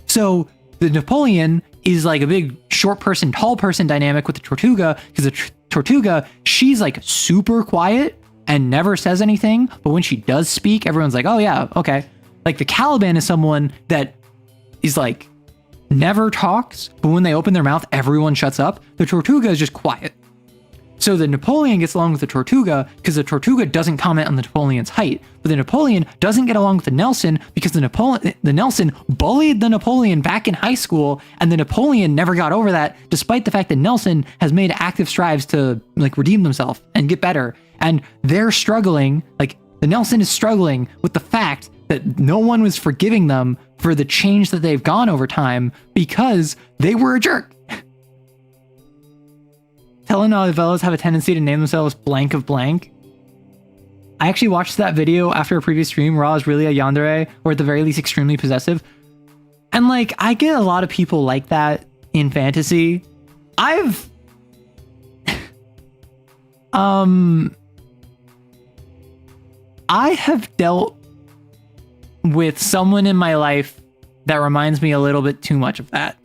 So the Napoleon is like a big short person, tall person dynamic with the Tortuga because the Tortuga, she's like super quiet and never says anything. But when she does speak, everyone's like, oh yeah, okay. Like the Caliban is someone that is like never talks, but when they open their mouth, everyone shuts up. The Tortuga is just quiet. So the Napoleon gets along with the Tortuga because the Tortuga doesn't comment on the Napoleon's height, but the Napoleon doesn't get along with the Nelson because the Nelson bullied the Napoleon back in high school, and the Napoleon never got over that, despite the fact that Nelson has made active strives to like redeem themselves and get better. And they're struggling, like the Nelson is struggling with the fact that no one was forgiving them for the change that they've gone over time because they were a jerk. Telenovelas have a tendency to name themselves blank of blank. I actually watched that video after a previous stream where I was really a yandere, or at the very least extremely possessive. And like, I get a lot of people like that in fantasy. I have dealt with someone in my life that reminds me a little bit too much of that.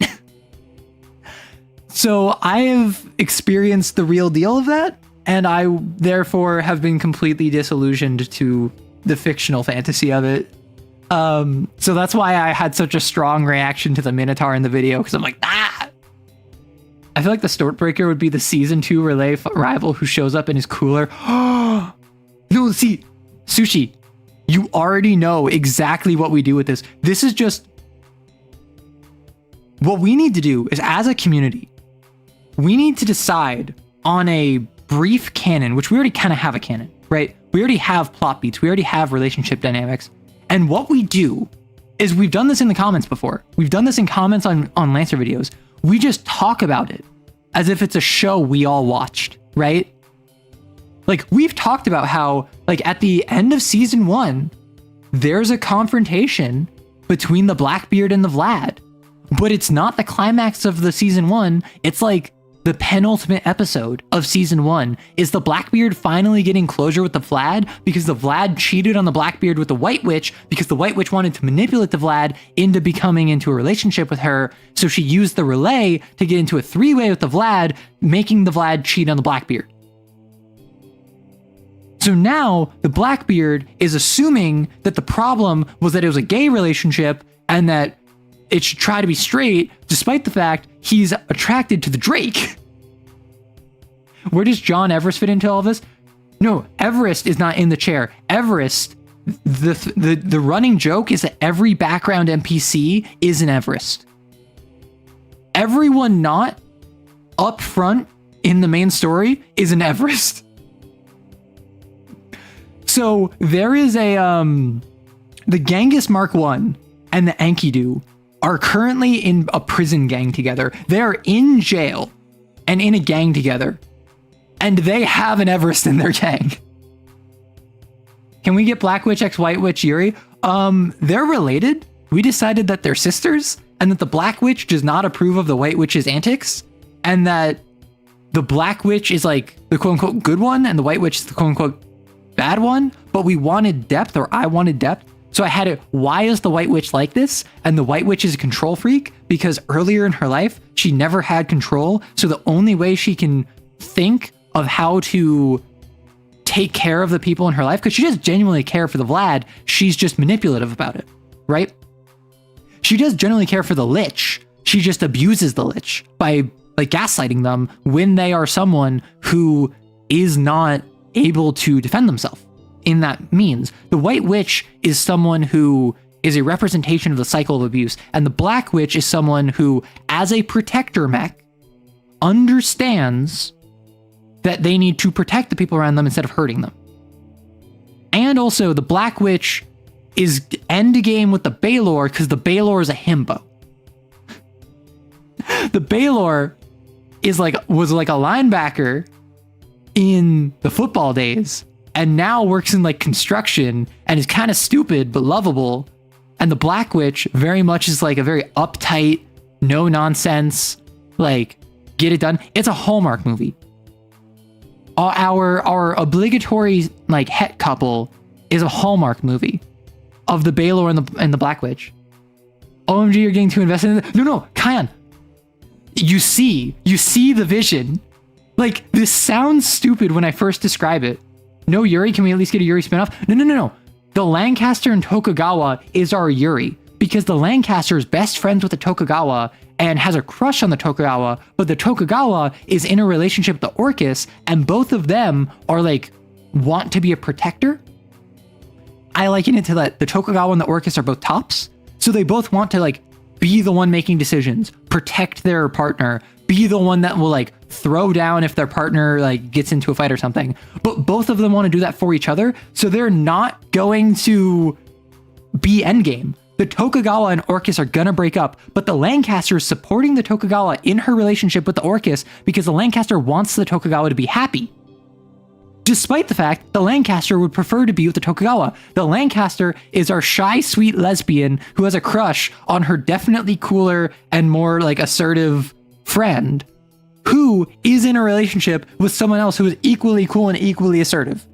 So I have experienced the real deal of that, and I therefore have been completely disillusioned to the fictional fantasy of it. So that's why I had such a strong reaction to the Minotaur in the video, because I'm like, ah! I feel like the Stortbreaker would be the season 2 relay rival who shows up in his cooler. No, see, Sushi, you already know exactly what we do with this. This is just... What we need to do is, as a community, we need to decide on a brief canon, which we already kind of have a canon, right? We already have plot beats. We already have relationship dynamics. And what we do is, we've done this in the comments before. We've done this in comments on Lancer videos. We just talk about it as if it's a show we all watched, right? Like, we've talked about how, like, at the end of season 1, there's a confrontation between the Blackbeard and the Vlad. But it's not the climax of the season 1. It's like the penultimate episode of season 1 is the Blackbeard finally getting closure with the Vlad because the Vlad cheated on the Blackbeard with the White Witch because the White Witch wanted to manipulate the Vlad into becoming into a relationship with her. So she used the relay to get into a 3-way with the Vlad, making the Vlad cheat on the Blackbeard. So now the Blackbeard is assuming that the problem was that it was a gay relationship and that it should try to be straight, despite the fact he's attracted to the Drake. Where does John Everest fit into all this? No, Everest is not in the chair. Everest, the running joke is that every background NPC is an Everest. Everyone not up front in the main story is an Everest. So there is a, the Genghis Mark I and the Enkidu are currently in a prison gang together. They're in jail and in a gang together. And they have an Everest in their gang. Can we get Black Witch x White Witch Yuri? They're related. We decided that they're sisters and that the Black Witch does not approve of the White Witch's antics, and that the Black Witch is like the quote unquote good one and the White Witch is the quote unquote bad one. But we wanted depth, or I wanted depth. So I had it, why is the White Witch like this? And the White Witch is a control freak because earlier in her life, she never had control. So the only way she can think of how to take care of the people in her life, because she does genuinely care for the Vlad, she's just manipulative about it, right? She does generally care for the Lich. She just abuses the Lich by like gaslighting them when they are someone who is not able to defend themselves. In that means the White Witch is someone who is a representation of the cycle of abuse, and the Black Witch is someone who, as a protector mech, understands that they need to protect the people around them instead of hurting them. And also the Black Witch is end game with the Baylor because the Baylor is a himbo. The Baylor was like a linebacker in the football days, and now works in like construction and is kind of stupid but lovable. And the Black Witch very much is like a very uptight, no nonsense, like get it done. It's a Hallmark movie. Our obligatory like het couple is a Hallmark movie of the Baylor and the Black Witch. OMG, you're getting too invested in it. No, Kyan. You see the vision. Like, this sounds stupid when I first describe it. No Yuri, can we at least get a Yuri spinoff? No. The Lancaster and Tokugawa is our Yuri, because the Lancaster is best friends with the Tokugawa and has a crush on the Tokugawa, but the Tokugawa is in a relationship with the Orcus, and both of them are like, want to be a protector. I liken it to that the Tokugawa and the Orcus are both tops, so they both want to like be the one making decisions, protect their partner, be the one that will like throw down if their partner like gets into a fight or something. But both of them want to do that for each other, so they're not going to be endgame. The Tokugawa and Orcus are gonna break up, but the Lancaster is supporting the Tokugawa in her relationship with the Orcus because the Lancaster wants the Tokugawa to be happy. Despite the fact the Lancaster would prefer to be with the Tokugawa. The Lancaster is our shy, sweet lesbian who has a crush on her definitely cooler and more like assertive friend who is in a relationship with someone else who is equally cool and equally assertive.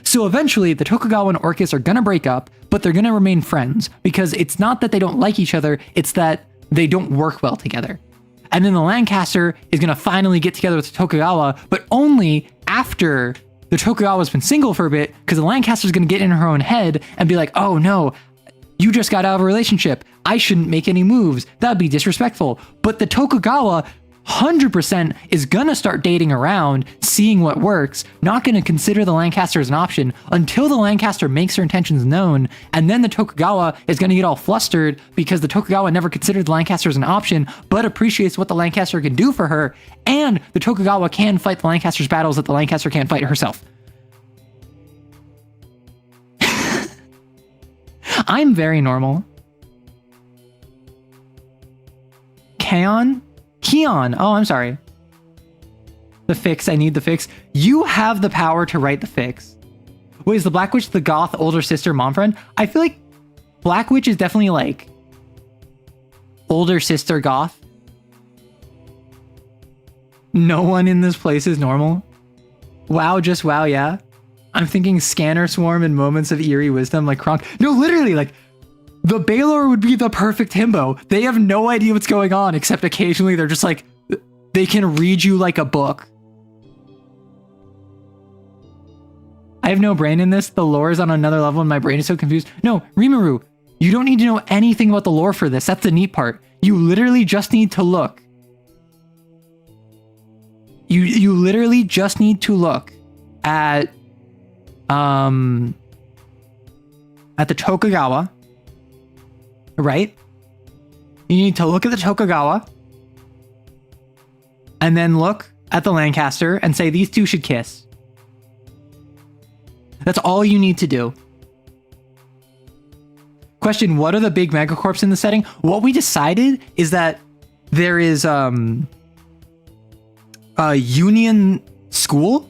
So eventually the Tokugawa and Orcus are gonna break up, but they're gonna remain friends because it's not that they don't like each other, it's that they don't work well together. And then the Lancaster is gonna finally get together with the Tokugawa, but only after the Tokugawa's been single for a bit, because the Lancaster's gonna get in her own head and be like, oh no, you just got out of a relationship. I shouldn't make any moves. That'd be disrespectful. But the Tokugawa 100% is gonna start dating around, seeing what works, not gonna consider the Lancaster as an option until the Lancaster makes her intentions known, and then the Tokugawa is gonna get all flustered because the Tokugawa never considered the Lancaster as an option, but appreciates what the Lancaster can do for her, and the Tokugawa can fight the Lancaster's battles that the Lancaster can't fight herself. I'm very normal. Keon? Oh, I'm sorry. The fix, I need the fix. You have the power to write the fix. Wait, is the Black Witch the goth older sister mom friend? I feel like Black Witch is definitely like older sister goth. No one in this place is normal. Wow, just wow, yeah. I'm thinking Scanner Swarm and Moments of Eerie Wisdom like Kronk. No, literally, like, the Baylor would be the perfect himbo. They have no idea what's going on, except occasionally they're just like, they can read you like a book. I have no brain in this. The lore is on another level and my brain is so confused. No, Rimuru, you don't need to know anything about the lore for this. That's the neat part. You literally just need to look. You literally just need to look at the Tokugawa, right? You need to look at the Tokugawa and then look at the Lancaster and say these two should kiss. That's all you need to do. Question, what are the big megacorps in the setting? What we decided is that there is a union school,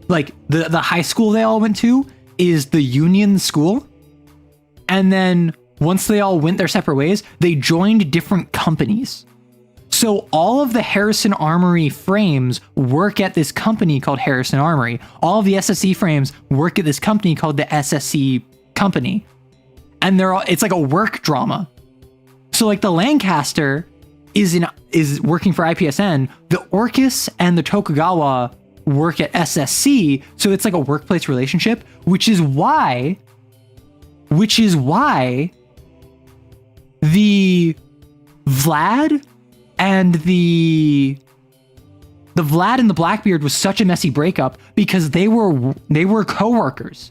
like the high school they all went to is the union school. And then once they all went their separate ways, they joined different companies. So all of the Harrison Armory frames work at this company called Harrison Armory. All of the SSC frames work at this company called the SSC company. And they're all, it's like a work drama. So like the Lancaster is working for IPSN, the Orcus and the Tokugawa work at SSC, so it's like a workplace relationship, which is why the Vlad and the Vlad and the Blackbeard was such a messy breakup because they were coworkers.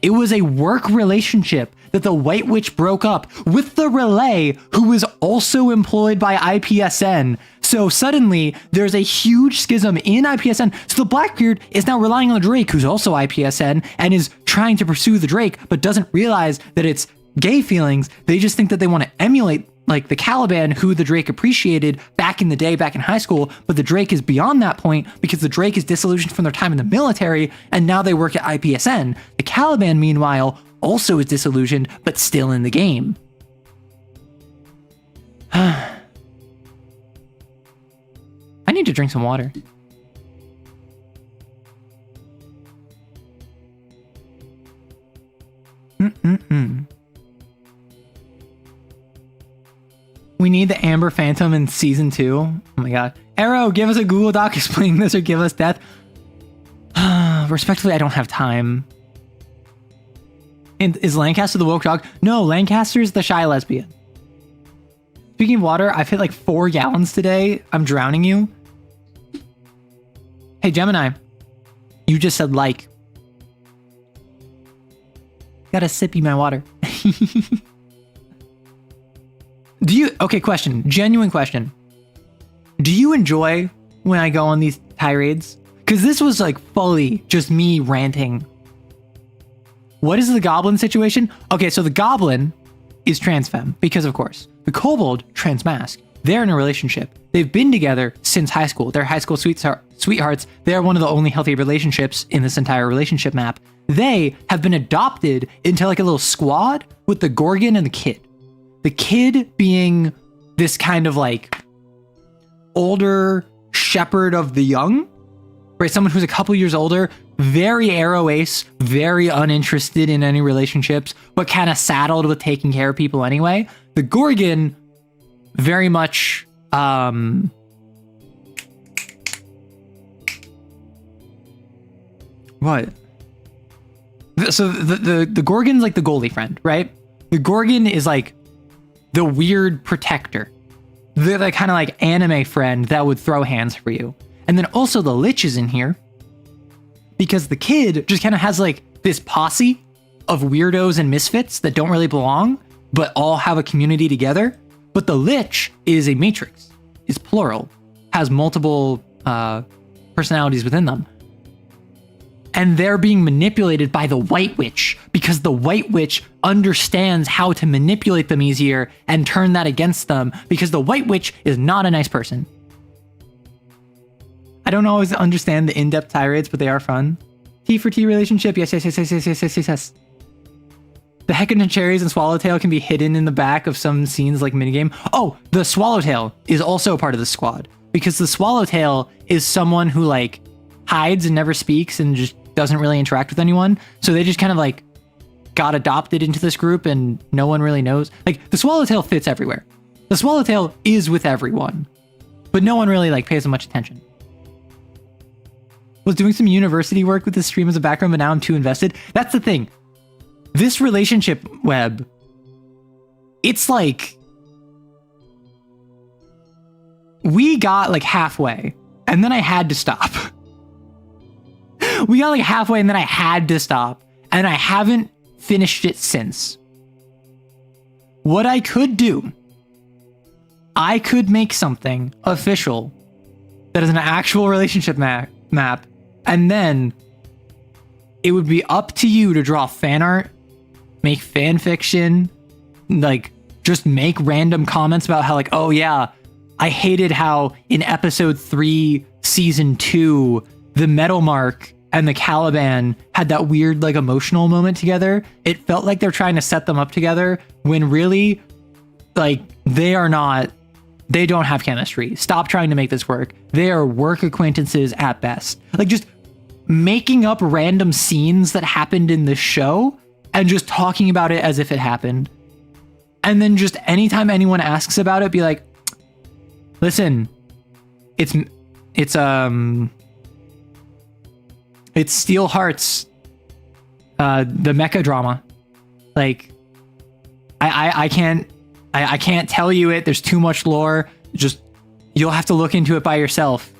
It was a work relationship that the White Witch broke up with the Relay, who was also employed by IPSN. So suddenly there's a huge schism in IPSN. So the Blackbeard is now relying on the Drake, who's also IPSN, and is trying to pursue the Drake, but doesn't realize that it's gay feelings. They just think that they want to emulate like the Caliban, who the Drake appreciated back in the day, back in high school, but the Drake is beyond that point because the Drake is disillusioned from their time in the military, and now they work at IPSN. The Caliban, meanwhile, also is disillusioned, but still in the game. to drink some water. We need the Amber Phantom in season 2. Oh my god. Arrow, give us a Google Doc explaining this or give us death. Respectfully, I don't have time. And is Lancaster the woke dog? No, Lancaster's the shy lesbian. Speaking of water, I've hit like 4 gallons today. I'm drowning you. Hey, Gemini. You just said like. Gotta sippy my water. Do you, okay, question, genuine question. Do you enjoy when I go on these tirades? Because this was like fully just me ranting. What is the goblin situation? Okay, so the goblin is trans femme, because of course. The kobold, trans mask. They're in a relationship. They've been together since high school. They're high school sweethearts. They're one of the only healthy relationships in this entire relationship map. They have been adopted into like a little squad with the Gorgon and the kid. The kid being this kind of like older shepherd of the young, right? Someone who's a couple years older, very arrow ace, very uninterested in any relationships, but kind of saddled with taking care of people anyway. The Gorgon, very much, what? So the Gorgon's like the goalie friend, right? The Gorgon is like the weird protector. The kind of like anime friend that would throw hands for you. And then also the Lich is in here because the kid just kind of has like this posse of weirdos and misfits that don't really belong, but all have a community together. But the Lich is a matrix, is plural, has multiple personalities within them. And they're being manipulated by the White Witch because the White Witch understands how to manipulate them easier and turn that against them because the White Witch is not a nice person. I don't always understand the in-depth tirades, but they are fun. T for T relationship. Yes. The Heckin' and Cherries and Swallowtail can be hidden in the back of some scenes like minigame. Oh, the Swallowtail is also part of the squad because the Swallowtail is someone who like hides and never speaks and just doesn't really interact with anyone. So they just kind of like got adopted into this group and no one really knows. Like the Swallowtail fits everywhere. The Swallowtail is with everyone, but no one really like pays them much attention. Was doing some university work with this stream as a background, but now I'm too invested. That's the thing. This relationship web, it's like we got like halfway and then I had to stop. We got like halfway and then I had to stop and I haven't finished it since. What I could do, I could make something official that is an actual relationship map and then it would be up to you to draw fan art, make fan fiction, like just make random comments about how like, oh yeah, I hated how in episode 3, season 2, the Metal Mark and the Caliban had that weird like emotional moment together. It felt like they're trying to set them up together when really like they don't have chemistry. Stop trying to make this work. They are work acquaintances at best. Like just making up random scenes that happened in the show and just talking about it as if it happened. And then just anytime anyone asks about it, be like, listen, it's Steel Hearts, the mecha drama. Like, I can't tell you it. There's too much lore. Just, you'll have to look into it by yourself.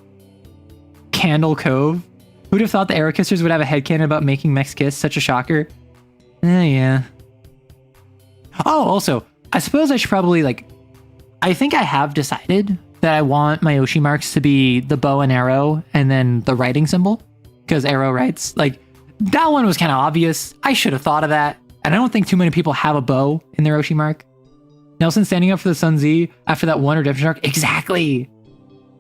Candle Cove. Who'd have thought the Arrow Kissers would have a headcanon about making mechs kiss? Such a shocker. Yeah. Oh, also, I suppose I should probably, like, I think I have decided that I want my Oshi marks to be the bow and arrow and then the writing symbol. Because arrow writes. Like, that one was kind of obvious. I should have thought of that. And I don't think too many people have a bow in their Oshi mark. Nelson standing up for the Sun Z after that one redemption arc. Exactly.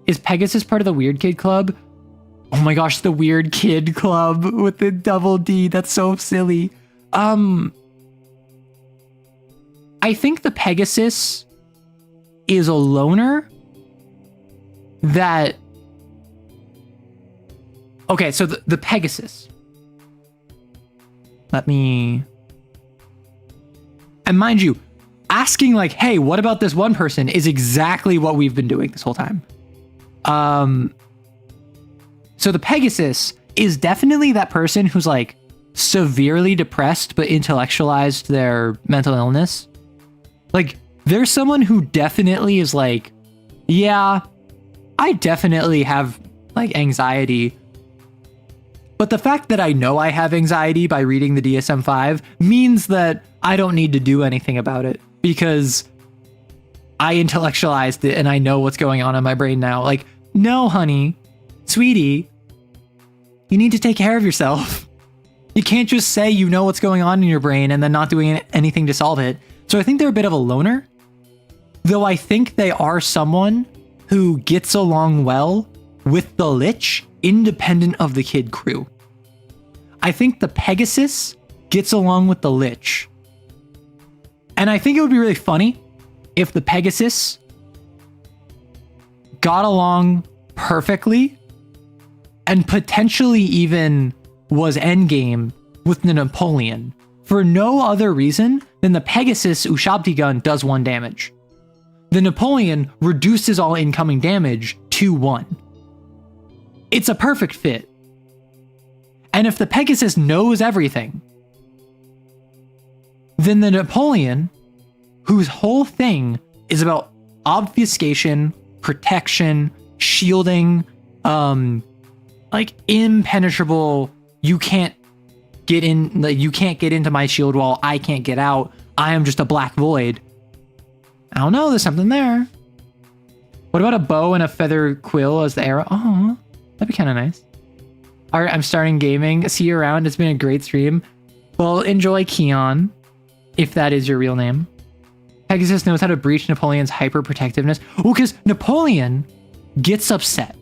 Is Pegasus part of the Weird Kid Club? Oh my gosh, the Weird Kid Club with the double D. That's so silly. I think the Pegasus is a loner that Okay, so the Pegasus. And mind you, asking like, hey, what about this one person is exactly what we've been doing this whole time. So the Pegasus is definitely that person who's like severely depressed but intellectualized their mental illness. Like, there's someone who definitely is like, yeah, I definitely have like anxiety. But the fact that I know I have anxiety by reading the DSM-5 means that I don't need to do anything about it because I intellectualized it and I know what's going on in my brain now. Like, no, honey, sweetie, you need to take care of yourself. You can't just say you know what's going on in your brain and then not doing anything to solve it. So I think they're a bit of a loner, though I think they are someone who gets along well with the Lich independent of the kid crew. I think the Pegasus gets along with the Lich. And I think it would be really funny if the Pegasus got along perfectly and potentially even was endgame with the Napoleon for no other reason than the Pegasus Ushabti gun does 1 damage. The Napoleon reduces all incoming damage to 1. It's a perfect fit. And if the Pegasus knows everything, then the Napoleon, whose whole thing is about obfuscation, protection, shielding, like impenetrable, you can't get in, like, you can't get into my shield wall, I can't get out, I am just a black void. I don't know, there's something there. What about a bow and a feather quill as the arrow? Oh, that'd be kind of nice. All right, I'm starting gaming. See you around. It's been a great stream. Well, enjoy, Keon, if that is your real name. Pegasus knows how to breach Napoleon's hyper-protectiveness. Oh, because Napoleon gets upset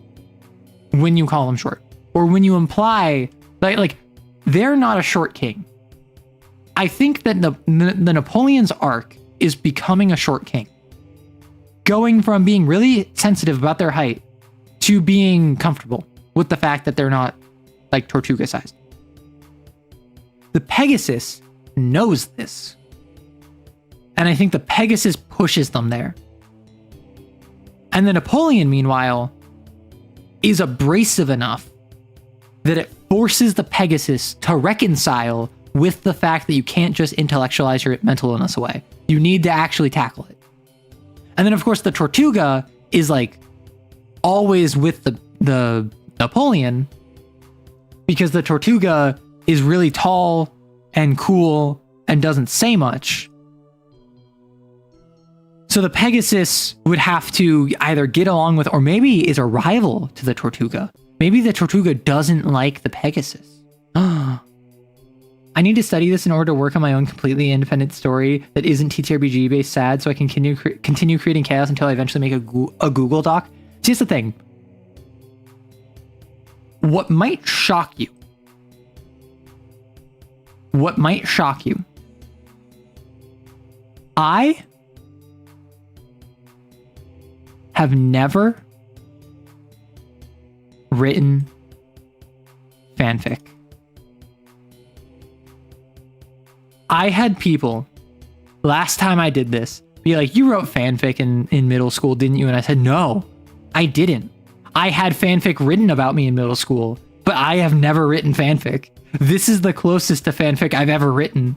when you call him short. Or when you imply, like they're not a short king. I think that the Napoleon's arc is becoming a short king. Going from being really sensitive about their height to being comfortable with the fact that they're not like Tortuga sized. The Pegasus knows this. And I think the Pegasus pushes them there. And the Napoleon, meanwhile, is abrasive enough that it forces the Pegasus to reconcile with the fact that you can't just intellectualize your mental illness away. You need to actually tackle it. And then, of course, the Tortuga is like always with the Napoleon because the Tortuga is really tall and cool and doesn't say much. So the Pegasus would have to either get along with, or maybe is a rival to the Tortuga. Maybe the Tortuga doesn't like the Pegasus. I need to study this in order to work on my own completely independent story that isn't TTRPG based sad, so I can continue creating chaos until I eventually make a Google Doc. See, here's the thing. What might shock you? I have never written fanfic. I had people, last time I did this, be like, you wrote fanfic in middle school, didn't you? And I said, no, I didn't. I had fanfic written about me in middle school, but I have never written fanfic. This is the closest to fanfic I've ever written.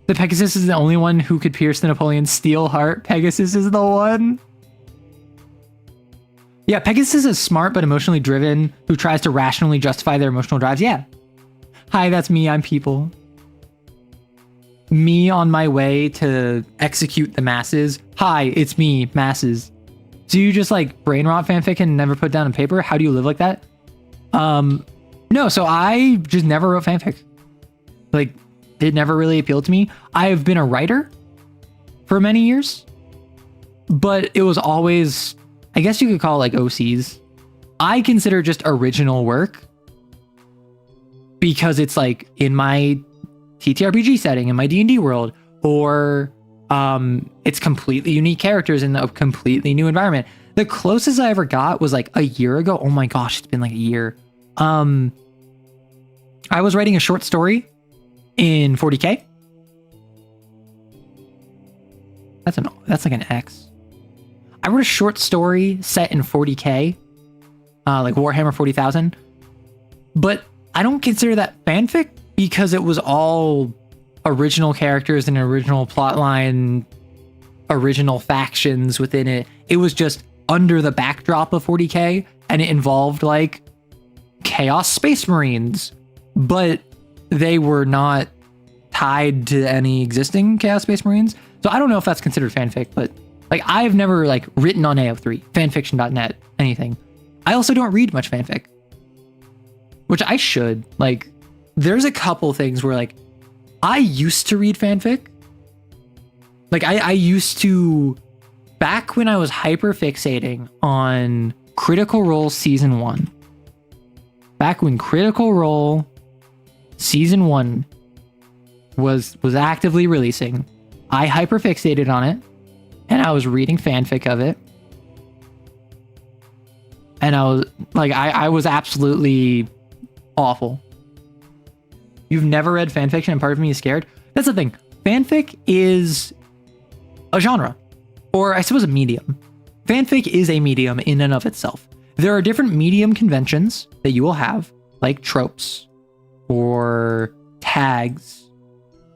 The Pegasus is the only one who could pierce the Napoleon's steel heart. Pegasus is the one. Yeah, Pegasus is smart but emotionally driven, who tries to rationally justify their emotional drives. Yeah. Hi, that's me. I'm people. Me on my way to execute the masses. Hi, it's me, masses. Do you just like brain rot fanfic and never put down on paper? How do you live like that? No, so I just never wrote fanfic. Like, it never really appealed to me. I've been a writer for many years, but it was always, I guess you could call it like OCs. I consider just original work because it's like in my TTRPG setting, in my D&D world, or it's completely unique characters in a completely new environment. The closest I ever got was like a year ago. Oh my gosh, it's been like a year. I was writing a short story in 40K. That's like an X. I wrote a short story set in 40K, like Warhammer 40,000. But I don't consider that fanfic because it was all original characters and original plotline, original factions within it. It was just under the backdrop of 40K, and it involved like Chaos Space Marines, but they were not tied to any existing Chaos Space Marines. So I don't know if that's considered fanfic, but like I've never like written on AO3, fanfiction.net, anything. I also don't read much fanfic, which I should. Like there's a couple things where like I used to read fanfic. Like I used to, back when I was hyper fixating on Critical Role Season 1. Back when Critical Role Season 1 was actively releasing, I hyper fixated on it, and I was reading fanfic of it. And I was like, I was absolutely awful. You've never read fanfiction and part of me is scared? That's the thing. Fanfic is a genre, or I suppose a medium. Fanfic is a medium in and of itself. There are different medium conventions that you will have, like tropes, or tags,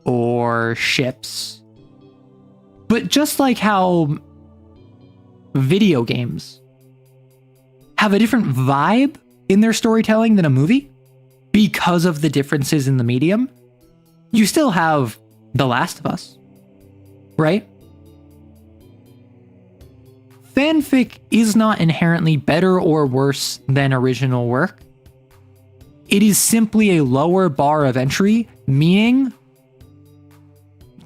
or ships. But just like how video games have a different vibe in their storytelling than a movie, because of the differences in the medium, you still have The Last of Us, right? Fanfic is not inherently better or worse than original work. It is simply a lower bar of entry, meaning,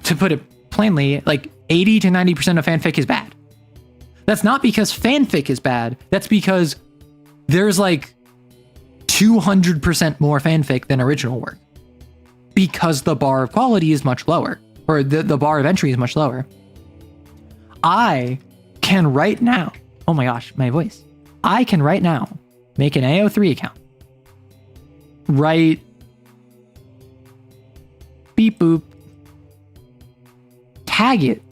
to put it plainly, like 80 to 90% of fanfic is bad. That's not because fanfic is bad. That's because there's like 200% more fanfic than original work, because the bar of quality is much lower, or the bar of entry is much lower. I can right now, oh my gosh, my voice. I can right now make an AO3 account. Write beep boop, tag it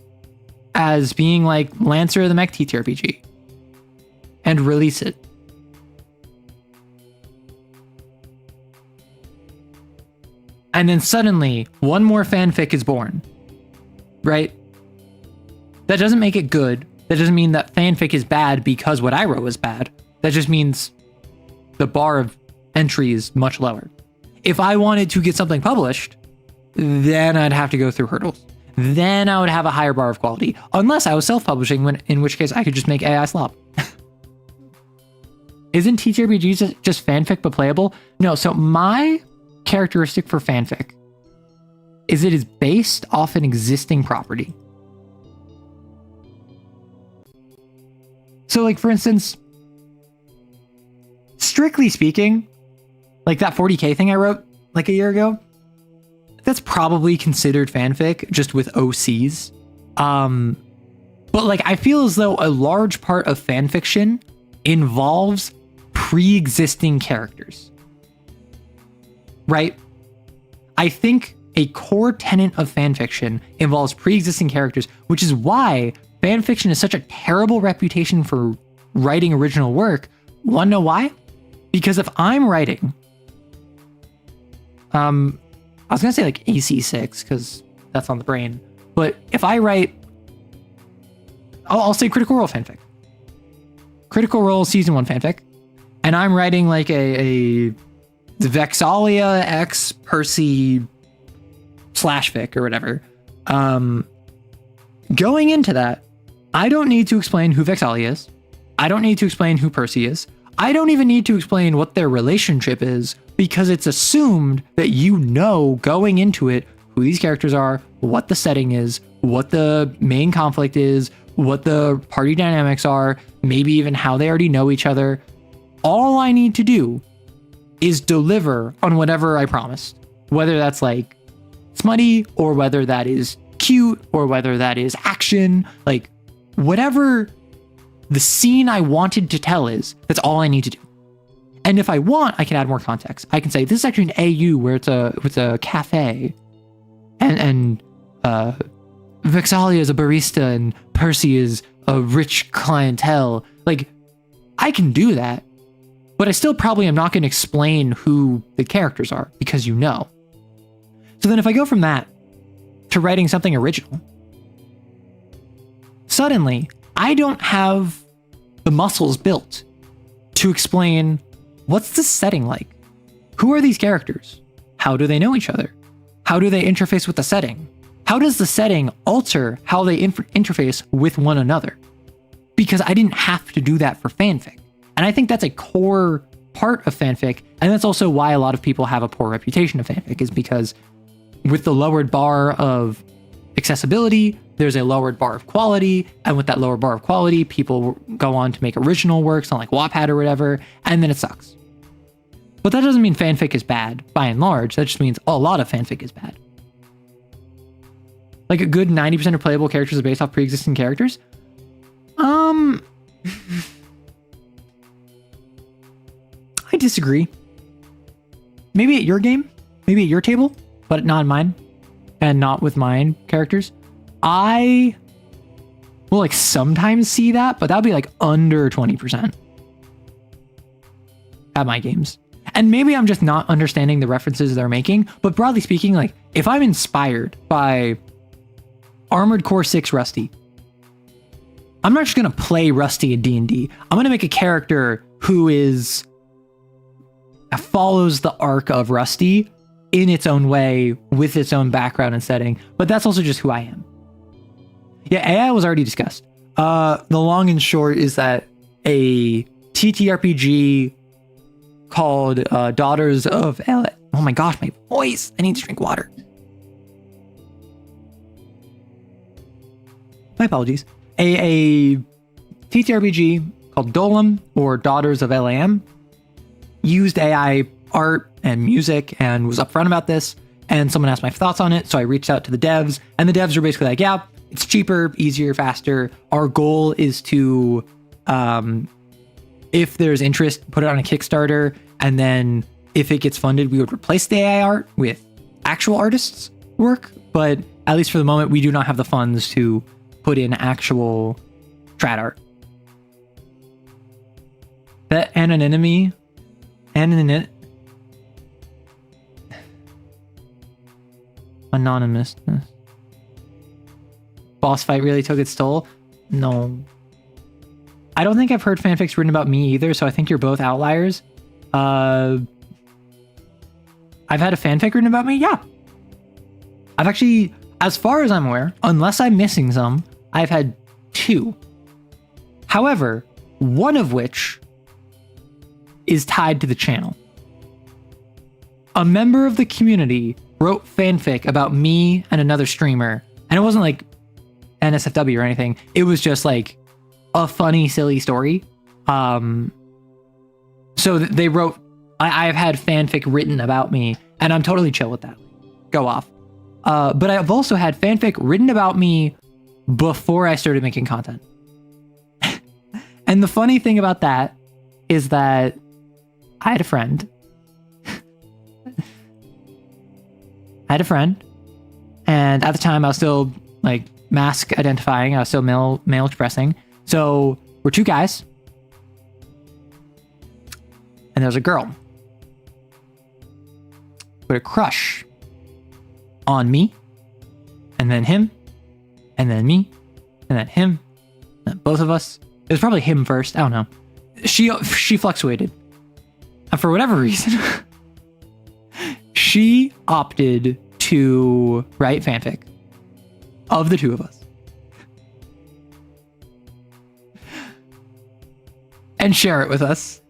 as being like Lancer of the Mech TTRPG, and release it. And then suddenly, one more fanfic is born, right? That doesn't make it good. That doesn't mean that fanfic is bad because what I wrote was bad. That just means the bar of entry is much lower. If I wanted to get something published, then I'd have to go through hurdles. Then I would have a higher bar of quality, unless I was self-publishing, in which case I could just make AI slop. Isn't TTRPGs just fanfic but playable? No, so my characteristic for fanfic is it is based off an existing property. So like, for instance, strictly speaking, like that 40K thing I wrote like a year ago, that's probably considered fanfic, just with OCs. But like, I feel as though a large part of fanfiction involves pre-existing characters. Right? I think a core tenet of fanfiction involves pre-existing characters, which is why fanfiction is such a terrible reputation for writing original work. Wanna know why? Because if I'm writing, I was gonna say like AC6 because that's on the brain, but if I write, I'll say Critical Role fanfic, Critical Role Season 1 fanfic, and I'm writing like a Vexalia X Percy /fic or whatever. Going into that, I don't need to explain who Vexalia is. I don't need to explain who Percy is. I don't even need to explain what their relationship is, because it's assumed that you know going into it who these characters are, what the setting is, what the main conflict is, what the party dynamics are, maybe even how they already know each other. All I need to do is deliver on whatever I promised, whether that's like smutty, or whether that is cute, or whether that is action, like whatever the scene I wanted to tell is. That's all I need to do. And if I want, I can add more context. I can say this is actually an AU where it's a cafe, and Vexalia is a barista and Percy is a rich clientele. Like, I can do that, but I still probably am not going to explain who the characters are because you know. So then if I go from that to writing something original, suddenly I don't have the muscles built to explain what's the setting like? Who are these characters? How do they know each other? How do they interface with the setting? How does the setting alter how they interface with one another? Because I didn't have to do that for fanfic. And I think that's a core part of fanfic. And that's also why a lot of people have a poor reputation of fanfic, is because with the lowered bar of accessibility, there's a lowered bar of quality. And with that lower bar of quality, people go on to make original works on like Wattpad or whatever, and then it sucks. But that doesn't mean fanfic is bad by and large. That just means a lot of fanfic is bad. Like a good 90% of playable characters are based off pre-existing characters. I disagree. Maybe at your game, maybe at your table, but not mine, and not with mine characters. I will like sometimes see that, but that'll be like under 20% at my games. And maybe I'm just not understanding the references they're making, but broadly speaking, like if I'm inspired by Armored Core 6 Rusty, I'm not just going to play Rusty in D&D. I'm going to make a character who follows the arc of Rusty in its own way with its own background and setting, but that's also just who I am. Yeah, AI was already discussed. The long and short is that a TTRPG called Daughters of L. Oh my gosh, my voice! I need to drink water. My apologies. A TTRPG called Dolem, or Daughters of LAM, used AI art and music and was upfront about this. And someone asked my thoughts on it, so I reached out to the devs, and the devs were basically like, yeah, it's cheaper, easier, faster. Our goal is to, if there's interest, put it on a Kickstarter, and then if it gets funded, we would replace the AI art with actual artists' work. But at least for the moment, we do not have the funds to put in actual trad art. That anonymity, anonymousness. Boss fight really took its toll? No. I don't think I've heard fanfics written about me either, so I think you're both outliers. I've had a fanfic written about me? Yeah. I've actually, as far as I'm aware, unless I'm missing some, I've had 2. However, one of which is tied to the channel. A member of the community wrote fanfic about me and another streamer, and it wasn't like NSFW or anything. It was just like a funny, silly story. So they wrote, I've had fanfic written about me, and I'm totally chill with that. Go off. But I've also had fanfic written about me before I started making content. And the funny thing about that is that I had a friend. And at the time I was still like mask identifying. I was still male expressing. So we're 2 guys. And there's a girl with a crush on me, and then him, and then me, and then him, and then both of us. It was probably him first. I don't know. She fluctuated. And for whatever reason, she opted to write fanfic of the 2 of us. And share it with us.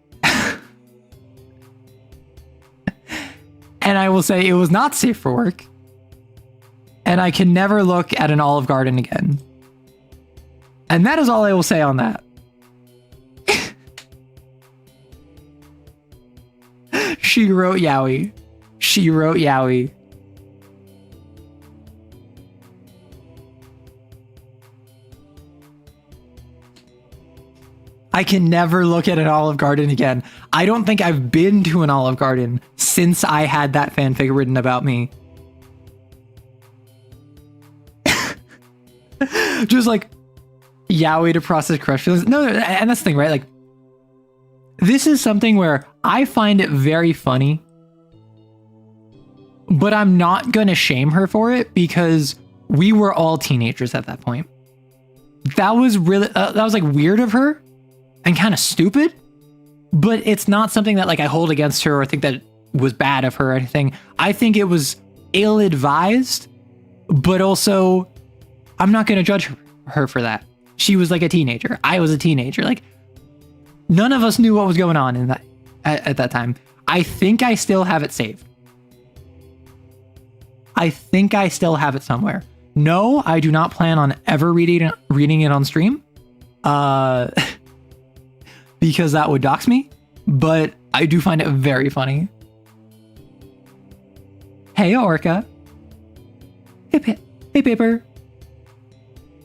And I will say it was not safe for work. And I can never look at an Olive Garden again. And that is all I will say on that. She wrote yaoi. I can never look at an Olive Garden again. I don't think I've been to an Olive Garden since I had that fanfic written about me. Just like yaoi to process crush feelings. No, and that's the thing, right? Like, this is something where I find it very funny, but I'm not gonna shame her for it because we were all teenagers at that point. That was really that was like weird of her and kind of stupid, but it's not something that like I hold against her or think that was bad of her or anything. I think it was ill-advised, but also I'm not gonna judge her for that. She was like a teenager. I was a teenager. Like, none of us knew what was going on in that at that time. I think I still have it saved. I think I still have it somewhere. No, I do not plan on ever reading it on stream, because that would dox me. But I do find it very funny. Hey, Orca. Hey, Paper.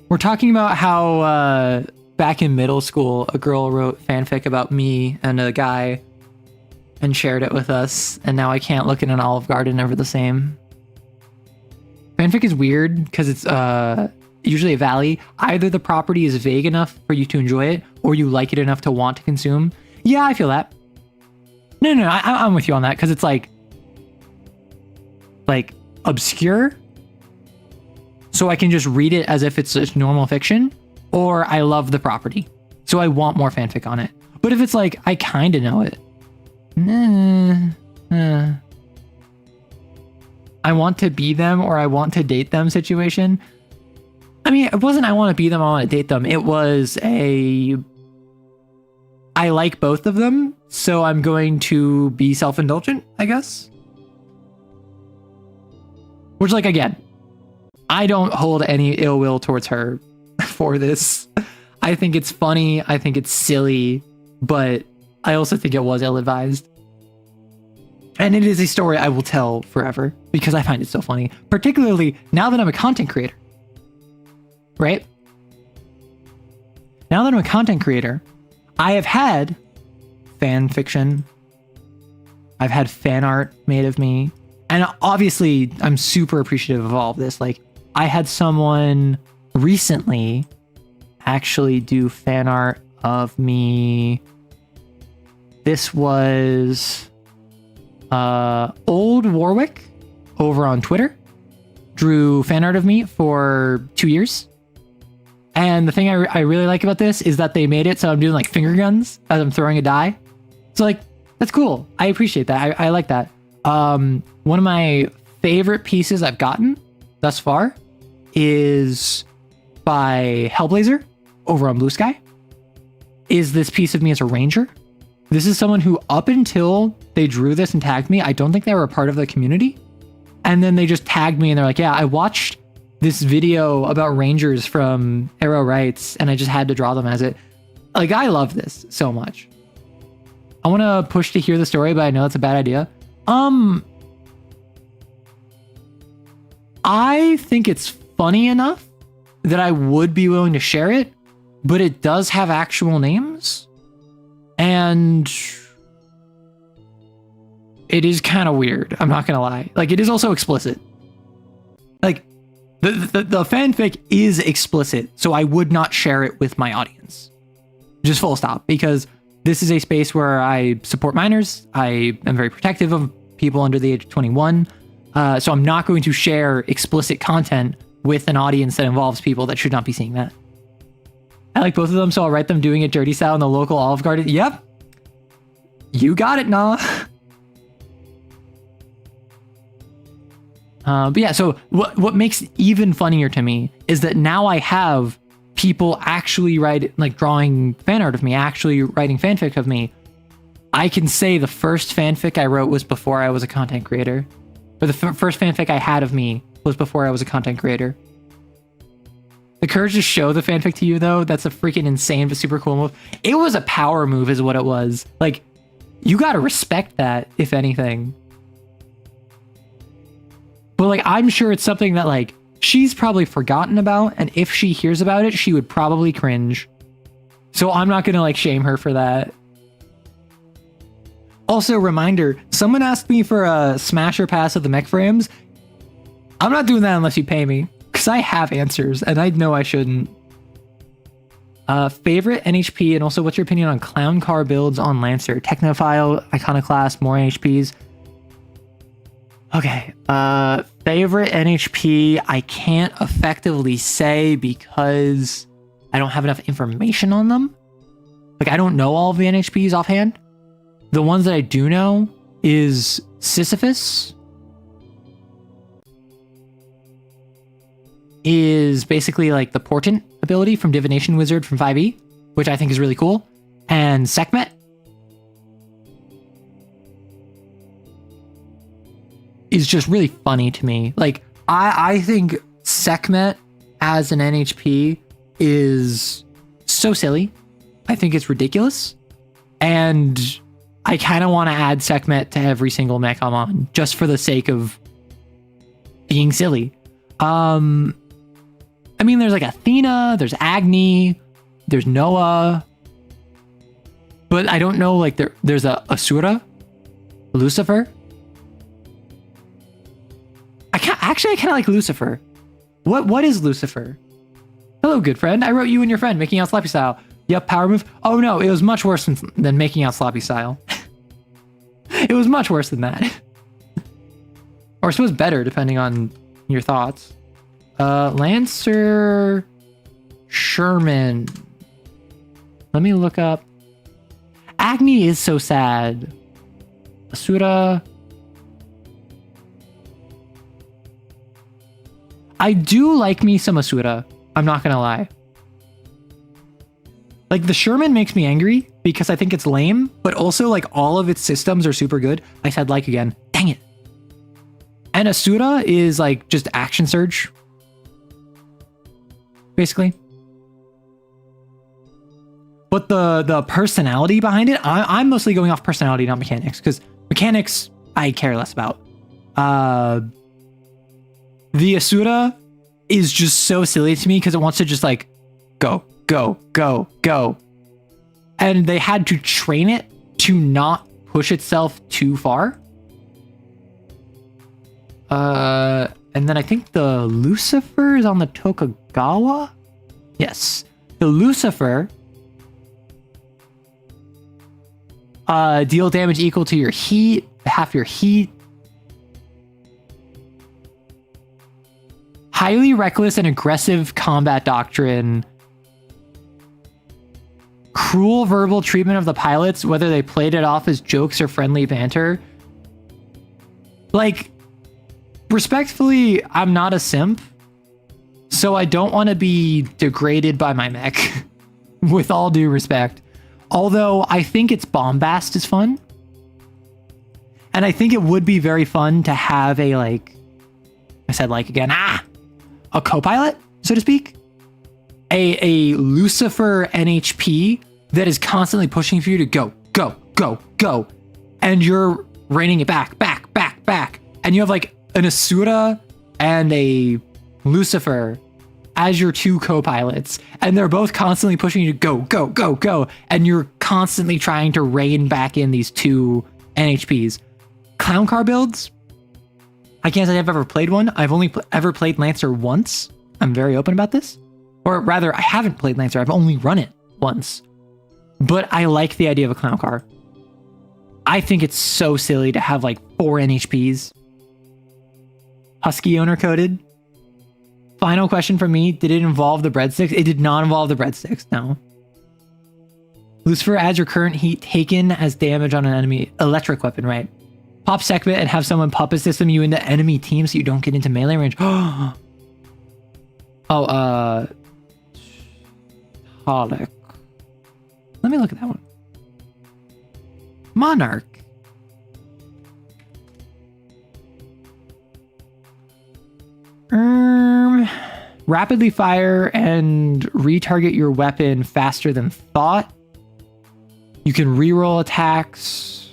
We're talking about how back in middle school, a girl wrote fanfic about me and a guy and shared it with us, and now I can't look at an Olive Garden ever the same. Fanfic is weird because it's usually a valley. Either the property is vague enough for you to enjoy it, or you like it enough to want to consume. Yeah, I feel that. No, I'm with you on that because it's like obscure. So I can just read it as if it's just normal fiction, or I love the property, so I want more fanfic on it. But if it's like, I kind of know it, I want to be them or I want to date them situation. I mean, it wasn't I want to be them, I want to date them. It was I like both of them, so I'm going to be self-indulgent, I guess. Which, like, again, I don't hold any ill will towards her for this. I think it's funny. I think it's silly, but I also think it was ill-advised. And it is a story I will tell forever because I find it so funny, particularly now that I'm a content creator, right? Now that I'm a content creator, I have had fan fiction. I've had fan art made of me. And obviously, I'm super appreciative of all of this. Like, I had someone recently actually do fan art of me. This was Old Warwick over on Twitter. Drew fan art of me for 2 years. And the thing I really like about this is that they made it so I'm doing like finger guns as I'm throwing a die. So like, that's cool. I appreciate that. I like that. One of my favorite pieces I've gotten thus far is by Hellblazer over on Blue Sky. Is this piece of me as a ranger. This is someone who, up until they drew this and tagged me, I don't think they were a part of the community. And then they just tagged me and they're like, yeah, I watched this video about rangers from Arrow Rights and I just had to draw them as it. Like, I love this so much. I want to push to hear the story, but I know it's a bad idea. I think it's funny enough that I would be willing to share it, but it does have actual names. And it is kind of weird. I'm not going to lie. Like, it is also explicit. Like, the fanfic is explicit, so I would not share it with my audience. Just full stop. Because this is a space where I support minors. I am very protective of people under the age of 21. So I'm not going to share explicit content with an audience that involves people that should not be seeing that. I like both of them, so I'll write them doing it dirty style in the local Olive Garden. Yep. You got it, nah. But yeah, so what makes it even funnier to me is that now I have people actually drawing fan art of me, actually writing fanfic of me. I can say the first fanfic I wrote was before I was a content creator. Or the first fanfic I had of me was before I was a content creator. The courage to show the fanfic to you, though, that's a freaking insane but super cool move. It was a power move is what it was. Like, you gotta respect that, if anything. But like, I'm sure it's something that like, she's probably forgotten about, and if she hears about it, she would probably cringe. So I'm not gonna like shame her for that. Also, reminder, someone asked me for a smasher pass of the mech frames. I'm not doing that unless you pay me, because I have answers, and I know I shouldn't. Favorite NHP, and also what's your opinion on clown car builds on Lancer? Technophile, Iconoclast, more NHPs. Okay, favorite NHP, I can't effectively say because I don't have enough information on them. Like, I don't know all of the NHPs offhand. The ones that I do know is Sisyphus. Is basically like the portent ability from Divination Wizard from 5e, which I think is really cool. And Sekhmet. Is just really funny to me. Like, I think Sekhmet as an NHP is so silly. I think it's ridiculous. And I kind of want to add Sekhmet to every single mech I'm on, just for the sake of being silly. I mean, there's like Athena, there's Agni, there's Noah. But I don't know, like, there's a Asura, Lucifer. I kind of like Lucifer. What is Lucifer? Hello, good friend. I wrote you and your friend making out sloppy style. Yep, power move. Oh no, it was much worse than making out sloppy style. It was much worse than that. Or I suppose better, depending on your thoughts. Lancer Sherman. Let me look up. Agni is so sad. Asura. I do like me some Asura. I'm not gonna lie. Like, the Sherman makes me angry because I think it's lame, but also like all of its systems are super good. I said like again. Dang it. And Asura is like just action surge. Basically. But the personality behind it, I'm mostly going off personality, not mechanics, because mechanics I care less about. The Asura is just so silly to me because it wants to just like go, go, go, go. And they had to train it to not push itself too far. And then I think the Lucifer is on the Tokugawa? Yes. The Lucifer deal damage equal to your heat, half your heat. Highly reckless and aggressive combat doctrine. Cruel verbal treatment of the pilots, whether they played it off as jokes or friendly banter. Like, respectfully, I'm not a simp, so I don't want to be degraded by my mech, with all due respect. Although I think its bombast is fun. And I think it would be very fun to have a, like, I said like again, a co-pilot, so to speak. A Lucifer NHP that is constantly pushing for you to go, go, go, go. And you're reining it back, back, back, back. And you have like an Asura and a Lucifer as your two co-pilots, and they're both constantly pushing you to go, go, go, go, and you're constantly trying to rein back in these two NHPs. Clown car builds, I can't say I've ever played one. I've only ever played Lancer once. I'm very open about this. Or rather, I haven't played Lancer. I've only run it once. But I like the idea of a clown car. I think it's so silly to have like 4 NHPs. Husky owner coded. Final question from me. Did it involve the breadsticks? It did not involve the breadsticks, no. Lucifer adds your current heat taken as damage on an enemy electric weapon, right? Pop Sekhmet and have someone puppet system you into enemy teams so you don't get into melee range. Holic. Let me look at that one. Monarch. Rapidly fire and retarget your weapon faster than thought. You can reroll attacks.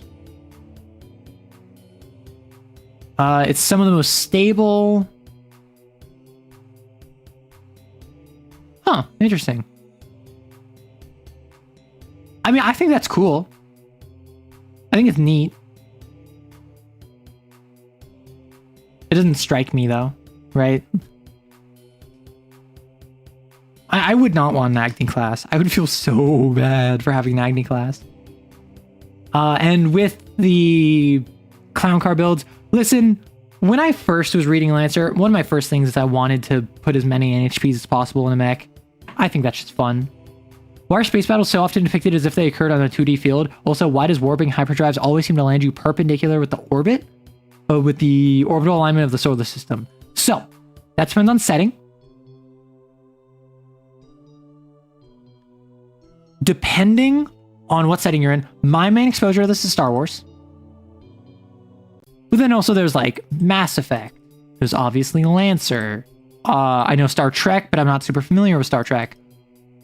It's some of the most stable. Huh, interesting. I mean, I think that's cool. I think it's neat. It doesn't strike me though, right? I would not want an acting class. I would feel so bad for having an acting class. And with the clown car builds, listen, when I first was reading Lancer, one of my first things is I wanted to put as many NHPs as possible in a mech. I think that's just fun. Why are space battles so often depicted as if they occurred on a 2D field? Also, why does warping hyperdrives always seem to land you perpendicular with the orbit? With the orbital alignment of the solar system? So, that depends on setting. Depending on what setting you're in, my main exposure to this is Star Wars. But then also there's like Mass Effect. There's obviously Lancer. I know Star Trek, but I'm not super familiar with Star Trek.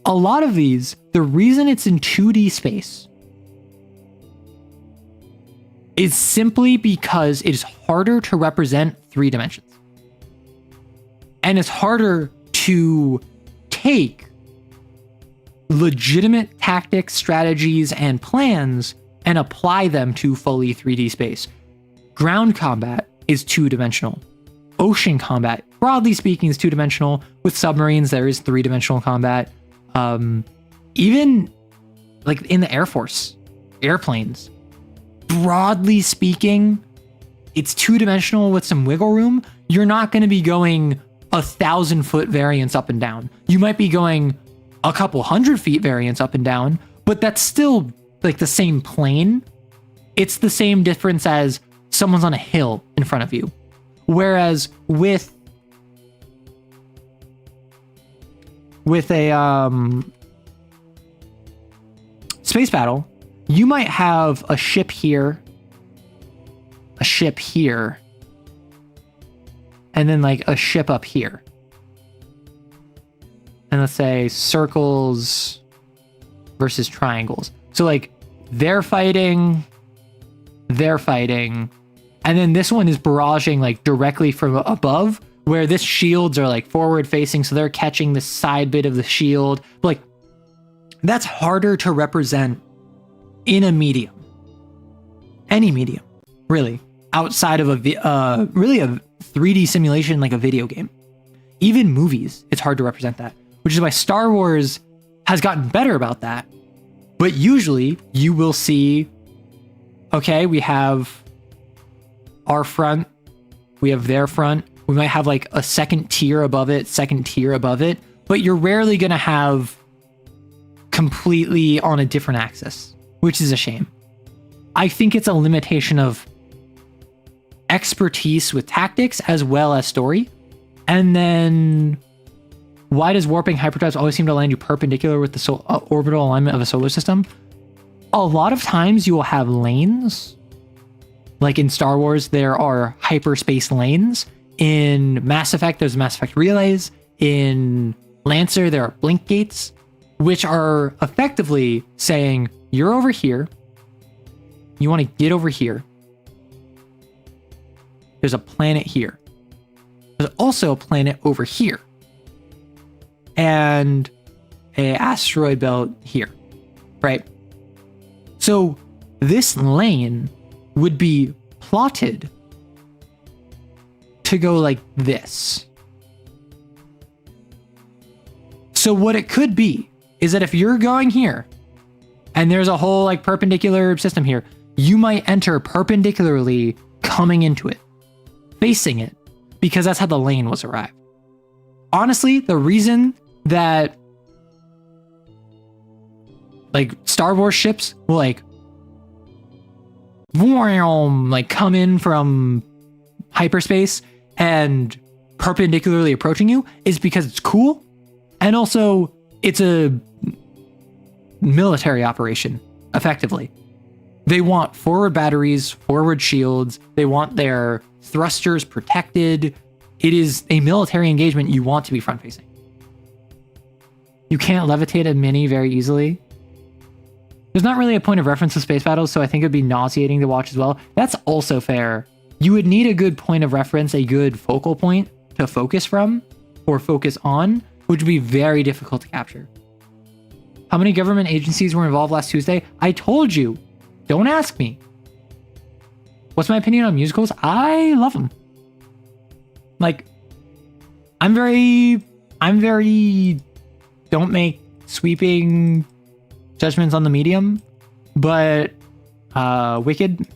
A lot of these, the reason it's in 2D space is simply because it is harder to represent 3 dimensions. And it's harder to take legitimate tactics, strategies, and plans and apply them to fully 3D space. Ground combat is 2-dimensional. Ocean combat, broadly speaking, is 2-dimensional. With submarines, there is 3-dimensional combat. Even like in the Air Force, airplanes, broadly speaking, it's 2-dimensional with some wiggle room. You're not going to be going 1,000-foot variance up and down. You might be going a couple 100-feet variance up and down, but that's still like the same plane. It's the same difference as someone's on a hill in front of you. Whereas with a space battle, you might have a ship here, and then like a ship up here. And let's say circles versus triangles. So like they're fighting, and then this one is barraging like directly from above, where this shields are like forward facing, so they're catching the side bit of the shield. But like that's harder to represent in a medium, any medium, really, outside of a really a 3D simulation like a video game. Even movies, it's hard to represent that, which is why Star Wars has gotten better about that. But usually you will see, okay, we have our front, we have their front, we might have like a second tier above it, but you're rarely going to have completely on a different axis, which is a shame. I think it's a limitation of expertise with tactics as well as story. And then why does warping hyperdrives always seem to land you perpendicular with the orbital alignment of a solar system? A lot of times you will have lanes. Like in Star Wars, there are hyperspace lanes. In Mass Effect, there's Mass Effect relays. In Lancer, there are blink gates, which are effectively saying, you're over here. You want to get over here. There's a planet here. There's also a planet over here. And an asteroid belt here, right? So this lane would be plotted to go like this. So what it could be is that if you're going here and there's a whole like perpendicular system here, you might enter perpendicularly coming into it, facing it, because that's how the lane was arrived. Honestly, the reason that like Star Wars ships will like come in from hyperspace and perpendicularly approaching you is because it's cool, and also it's a military operation, effectively. They want forward batteries, forward shields, they want their thrusters protected. It is a military engagement. You want to be front facing. You can't levitate a mini very easily. There's not really a point of reference to space battles, so I think it'd be nauseating to watch as well. That's also fair. You would need a good point of reference, a good focal point to focus from or focus on, which would be very difficult to capture. How many government agencies were involved last Tuesday? I told you. Don't ask me. What's my opinion on musicals? I love them. Like, I'm very don't make sweeping judgments on the medium, but Wicked,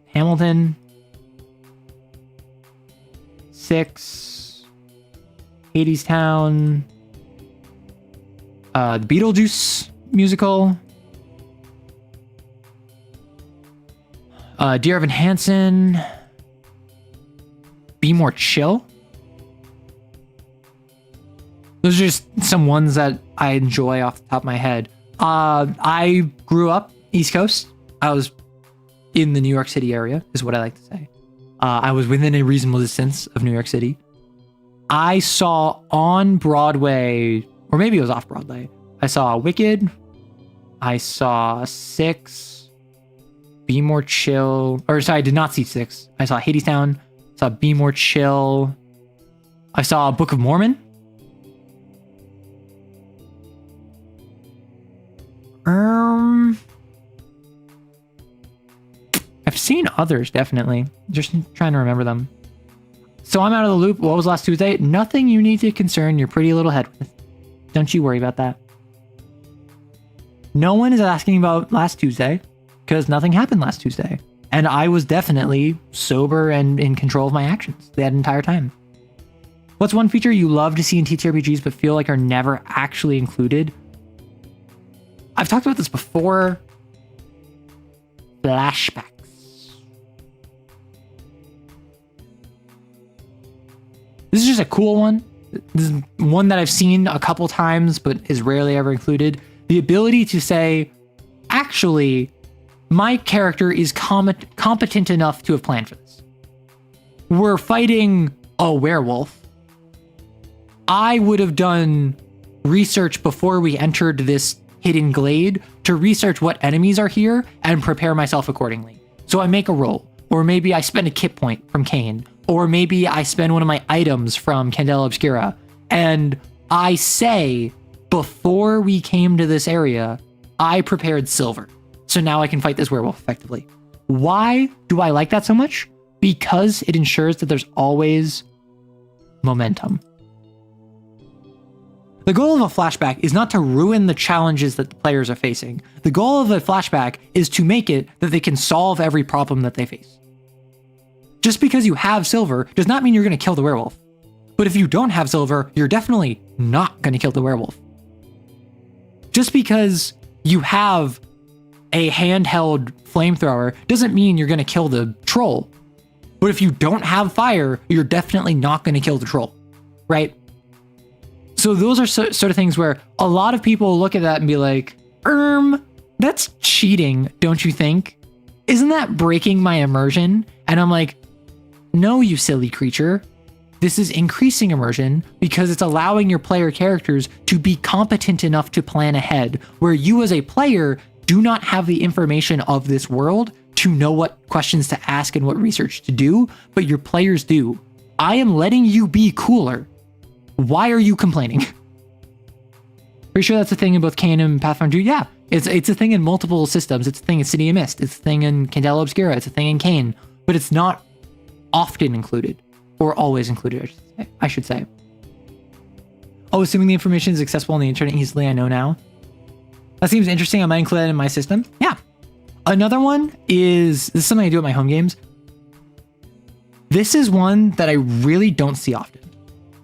Hamilton, Six, Hadestown, the Beetlejuice musical, Dear Evan Hansen, Be More Chill. Those are just some ones that I enjoy off the top of my head. I grew up East Coast. I was in the New York City area, is what I like to say. I was within a reasonable distance of New York City. I saw on Broadway, or maybe it was off Broadway, I saw Wicked. I saw Six, Be More Chill. Or sorry, I did not see Six. I saw Hadestown. I saw Be More Chill. I saw Book of Mormon. I've seen others, definitely. Just trying to remember them. So I'm out of the loop. What was last Tuesday? Nothing you need to concern your pretty little head with. Don't you worry about that. No one is asking about last Tuesday because nothing happened last Tuesday. And I was definitely sober and in control of my actions that entire time. What's one feature you love to see in TTRPGs but feel like are never actually included? I've talked about this before. Flashbacks. This is just a cool one. This is one that I've seen a couple times, but is rarely ever included. The ability to say, actually, my character is competent enough to have planned for this. We're fighting a werewolf. I would have done research before we entered this hidden glade to research what enemies are here and prepare myself accordingly. So I make a roll, or maybe I spend a kit point from Kane, or maybe I spend one of my items from Candela Obscura, and I say, before we came to this area, I prepared silver. So now I can fight this werewolf effectively. Why do I like that so much? Because it ensures that there's always momentum. The goal of a flashback is not to ruin the challenges that the players are facing. The goal of a flashback is to make it that they can solve every problem that they face. Just because you have silver does not mean you're going to kill the werewolf. But if you don't have silver, you're definitely not going to kill the werewolf. Just because you have a handheld flamethrower doesn't mean you're going to kill the troll. But if you don't have fire, you're definitely not going to kill the troll, right? So those are sort of things where a lot of people look at that and be like, that's cheating, don't you think? Isn't that breaking my immersion? And I'm like, no, you silly creature. This is increasing immersion because it's allowing your player characters to be competent enough to plan ahead, where you as a player do not have the information of this world to know what questions to ask and what research to do, but your players do. I am letting you be cooler. Why are you complaining? Pretty sure that's a thing in both Kane and Pathfinder 2. Yeah, it's a thing in multiple systems. It's a thing in City of Mist. It's a thing in Candela Obscura. It's a thing in Kane. But it's not often included. Or always included, I should say. Oh, assuming the information is accessible on the internet easily, I know now. That seems interesting. I might include that in my system. Yeah. Another one is, this is something I do at my home games. This is one that I really don't see often.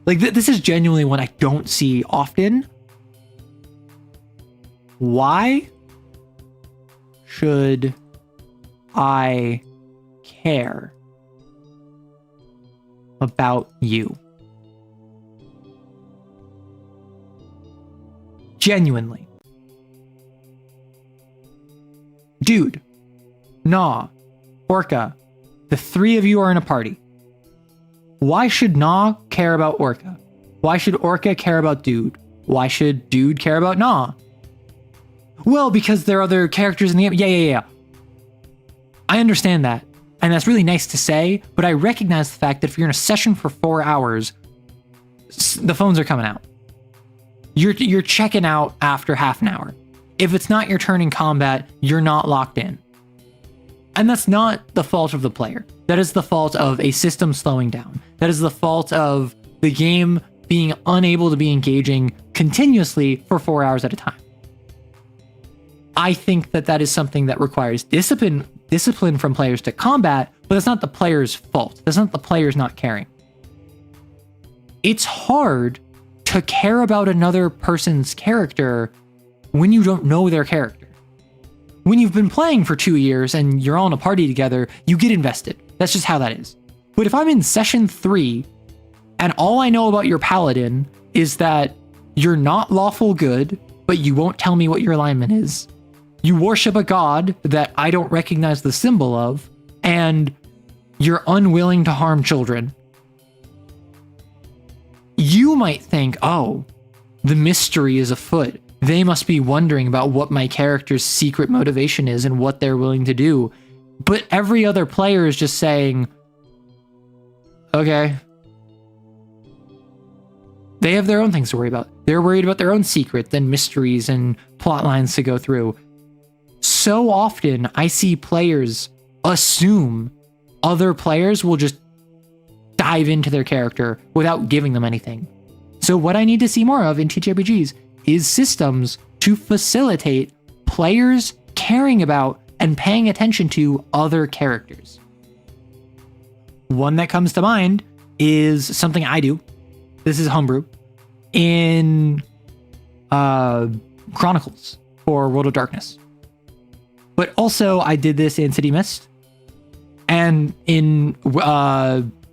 Like, this is genuinely one I don't see often. Why should I care about you? Genuinely. Dude, Nah, Orca, the three of you are in a party. Why should Nah care about Orca? Why should Orca care about Dude? Why should Dude care about Nah? Well, because there are other characters in the game. Yeah. I understand that. And that's really nice to say, but I recognize the fact that if you're in a session for 4 hours, the phones are coming out. you're checking out after half an hour. If it's not your turn in combat, you're not locked in. And that's not the fault of the player. That is the fault of a system slowing down. That is the fault of the game being unable to be engaging continuously for 4 hours at a time. I think that is something that requires discipline from players to combat, but that's not the player's fault. That's not the players not caring. It's hard to care about another person's character when you don't know their character. When you've been playing for 2 years and you're all in a party together, you get invested. That's just how that is. But if I'm in session 3 and all I know about your paladin is that you're not lawful good, but you won't tell me what your alignment is, you worship a god that I don't recognize the symbol of, and you're unwilling to harm children, you might think, oh, the mystery is afoot. They must be wondering about what my character's secret motivation is and what they're willing to do. But every other player is just saying, okay. They have their own things to worry about. They're worried about their own secrets and mysteries and plot lines to go through. So often I see players assume other players will just dive into their character without giving them anything. So what I need to see more of in TTRPGs is systems to facilitate players caring about and paying attention to other characters. One that comes to mind is something I do. This is homebrew in Chronicles for World of Darkness. But also I did this in City Mist, and in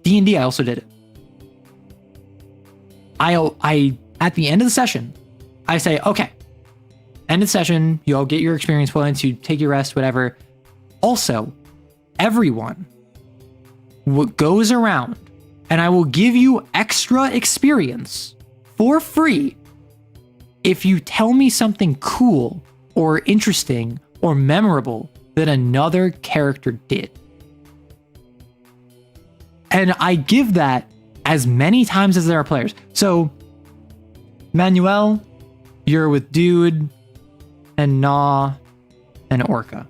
D&D I also did it. I at the end of the session, I say, okay, end of session, you all get your experience points, you take your rest, whatever. Also, everyone goes around and I will give you extra experience for free if you tell me something cool or interesting or memorable that another character did. And I give that as many times as there are players. So, Manuel, you're with Dude and Gnaw and Orca,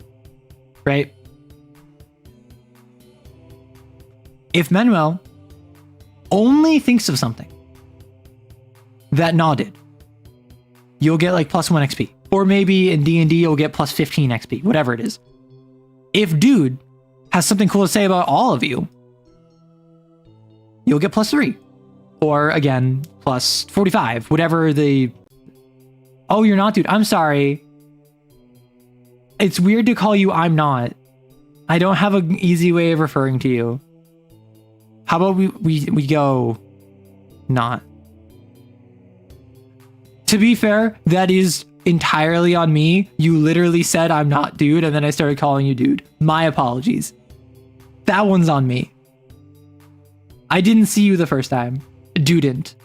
right? If Manuel only thinks of something that Gnaw did, you'll get like +1 XP. Or maybe in D&D you'll get +15 XP, whatever it is. If Dude has something cool to say about all of you, you'll get +3. Or again, +45, whatever the... Oh, you're not Dude. I'm sorry. It's weird to call you I'm not. I don't have an easy way of referring to you. How about we go not? To be fair, that is entirely on me. You literally said I'm not Dude, and then I started calling you Dude. My apologies. That one's on me. I didn't see you the first time. Dudent.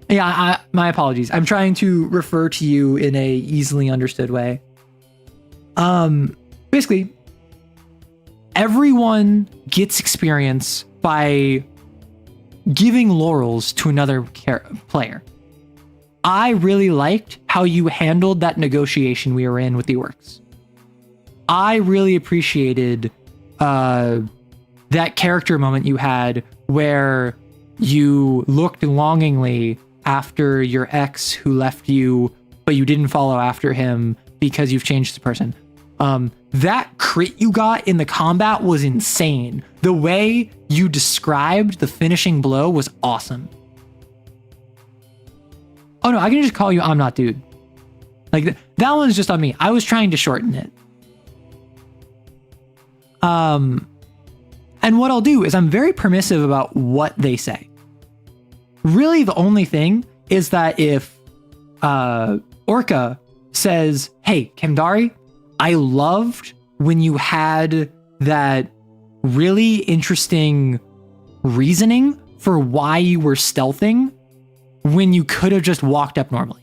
Yeah, my apologies. I'm trying to refer to you in a easily understood way. Basically, everyone gets experience by giving laurels to another player. I really liked how you handled that negotiation we were in with the orcs. I really appreciated that character moment you had where you looked longingly after your ex who left you, but you didn't follow after him because you've changed the person. That crit you got in the combat was insane. The way you described the finishing blow was awesome. Oh no, I can just call you I'm not Dude. Like that one's just on me. I was trying to shorten it. And what I'll do is I'm very permissive about what they say. Really, the only thing is that if Orca says, hey, Kemdari, I loved when you had that really interesting reasoning for why you were stealthing when you could have just walked up normally.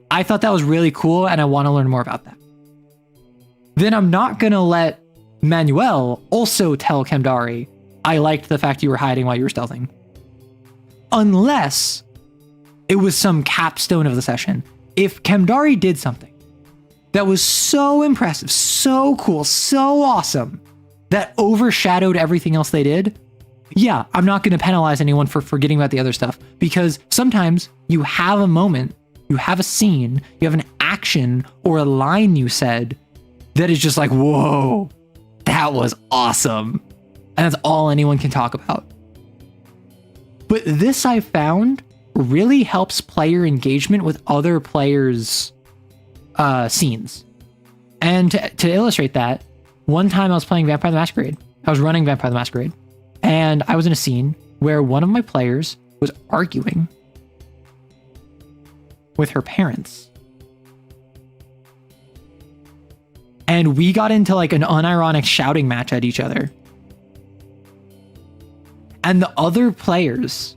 I thought that was really cool and I want to learn more about that. Then I'm not going to let Manuel also tell Kemdari, I liked the fact you were hiding while you were stealthing. unless it was some capstone of the session. If Kemdari did something that was so impressive, so cool, so awesome, that overshadowed everything else they did, yeah, I'm not going to penalize anyone for forgetting about the other stuff, because sometimes you have a moment, you have a scene, you have an action or a line you said that is just like, whoa, that was awesome. And that's all anyone can talk about. But this, I found, really helps player engagement with other players' scenes. And to illustrate that, one time I was playing Vampire the Masquerade. I was running Vampire the Masquerade. And I was in a scene where one of my players was arguing with her parents. And we got into like an unironic shouting match at each other. And the other players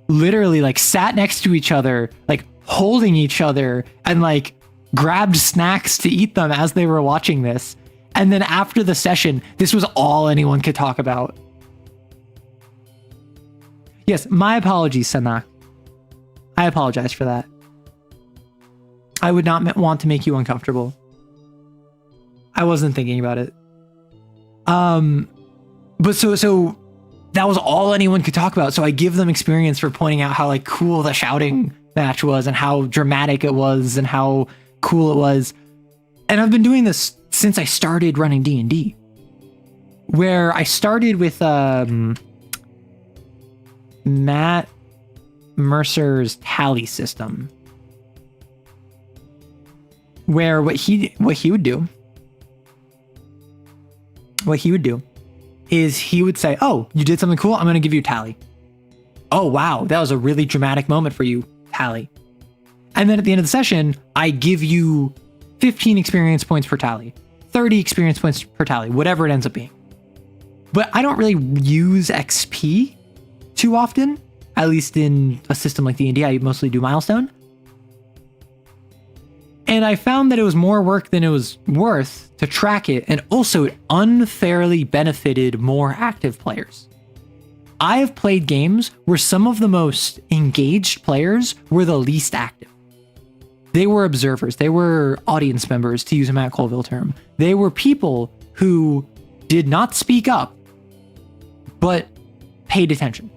literally like sat next to each other, like holding each other, and like grabbed snacks to eat them as they were watching this. And then after the session, this was all anyone could talk about. Yes, my apologies, Sanak. I apologize for that. I would not want to make you uncomfortable. I wasn't thinking about it. But so that was all anyone could talk about. So I give them experience for pointing out how like cool the shouting match was and how dramatic it was and how cool it was. And I've been doing this since I started running D&D, where I started with Matt Mercer's tally system, where what he would do is he would say, oh, you did something cool, I'm going to give you a tally. Oh, wow, that was a really dramatic moment for you, tally. And then at the end of the session, I give you 15 experience points per tally, 30 experience points per tally, whatever it ends up being. But I don't really use XP too often, at least in a system like D&D. I mostly do milestone. And I found that it was more work than it was worth to track it, and also it unfairly benefited more active players. I have played games where some of the most engaged players were the least active. They were observers, they were audience members, to use a Matt Colville term. They were people who did not speak up, but paid attention,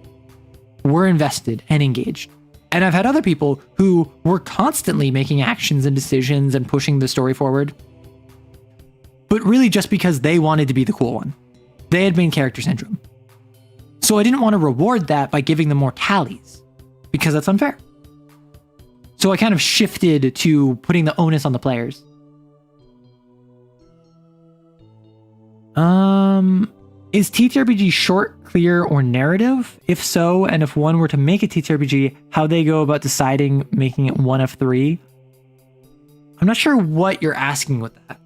were invested and engaged. And I've had other people who were constantly making actions and decisions and pushing the story forward, but really just because they wanted to be the cool one. They had main character syndrome. So I didn't want to reward that by giving them more tallies, because that's unfair. So I kind of shifted to putting the onus on the players. Is TTRPG short, clear, or narrative? If so, and if one were to make a TTRPG, how they go about deciding making it one of three? I'm not sure what you're asking with that.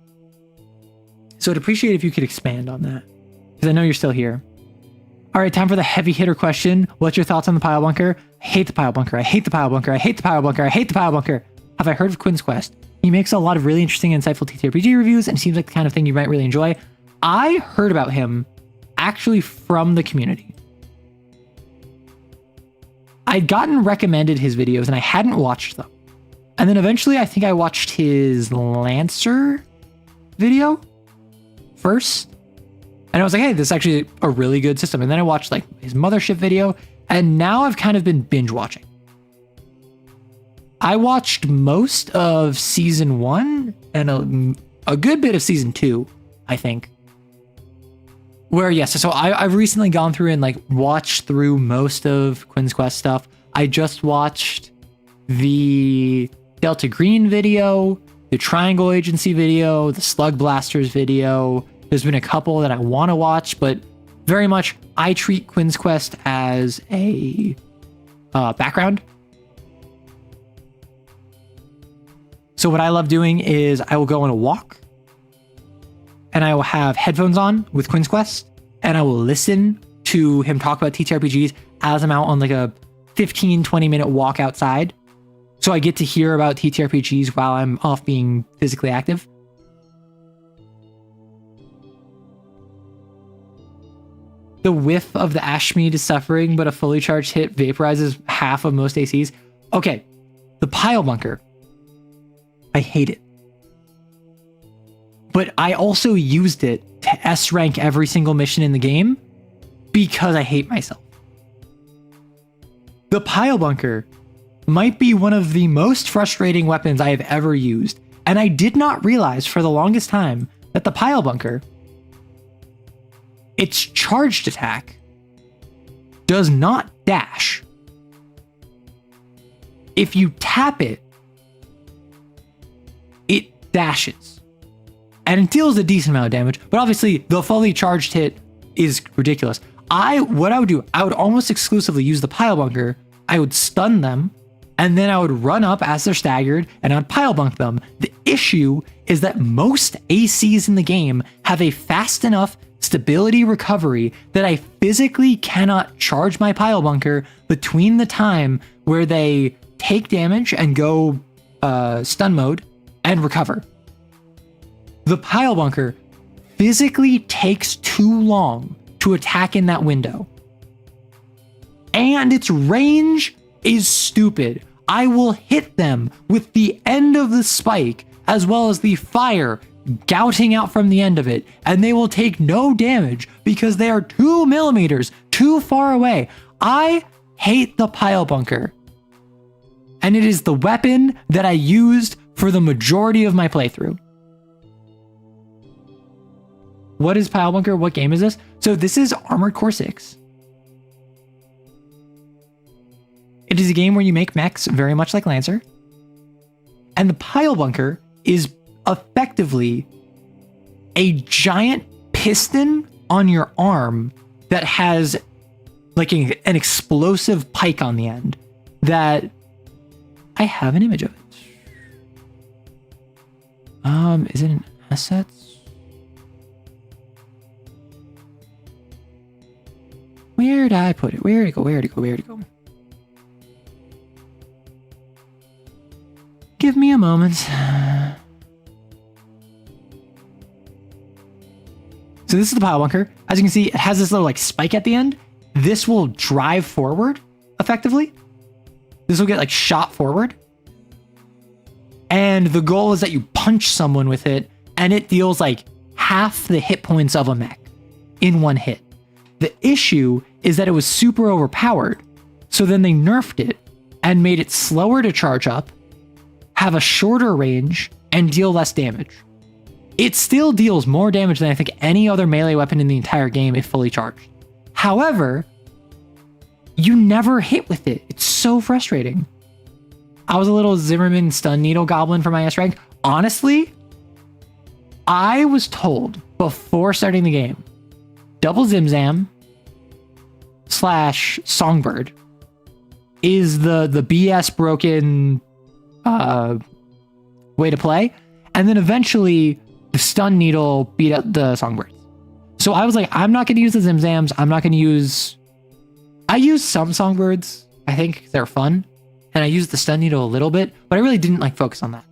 So I'd appreciate if you could expand on that, because I know you're still here. All right, time for the heavy hitter question. What's your thoughts on the pile bunker? I hate the pile bunker. I hate the pile bunker. I hate the pile bunker. I hate the pile bunker. Have I heard of Quinn's Quest? He makes a lot of really interesting and insightful TTRPG reviews, and seems like the kind of thing you might really enjoy. I heard about him actually from the community. I'd gotten recommended his videos and I hadn't watched them. And then eventually I think I watched his Lancer video first. And I was like, hey, this is actually a really good system. And then I watched like his Mothership video, and now I've kind of been binge watching. I watched most of season 1 and a good bit of season 2, I think. Where, yes, so I've recently gone through and like watched through most of Quinn's Quest stuff. I just watched the Delta Green video, the Triangle Agency video, the Slug Blasters video. There's been a couple that I want to watch, but very much I treat Quinn's Quest as a background. So what I love doing is I will go on a walk, and I will have headphones on with Quinn's Quest, and I will listen to him talk about TTRPGs as I'm out on like a 15-20 minute walk outside. So I get to hear about TTRPGs while I'm off being physically active. the whiff of the Ashmead is suffering, but a fully charged hit vaporizes half of most ACs. Okay, the pile bunker. I hate it. But I also used it to S rank every single mission in the game because I hate myself. The pile bunker might be one of the most frustrating weapons I have ever used, and I did not realize for the longest time that the pile bunker, its charged attack, does not dash. If you tap it, it dashes. And it deals a decent amount of damage, but obviously the fully charged hit is ridiculous. What I would do, I would almost exclusively use the pile bunker. I would stun them, and then I would run up as they're staggered, and I'd pile bunk them. The issue is that most ACs in the game have a fast enough stability recovery that I physically cannot charge my pile bunker between the time where they take damage and go stun mode and recover. The pile bunker physically takes too long to attack in that window. And its range is stupid. I will hit them with the end of the spike as well as the fire gouting out from the end of it, and they will take no damage because they are 2 millimeters too far away. I hate the pile bunker. And it is the weapon that I used for the majority of my playthrough. What is pile bunker? What game is this? So this is Armored Core 6. It is a game where you make mechs very much like Lancer. And the pile bunker is effectively a giant piston on your arm that has like an explosive pike on the end that I have an image of it. Is it in assets? Where'd I put it? Where'd it go? Give me a moment. So this is the pile bunker. As you can see, it has this little like spike at the end. This will drive forward effectively. This will get like shot forward. And the goal is that you punch someone with it and it deals like half the hit points of a mech in one hit. The issue is that it was super overpowered. So then they nerfed it and made it slower to charge up, have a shorter range, and deal less damage. It still deals more damage than I think any other melee weapon in the entire game if fully charged. However, you never hit with it. It's so frustrating. I was a little Zimmerman stun needle goblin for my S rank. Honestly, I was told before starting the game, double Zimzam / Songbird is the BS broken way to play. And then eventually the stun needle beat up the Songbirds. So I was like, I'm not going to use the Zimzams. I used some Songbirds. I think they're fun. And I used the stun needle a little bit, but I really didn't like focus on that.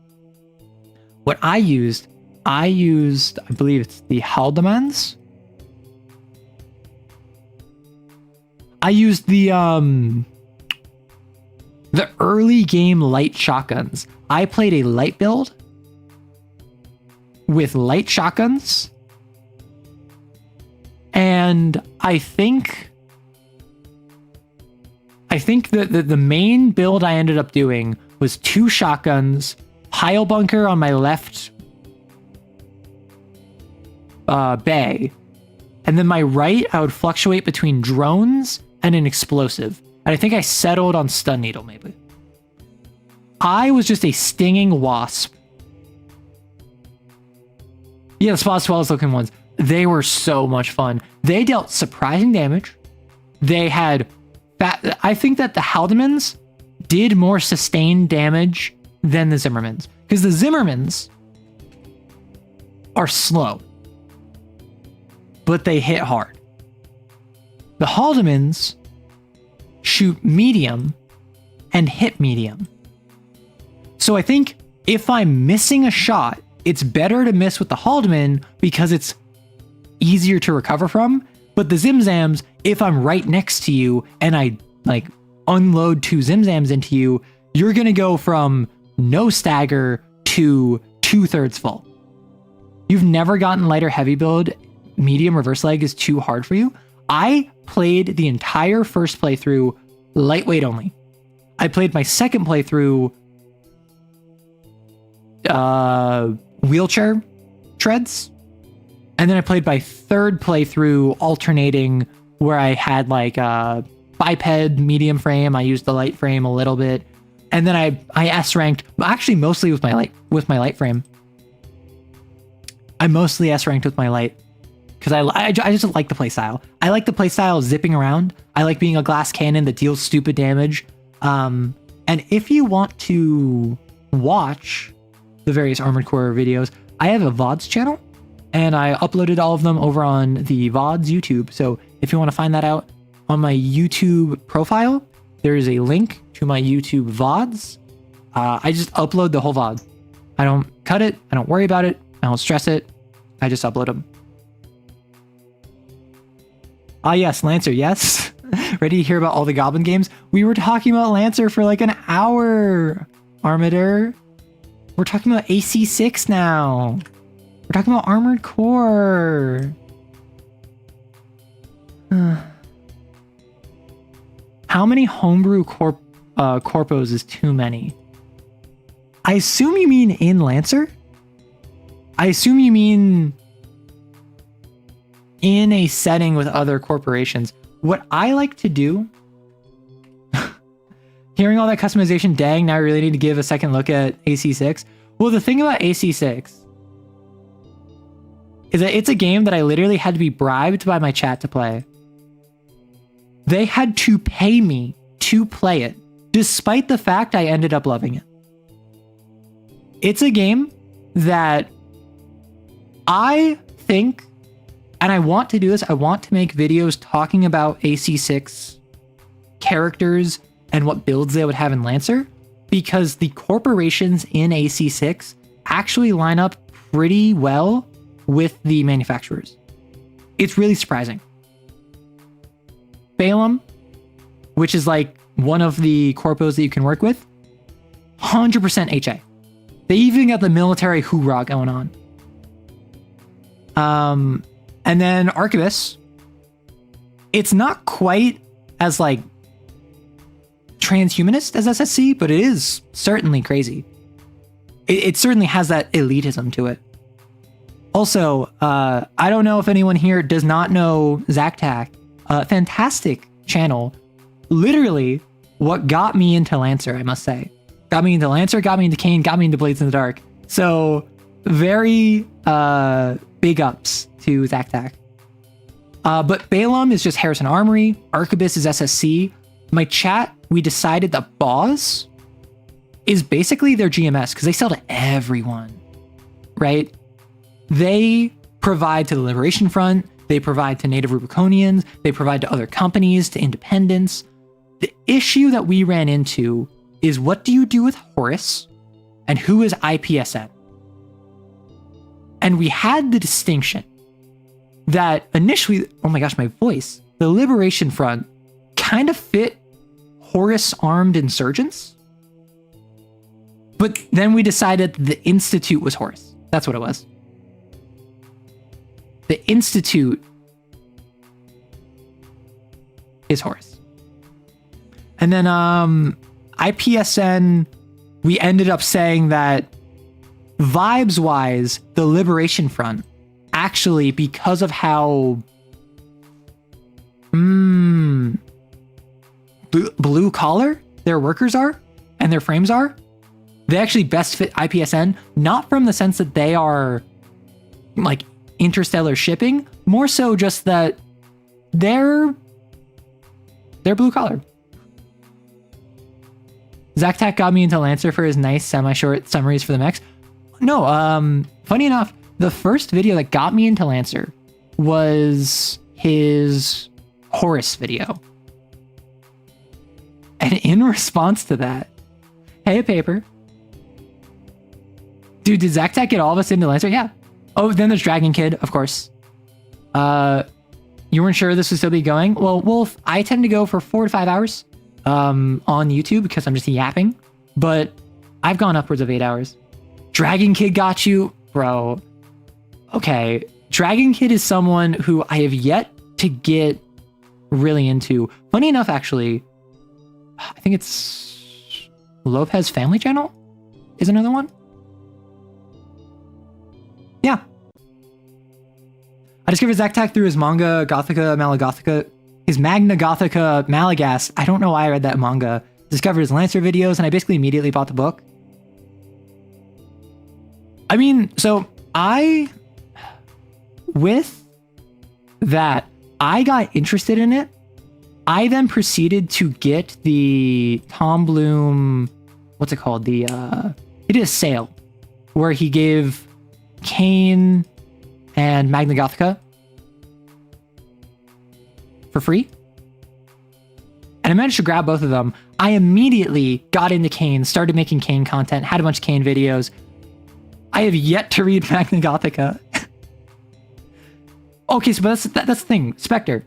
What I used, I believe it's the Haldemans. I used the early game light shotguns. I played a light build with light shotguns. And I think that the main build I ended up doing was 2 shotguns, pile bunker on my left bay, and then my right I would fluctuate between drones and an explosive. And I think I settled on stun needle maybe. I was just a stinging wasp. Yeah, the Spot 12 looking ones. They were so much fun. They dealt surprising damage. They had I think that the Haldemans did more sustained damage than the Zimmermans. Because the Zimmermans are slow, but they hit hard. The Haldemans shoot medium and hit medium. So I think if I'm missing a shot, it's better to miss with the Haldeman because it's easier to recover from. But the Zimzams, if I'm right next to you and I like unload 2 Zimzams into you, you're going to go from no stagger to 2/3 full. You've never gotten lighter heavy build, medium reverse leg is too hard for you. I played the entire first playthrough lightweight only. I played my second playthrough wheelchair treads. And then I played my third playthrough alternating where I had like a biped medium frame. I used the light frame a little bit. And then I S ranked, actually mostly with my light frame. I mostly S ranked with my light because I just like the play style. I like the play style of zipping around. I like being a glass cannon that deals stupid damage. And if you want to watch the various Armored Core videos, I have a VODs channel and I uploaded all of them over on the VODs YouTube. So if you want to find that out on my YouTube profile, there is a link to my YouTube VODs. I just upload the whole VOD. I don't cut it. I don't worry about it. I don't stress it. I just upload them. Ah, yes, Lancer, yes. Ready to hear about all the Goblin games? We were talking about Lancer for like an hour, Armator. We're talking about AC6 now. We're talking about Armored Core. How many homebrew corpos is too many? I assume you mean in Lancer? I assume you mean in a setting with other corporations. What I like to do, hearing all that customization, dang, now I really need to give a second look at AC6. Well, the thing about AC6 is that it's a game that I literally had to be bribed by my chat to play. They had to pay me to play it, despite the fact I ended up loving it. It's a game that I think, and I want to do this, I want to make videos talking about AC6 characters and what builds they would have in Lancer, because the corporations in AC6 actually line up pretty well with the manufacturers. It's really surprising. Balaam, which is like one of the corpos that you can work with, 100% HA. They even got the military hoorah going on. And then Arquebus, it's not quite as like transhumanist as SSC, but it is certainly crazy. It certainly has that elitism to it. Also, I don't know if anyone here does not know Zactac. Fantastic channel. Literally what got me into Lancer, I must say. Got me into Lancer, got me into Kane, got me into Blades in the Dark. So very big ups to Zactac. But Balaam is just Harrison Armory. Arquebus is SSC. My chat, we decided that Boss is basically their GMS because they sell to everyone, right? They provide to the Liberation Front. They provide to Native Rubiconians. They provide to other companies, to independents. The issue that we ran into is, what do you do with Horus and who is IPSN? And we had the distinction that initially, oh my gosh, my voice, the Liberation Front kind of fit Horus armed insurgents. But then we decided the Institute was Horus. That's what it was. The Institute is Horus. And then IPSN, we ended up saying that vibes-wise, the Liberation Front, actually, because of how blue collar their workers are and their frames are, they actually best fit IPSN, not from the sense that they are like interstellar shipping, more so just that they're blue collar. Zactac got me into Lancer for his nice semi-short summaries for the mechs. No, funny enough, the first video that got me into Lancer was his Horus video. And in response to that, hey, Paper. Dude, did Zactac get all of us into Lancer? Yeah. Oh, then there's Dragon Kid, of course. You weren't sure this would still be going? Well, Wolf, I tend to go for 4 to 5 hours on YouTube because I'm just yapping, but I've gone upwards of 8 hours. Dragon Kid got you? Bro. Okay. Dragon Kid is someone who I have yet to get really into. Funny enough, actually, I think it's Lopez Family Channel is another one. Yeah. I discovered Zactac through his manga Gothica Malagothica, his Magna Gothica Malagas. I don't know why I read that manga. Discovered his Lancer videos, and I basically immediately bought the book. I mean, so with that, I got interested in it. I then proceeded to get the Tom Bloom, what's it called? He did a sale where he gave Kane and Magna Gothica for free. And I managed to grab both of them. I immediately got into Kane, started making Kane content, had a bunch of Kane videos. I have yet to read Magna Gothica. Okay, so that's the thing, Spectre.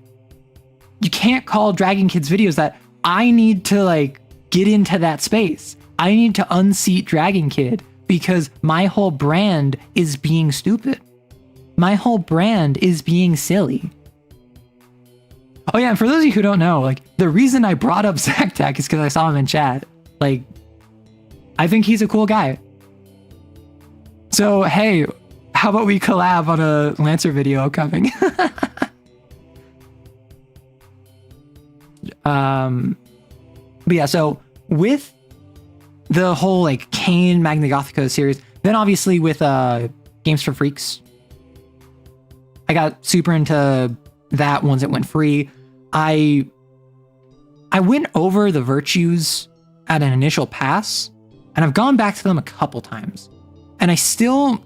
You can't call Dragon Kid's videos that. I need to like get into that space. I need to unseat Dragon Kid because my whole brand is being stupid. My whole brand is being silly. Oh yeah, and for those of you who don't know, like the reason I brought up Zactac is because I saw him in chat. Like, I think he's a cool guy. So hey, how about we collab on a Lancer video coming? But yeah, so with the whole like Kane Magna Gothica series, then obviously with Games for Freaks, I got super into that once it went free. I went over the virtues at an initial pass, and I've gone back to them a couple times. And I still...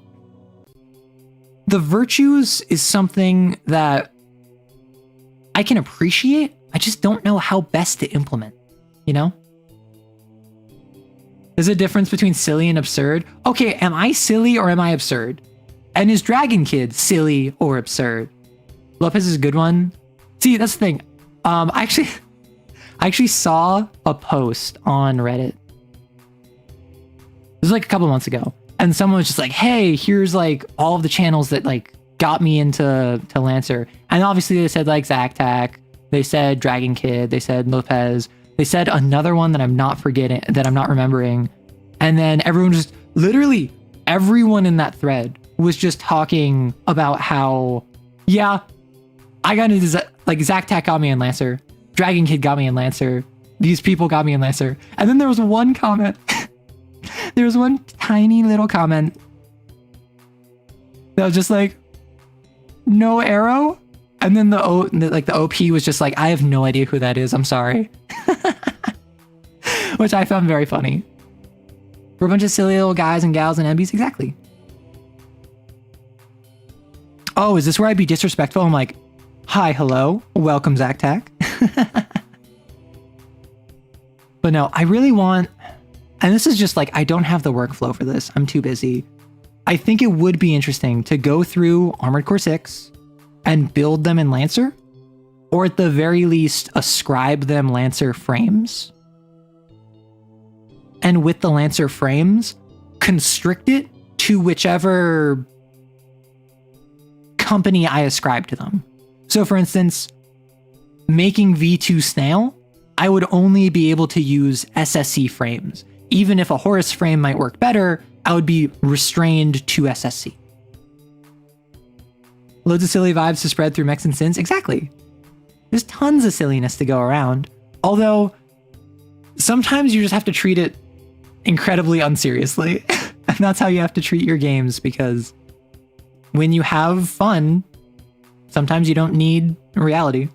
The virtues is something that I can appreciate. I just don't know how best to implement, you know? There's a difference between silly and absurd. Okay, am I silly or am I absurd? And is Dragon Kid silly or absurd? Lopez is a good one. See, that's the thing. I actually saw a post on Reddit. This was like a couple months ago. And someone was just like, hey, here's like all of the channels that like got me into Lancer. And obviously they said like Zactac, they said Dragon Kid, they said Lopez, they said another one that I'm not forgetting, that I'm not remembering. And then everyone just, literally everyone in that thread was just talking about how, yeah, I got into, like Zactac got me in Lancer, Dragon Kid got me in Lancer, these people got me in Lancer. And then there was one comment. There was one tiny little comment that was just like, no arrow. And then the OP was just like, I have no idea who that is. I'm sorry. Which I found very funny. We're a bunch of silly little guys and gals and MBs. Exactly. Oh, is this where I'd be disrespectful? I'm like, hi, hello. Welcome, Zactac. But no, I really want... And this is just like, I don't have the workflow for this. I'm too busy. I think it would be interesting to go through Armored Core 6 and build them in Lancer, or at the very least, ascribe them Lancer frames. And with the Lancer frames, constrict it to whichever company I ascribe to them. So for instance, making V2 Snail, I would only be able to use SSC frames. Even if a Horus frame might work better, I would be restrained to SSC. Loads of silly vibes to spread through mechs and sins. Exactly. There's tons of silliness to go around. Although, sometimes you just have to treat it incredibly unseriously. And that's how you have to treat your games, because when you have fun, sometimes you don't need reality.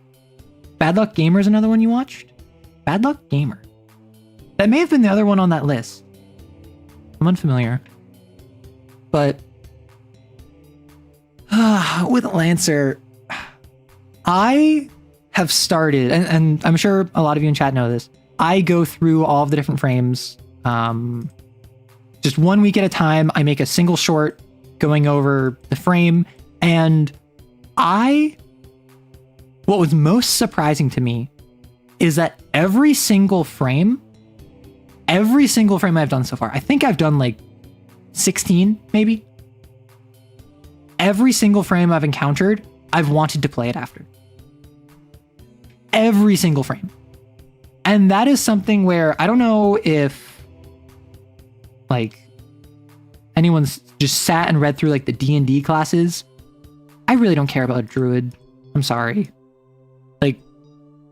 Bad Luck Gamer is another one you watched? Bad Luck Gamer. That may have been the other one on that list. I'm unfamiliar. But with Lancer, I have started, and I'm sure a lot of you in chat know this, I go through all of the different frames. Just 1 week at a time, I make a single short going over the frame, and I what was most surprising to me is that every single frame I've done so far, I think I've done like 16 maybe. Every single frame I've encountered, I've wanted to play it after. Every single frame. And that is something where I don't know if like anyone's just sat and read through like the D&D classes. I really don't care about a druid. I'm sorry. Like,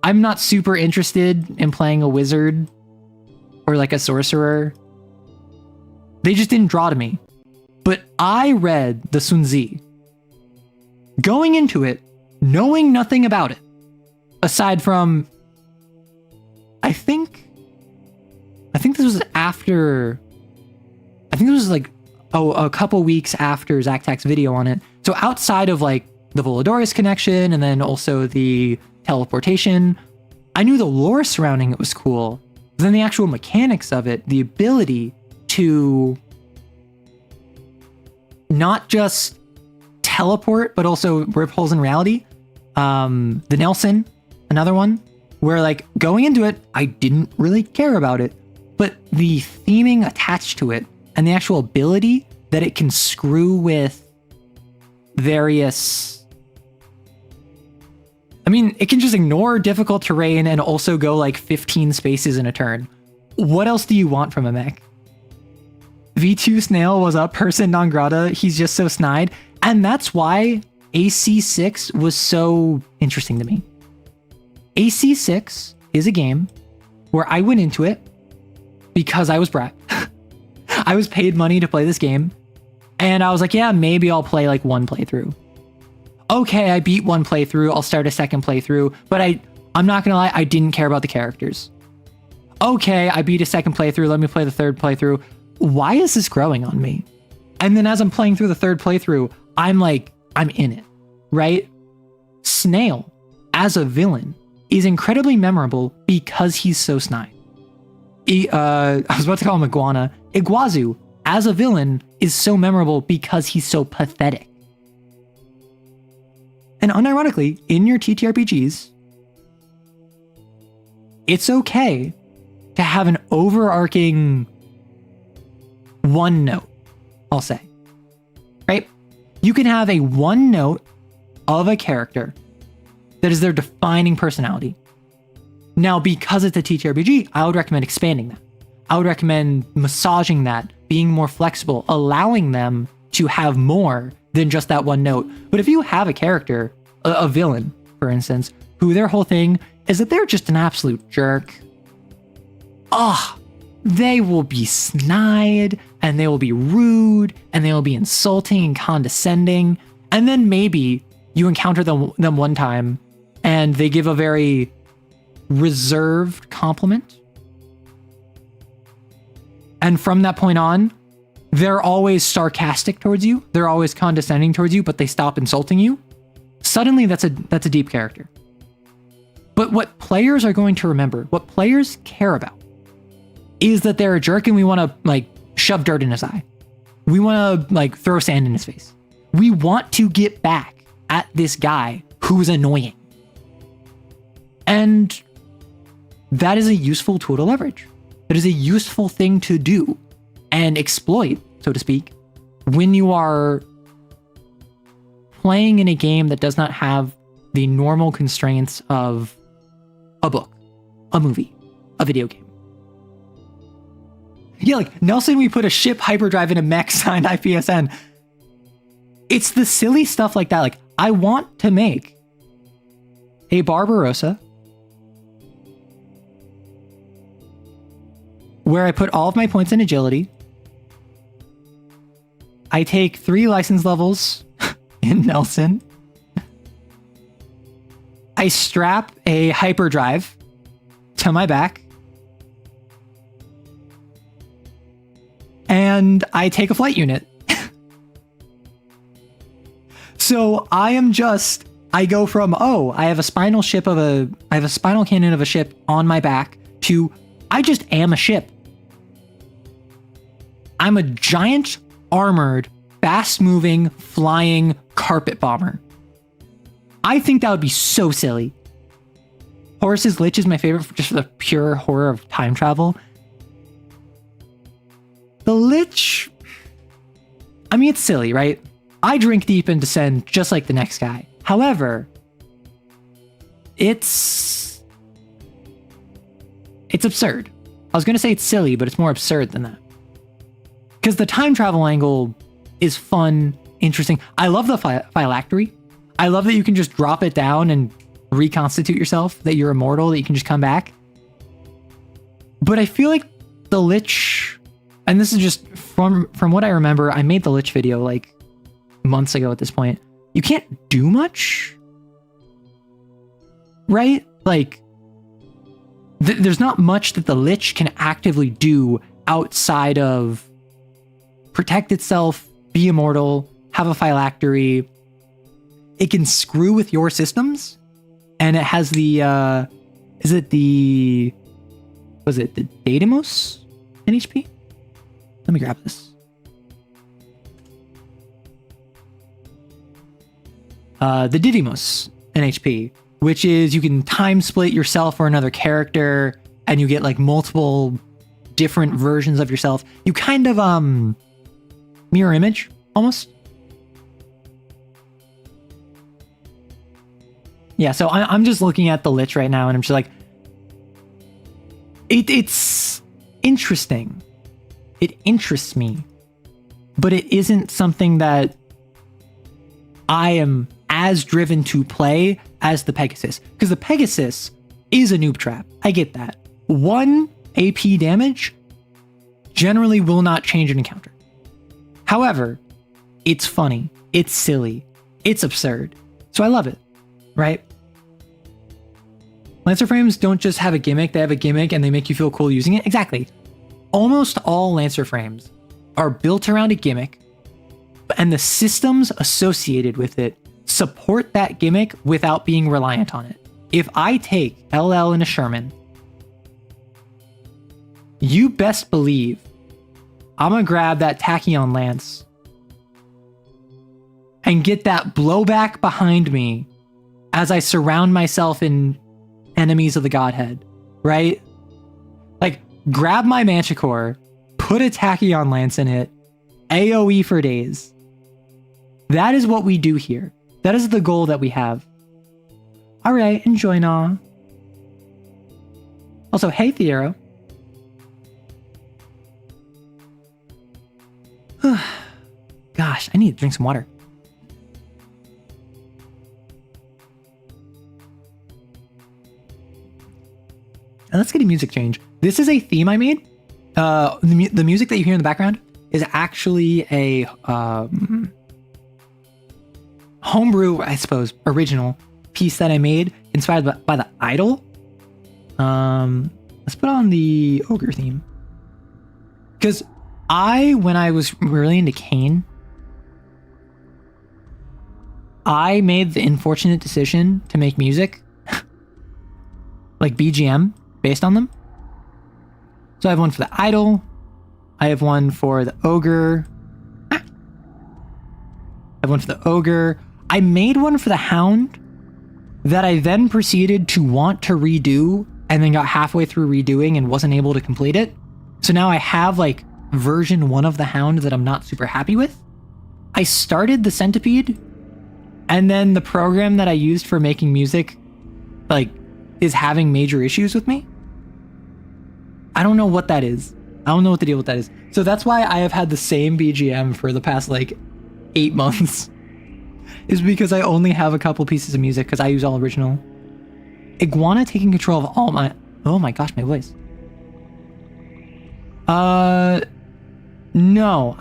I'm not super interested in playing a wizard or like a sorcerer. They just didn't draw to me. But I read the Sun Tzu. Going into it, knowing nothing about it, aside from, I think this was after, I think this was like, a couple weeks after Zactac's video on it. So outside of like the Voladorus connection and then also the teleportation, I knew the lore surrounding it was cool. But then the actual mechanics of it, the ability to not just teleport, but also rip holes in reality. The Nelson, another one, where like going into it, I didn't really care about it, but the theming attached to it and the actual ability that it can screw with various... I mean, it can just ignore difficult terrain and also go like 15 spaces in a turn. What else do you want from a mech? V2 Snail was a person non grata. He's just so snide. And that's why AC6 was so interesting to me. AC6 is a game where I went into it because I was Brett. I was paid money to play this game. And I was like, yeah, maybe I'll play like one playthrough. Okay, I beat one playthrough. I'll start a second playthrough. But I'm not going to lie, I didn't care about the characters. Okay, I beat a second playthrough. Let me play the third playthrough. Why is this growing on me? And then as I'm playing through the third playthrough, I'm like, I'm in it, right? Snail, as a villain, is incredibly memorable because he's so snide. I was about to call him Iguana. Iguazu, as a villain, is so memorable because he's so pathetic. And unironically, in your TTRPGs, it's okay to have an overarching one note, I'll say. Right? You can have a one note of a character that is their defining personality. Now, because it's a TTRPG, I would recommend expanding that. I would recommend massaging that, being more flexible, allowing them to have more than just that one note. But if you have a character, a villain, for instance, who their whole thing is that they're just an absolute jerk, they will be snide, and they will be rude, and they will be insulting and condescending. And then maybe you encounter them one time, and they give a very reserved compliment. And from that point on, they're always sarcastic towards you. They're always condescending towards you, but they stop insulting you. Suddenly, that's a deep character. But what players are going to remember, what players care about, is that they're a jerk and we want to like shove dirt in his eye. We want to like throw sand in his face. We want to get back at this guy who's annoying. And that is a useful tool to leverage. That is a useful thing to do and exploit, so to speak, when you are playing in a game that does not have the normal constraints of a book, a movie, a video game. Yeah, like Nelson, we put a ship hyperdrive in a mech signed IPSN. It's the silly stuff like that. Like, I want to make a Barbarossa where I put all of my points in agility. I take 3 license levels in Nelson. I strap a hyperdrive to my back. And I take a flight unit. So I go from, I have a spinal cannon of a ship on my back to, I just am a ship. I'm a giant, armored, fast-moving, flying carpet bomber. I think that would be so silly. Horus's Lich is my favorite just for the pure horror of time travel. The Lich, I mean, it's silly, right? I drink deep and descend just like the next guy. However, it's absurd. I was going to say it's silly, but it's more absurd than that. Because the time travel angle is fun, interesting. I love the phylactery. I love that you can just drop it down and reconstitute yourself, that you're immortal, that you can just come back. But I feel like the Lich, and this is just from what I remember, I made the Lich video like months ago at this point. You can't do much, right? Like, there's not much that the Lich can actively do outside of protect itself, be immortal, have a phylactery. It can screw with your systems, and it has the the Daedalus in HP? Let me grab this. The Didymos in HP, which is you can time split yourself or another character, and you get like multiple different versions of yourself. You kind of mirror image almost. Yeah, so I'm just looking at the Lich right now, and I'm just like, it's interesting. It interests me, but it isn't something that I am as driven to play as the Pegasus. Because the Pegasus is a noob trap. I get that. 1 AP damage generally will not change an encounter. However, it's funny. It's silly. It's absurd. So I love it, right? Lancer frames don't just have a gimmick, they have a gimmick and they make you feel cool using it. Exactly. Almost all Lancer frames are built around a gimmick, and the systems associated with it support that gimmick without being reliant on it. If I take LL and a Sherman, you best believe I'm gonna grab that Tachyon Lance and get that blowback behind me as I surround myself in enemies of the Godhead, right? Like, grab my Manticore, put a Tachyon Lance in it, AoE for days. That is what we do here. That is the goal that we have. All right, enjoy now. Also, hey, Theero. Gosh, I need to drink some water. And let's get a music change. This is a theme I made. The music that you hear in the background is actually a homebrew, I suppose, original piece that I made, inspired by the Idol. Let's put on the Ogre theme. Because when I was really into Kane, I made the unfortunate decision to make music, like BGM, based on them. So I have one for the Idol. I have one for the Ogre. I have one for the Ogre. I made one for the Hound that I then proceeded to want to redo and then got halfway through redoing and wasn't able to complete it. So now I have like version 1 of the Hound that I'm not super happy with. I started the Centipede, and then the program that I used for making music like is having major issues with me. I don't know what that is. I don't know what the deal with that is. So that's why I have had the same BGM for the past like 8 months. Is because I only have a couple pieces of music because I use all original. Iguana taking control of all my... Oh my gosh, my voice. No,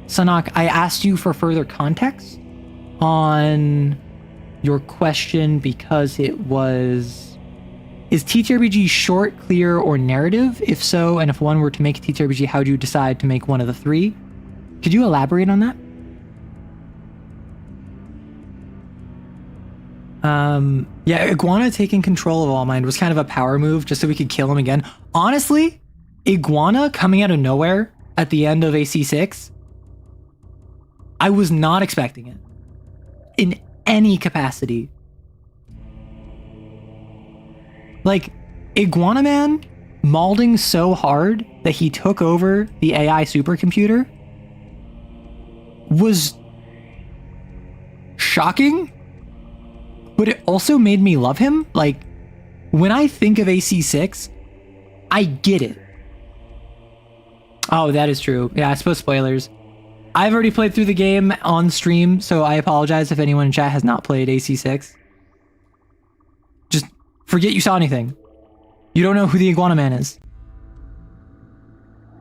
Sanak, I asked you for further context on your question because it was... Is TTRPG short, clear, or narrative? If so, and if one were to make a TTRPG, how do you decide to make one of the 3? Could you elaborate on that? Yeah, Iguana taking control of All Mind was kind of a power move just so we could kill him again. Honestly, Iguana coming out of nowhere at the end of AC6, I was not expecting it. In any capacity. Like, Iguana Man malding so hard that he took over the AI supercomputer was shocking, but it also made me love him. Like, when I think of AC6, I get it. Oh, that is true. Yeah, I suppose spoilers. I've already played through the game on stream, so I apologize if anyone in chat has not played AC6. Just forget you saw anything. You don't know who the Iguana Man is.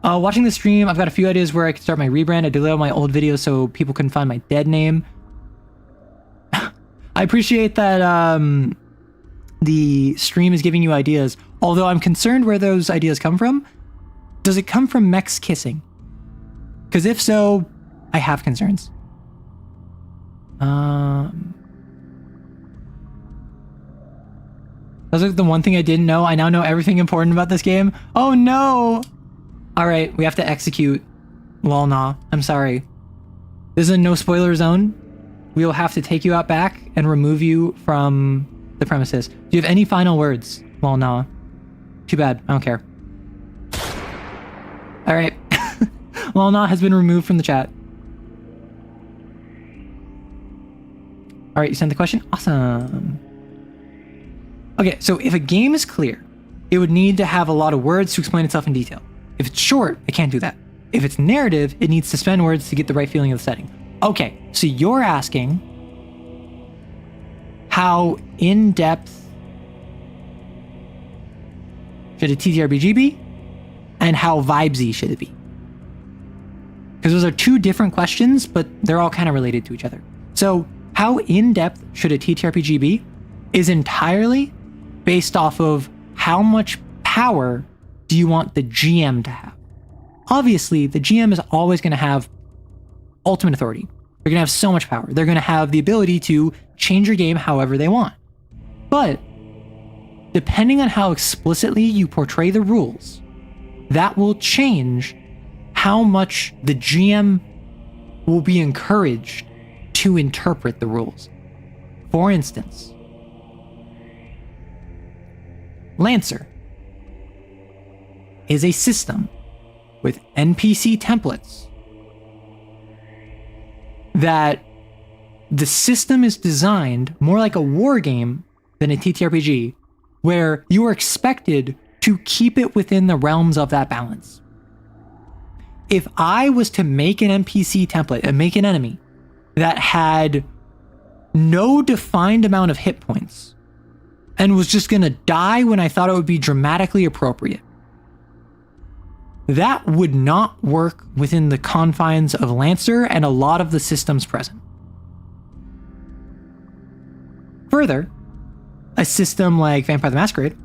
Watching the stream, I've got a few ideas where I could start my rebrand. I deleted all my old videos so people couldn't find my dead name. I appreciate that the stream is giving you ideas, although I'm concerned where those ideas come from. Does it come from mechs kissing? Because if so, I have concerns. That's like the one thing I didn't know. I now know everything important about this game. Oh no! Alright, we have to execute. Lol, nah. I'm sorry. This is a no spoiler zone. We will have to take you out back and remove you from the premises. Do you have any final words? Lol, nah. Too bad. I don't care. Alright. Lol, nah has been removed from the chat. Alright, you sent the question? Awesome. Okay, so if a game is clear, it would need to have a lot of words to explain itself in detail. If it's short, it can't do that. If it's narrative, it needs to spend words to get the right feeling of the setting. Okay, so you're asking how in-depth should a TTRPG be, and how vibesy should it be? Because those are two different questions, but they're all kind of related to each other. So how in-depth should a TTRPG be is entirely based off of how much power do you want the GM to have. Obviously, the GM is always going to have ultimate authority. They're going to have so much power. They're going to have the ability to change your game however they want. But depending on how explicitly you portray the rules, that will change how much the GM will be encouraged to interpret the rules. For instance, Lancer is a system with NPC templates that the system is designed more like a war game than a TTRPG, where you are expected to keep it within the realms of that balance. If I was to make an NPC template and make an enemy that had no defined amount of hit points and was just gonna die when I thought it would be dramatically appropriate, that would not work within the confines of Lancer and a lot of the systems present. Further, a system like Vampire the Masquerade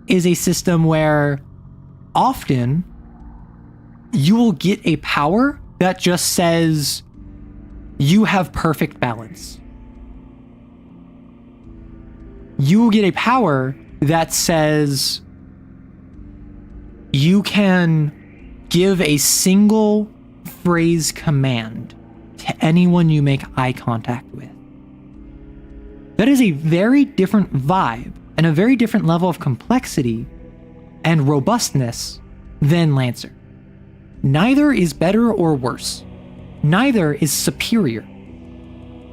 is a system where often you will get a power that just says you have perfect balance. You will get a power that says you can give a single phrase command to anyone you make eye contact with. That is a very different vibe and a very different level of complexity and robustness than Lancer. Neither is better or worse. Neither is superior.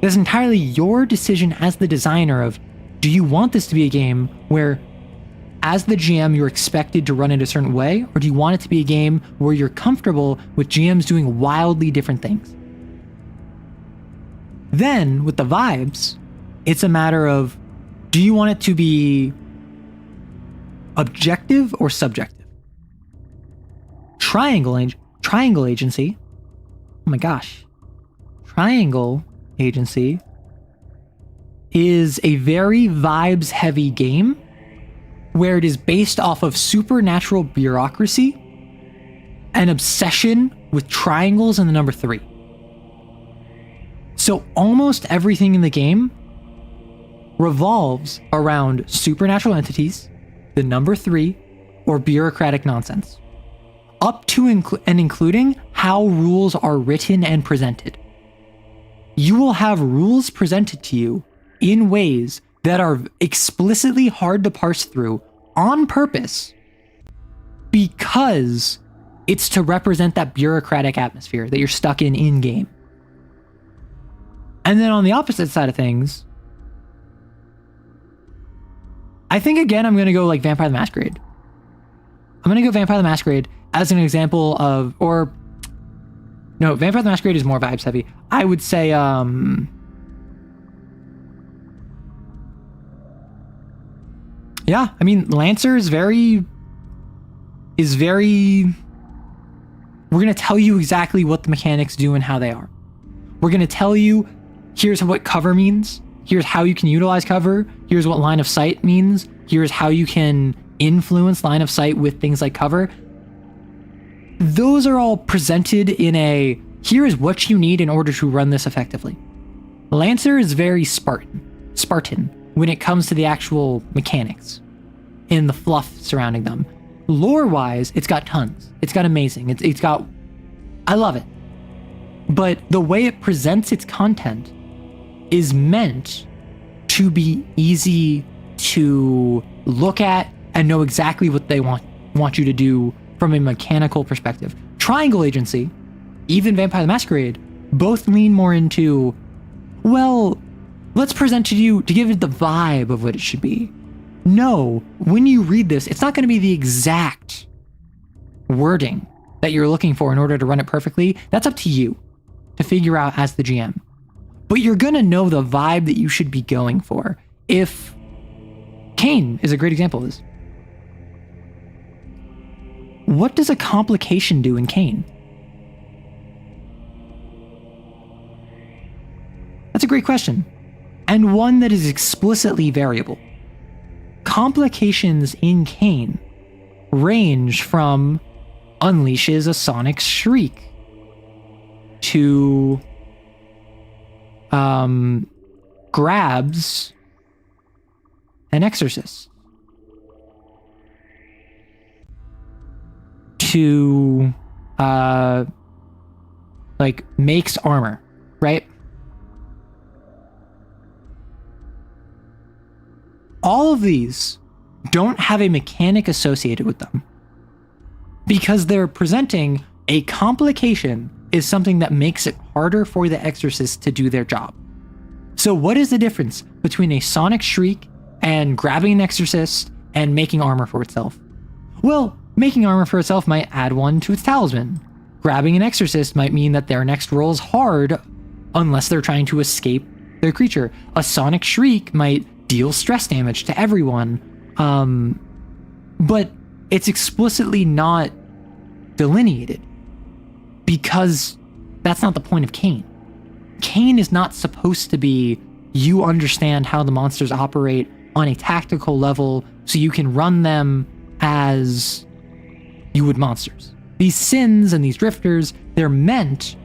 It is entirely your decision as the designer of, do you want this to be a game where as the GM you're expected to run it a certain way, or do you want it to be a game where you're comfortable with GMs doing wildly different things? Then, with the vibes, it's a matter of, do you want it to be objective or subjective? Triangle Agency, oh my gosh, Triangle Agency is a very vibes-heavy game where it is based off of supernatural bureaucracy and obsession with triangles and the number 3. So almost everything in the game revolves around supernatural entities, the number 3, or bureaucratic nonsense, up to and including how rules are written and presented. you will have rules presented to you in ways that are explicitly hard to parse through on purpose because it's to represent that bureaucratic atmosphere that you're stuck in game. And then on the opposite side of things, I think again, I'm going to go like Vampire the Masquerade. I'm going to go Vampire the Masquerade as an example of, or no, Vampire the Masquerade is more vibes heavy. I would say, yeah, I mean, Lancer is very, we're going to tell you exactly what the mechanics do and how they are. We're going to tell you, here's what cover means. Here's how you can utilize cover. Here's what line of sight means. Here's how you can influence line of sight with things like cover. Those are all presented in a, here is what you need in order to run this effectively. Lancer is very Spartan when it comes to the actual mechanics and the fluff surrounding them. Lore-wise, it's got tons. It's got amazing. It's got, I love it. But the way it presents its content is meant to be easy to look at and know exactly what they want you to do from a mechanical perspective. Triangle Agency, even Vampire the Masquerade, both lean more into, well, let's present to you to give it the vibe of what it should be. No, when you read this, it's not going to be the exact wording that you're looking for in order to run it perfectly. That's up to you to figure out as the GM. But you're going to know the vibe that you should be going for. If Kane is a great example of this. What does a complication do in Kane? That's a great question, and one that is explicitly variable. Complications in Kane range from unleashes a sonic shriek to grabs an exorcist to like makes armor, right? All of these don't have a mechanic associated with them because they're presenting a complication is something that makes it harder for the exorcist to do their job. So what is the difference between a sonic shriek and grabbing an exorcist and making armor for itself? Well, making armor for itself might add one to its talisman. Grabbing an exorcist might mean that their next roll is hard unless they're trying to escape their creature. A sonic shriek might deal stress damage to everyone, but it's explicitly not delineated because that's not the point of Kane. Kane is not supposed to be, you understand how the monsters operate on a tactical level so you can run them as you would monsters. These sins and these drifters, they're meant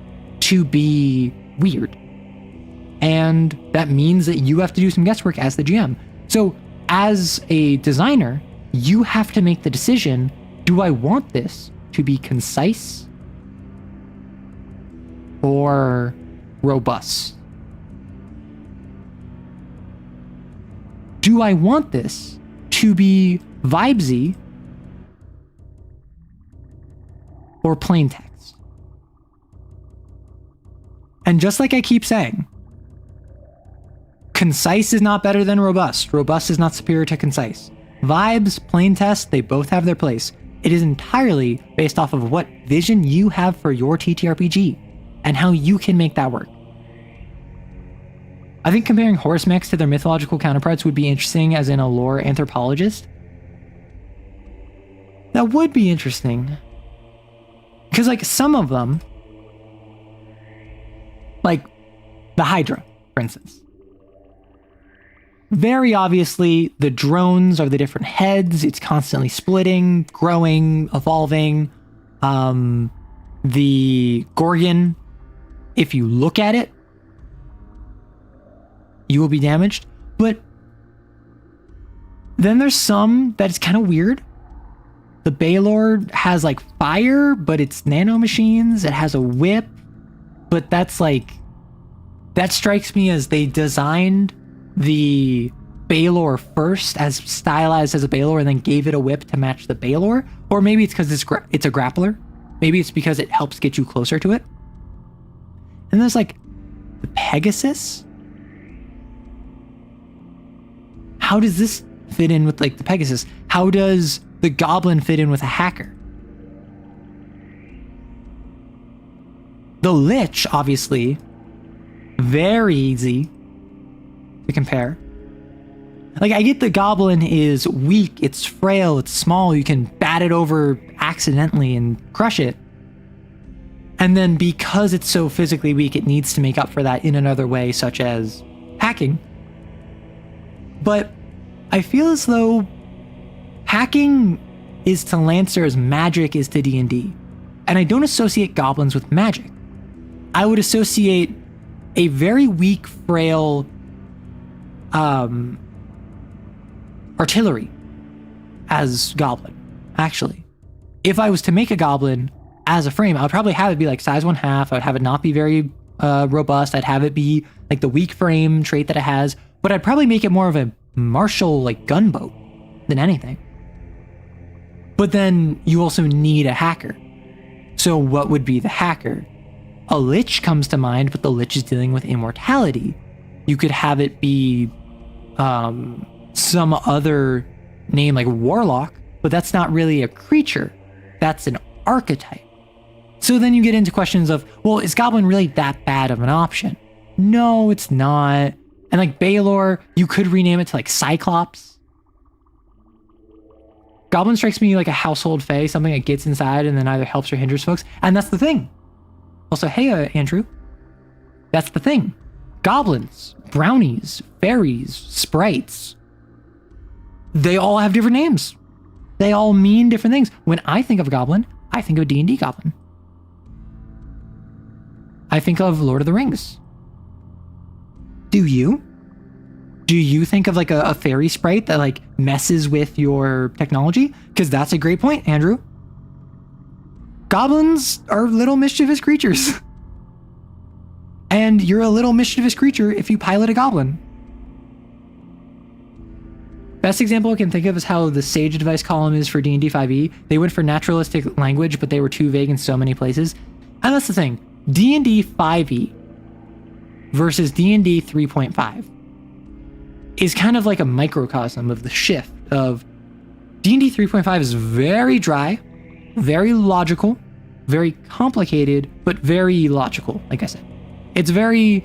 to be weird. And that means that you have to do some guesswork as the GM. So as a designer, you have to make the decision, do I want this to be concise or robust? Do I want this to be vibesy or plain text? And just like I keep saying, concise is not better than robust. Robust is not superior to concise. Vibes, plain text, they both have their place. It is entirely based off of what vision you have for your TTRPG and how you can make that work. I think comparing horse mechs to their mythological counterparts would be interesting as in a lore anthropologist. That would be interesting. Because like some of them, like the Hydra, for instance. Very obviously, the drones are the different heads. It's constantly splitting, growing, evolving. The Gorgon, if you look at it, you will be damaged. But then there's some that is kind of weird. The Baylord has like fire, but it's nanomachines. It has a whip, but that's like that strikes me as they designed the Baylor first as stylized as a Baylor and then gave it a whip to match the Baylor. Or maybe it's because it's a grappler. Maybe it's because it helps get you closer to it. And there's like the Pegasus. How does this fit in with like the Pegasus? How does the Goblin fit in with a hacker? The Lich, obviously, very easy to compare. Like, I get the Goblin is weak, it's frail, it's small, you can bat it over accidentally and crush it. And then because it's so physically weak, it needs to make up for that in another way, such as hacking. But I feel as though hacking is to Lancer as magic is to D&D. And I don't associate goblins with magic. I would associate a very weak, frail artillery as goblin, actually. If I was to make a goblin as a frame, I would probably have it be like size 1/2. I would have it not be very robust. I'd have it be like the weak frame trait that it has, but I'd probably make it more of a martial like gunboat than anything. But then you also need a hacker. So what would be the hacker? A Lich comes to mind, but the Lich is dealing with immortality. You could have it be some other name like Warlock, but that's not really a creature. That's an archetype. So then you get into questions of, well, is Goblin really that bad of an option? No, it's not. And like Baylor, you could rename it to like Cyclops. Goblin strikes me like a household fae, something that gets inside and then either helps or hinders folks. And that's the thing. Also, hey, Andrew. That's the thing. Goblins, brownies, fairies, sprites. They all have different names. They all mean different things. When I think of a goblin, I think of a D&D goblin. I think of Lord of the Rings. Do you? Do you think of like a fairy sprite that like messes with your technology? Because that's a great point, Andrew. Goblins are little mischievous creatures. And you're a little mischievous creature if you pilot a goblin. Best example I can think of is how the Sage Advice column is for D&D 5e. They went for naturalistic language, but they were too vague in so many places. And that's the thing. D&D 5e versus D&D 3.5 is kind of like a microcosm of the shift of D&D 3.5 is very dry, very logical, very complicated, but very logical, like I said. It's very,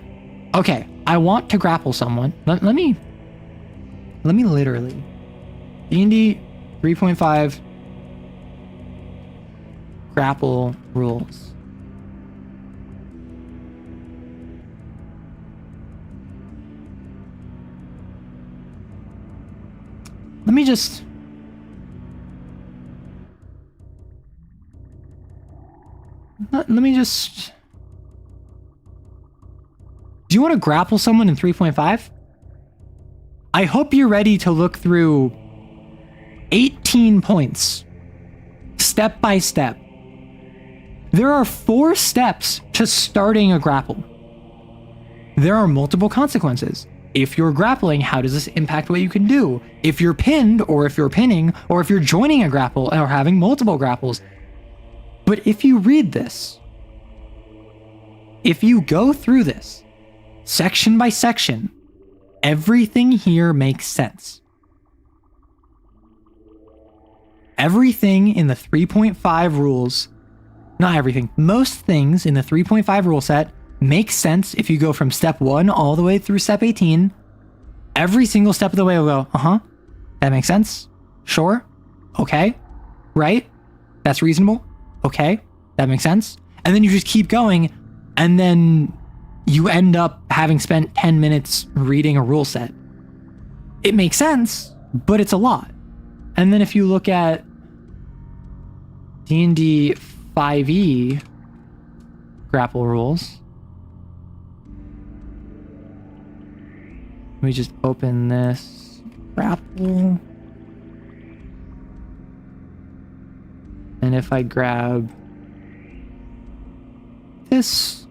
okay, I want to grapple someone. Let me literally. D&D 3.5 grapple rules. Let me just... Do you want to grapple someone in 3.5? I hope you're ready to look through 18 points, step by step. There are 4 steps to starting a grapple. There are multiple consequences. If you're grappling, how does this impact what you can do? If you're pinned, or if you're pinning, or if you're joining a grapple or having multiple grapples. But if you read this, if you go through this, section by section, everything here makes sense. Everything in the 3.5 rules, not everything, most things in the 3.5 rule set makes sense if you go from step 1 all the way through step 18. Every single step of the way will go, that makes sense. Sure. Okay. Right. That's reasonable. Okay. That makes sense. And then you just keep going, and then you end up having spent 10 minutes reading a rule set. It makes sense, but it's a lot. And then if you look at D&D 5e grapple rules, let me just open this grapple. And if I grab this,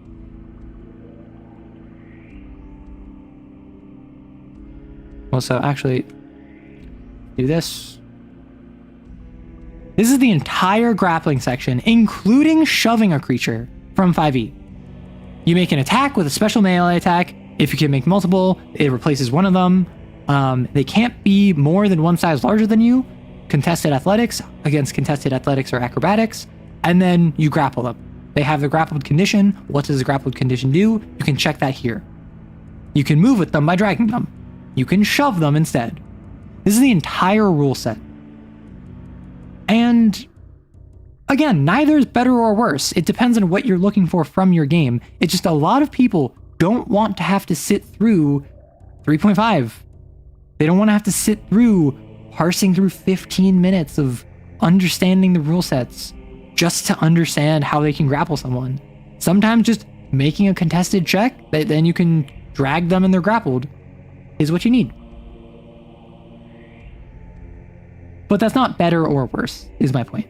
Well, so actually, do this. This is the entire grappling section, including shoving a creature from 5e. You make an attack with a special melee attack. If you can make multiple, it replaces one of them. They can't be more than one size larger than you. Contested athletics against contested athletics or acrobatics. And then you grapple them. They have the grappled condition. What does the grappled condition do? You can check that here. You can move with them by dragging them. You can shove them instead. This is the entire rule set. And again, neither is better or worse. It depends on what you're looking for from your game. It's just a lot of people don't want to have to sit through 3.5. They don't want to have to sit through parsing through 15 minutes of understanding the rule sets just to understand how they can grapple someone. Sometimes just making a contested check that then you can drag them and they're grappled is what you need. But that's not better or worse, is my point.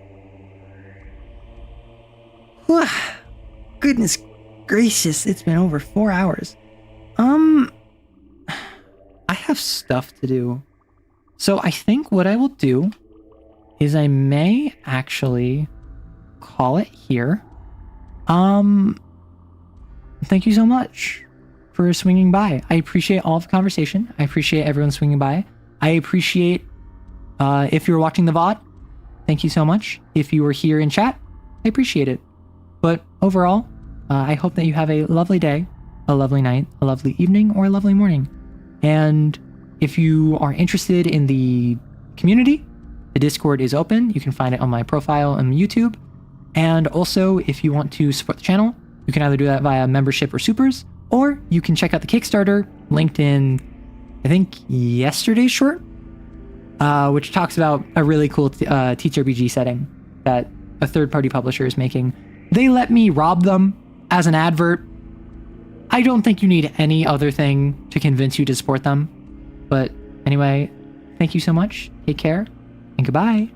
Goodness gracious, it's been over 4 hours. I have stuff to do. So I think what I will do is I may actually call it here. Thank you so much for swinging by. I appreciate all the conversation. I appreciate everyone swinging by. I appreciate if you're watching the VOD, thank you so much. If you were here in chat, I appreciate it. But overall, I hope that you have a lovely day, a lovely night, a lovely evening, or a lovely morning. And if you are interested in the community, the Discord is open. You can find it on my profile on YouTube. And also, if you want to support the channel, you can either do that via membership or supers, or you can check out the Kickstarter linked in, I think, yesterday's short, which talks about a really cool TTRPG setting that a third-party publisher is making. They let me rob them as an advert. I don't think you need any other thing to convince you to support them. But anyway, thank you so much. Take care, and goodbye.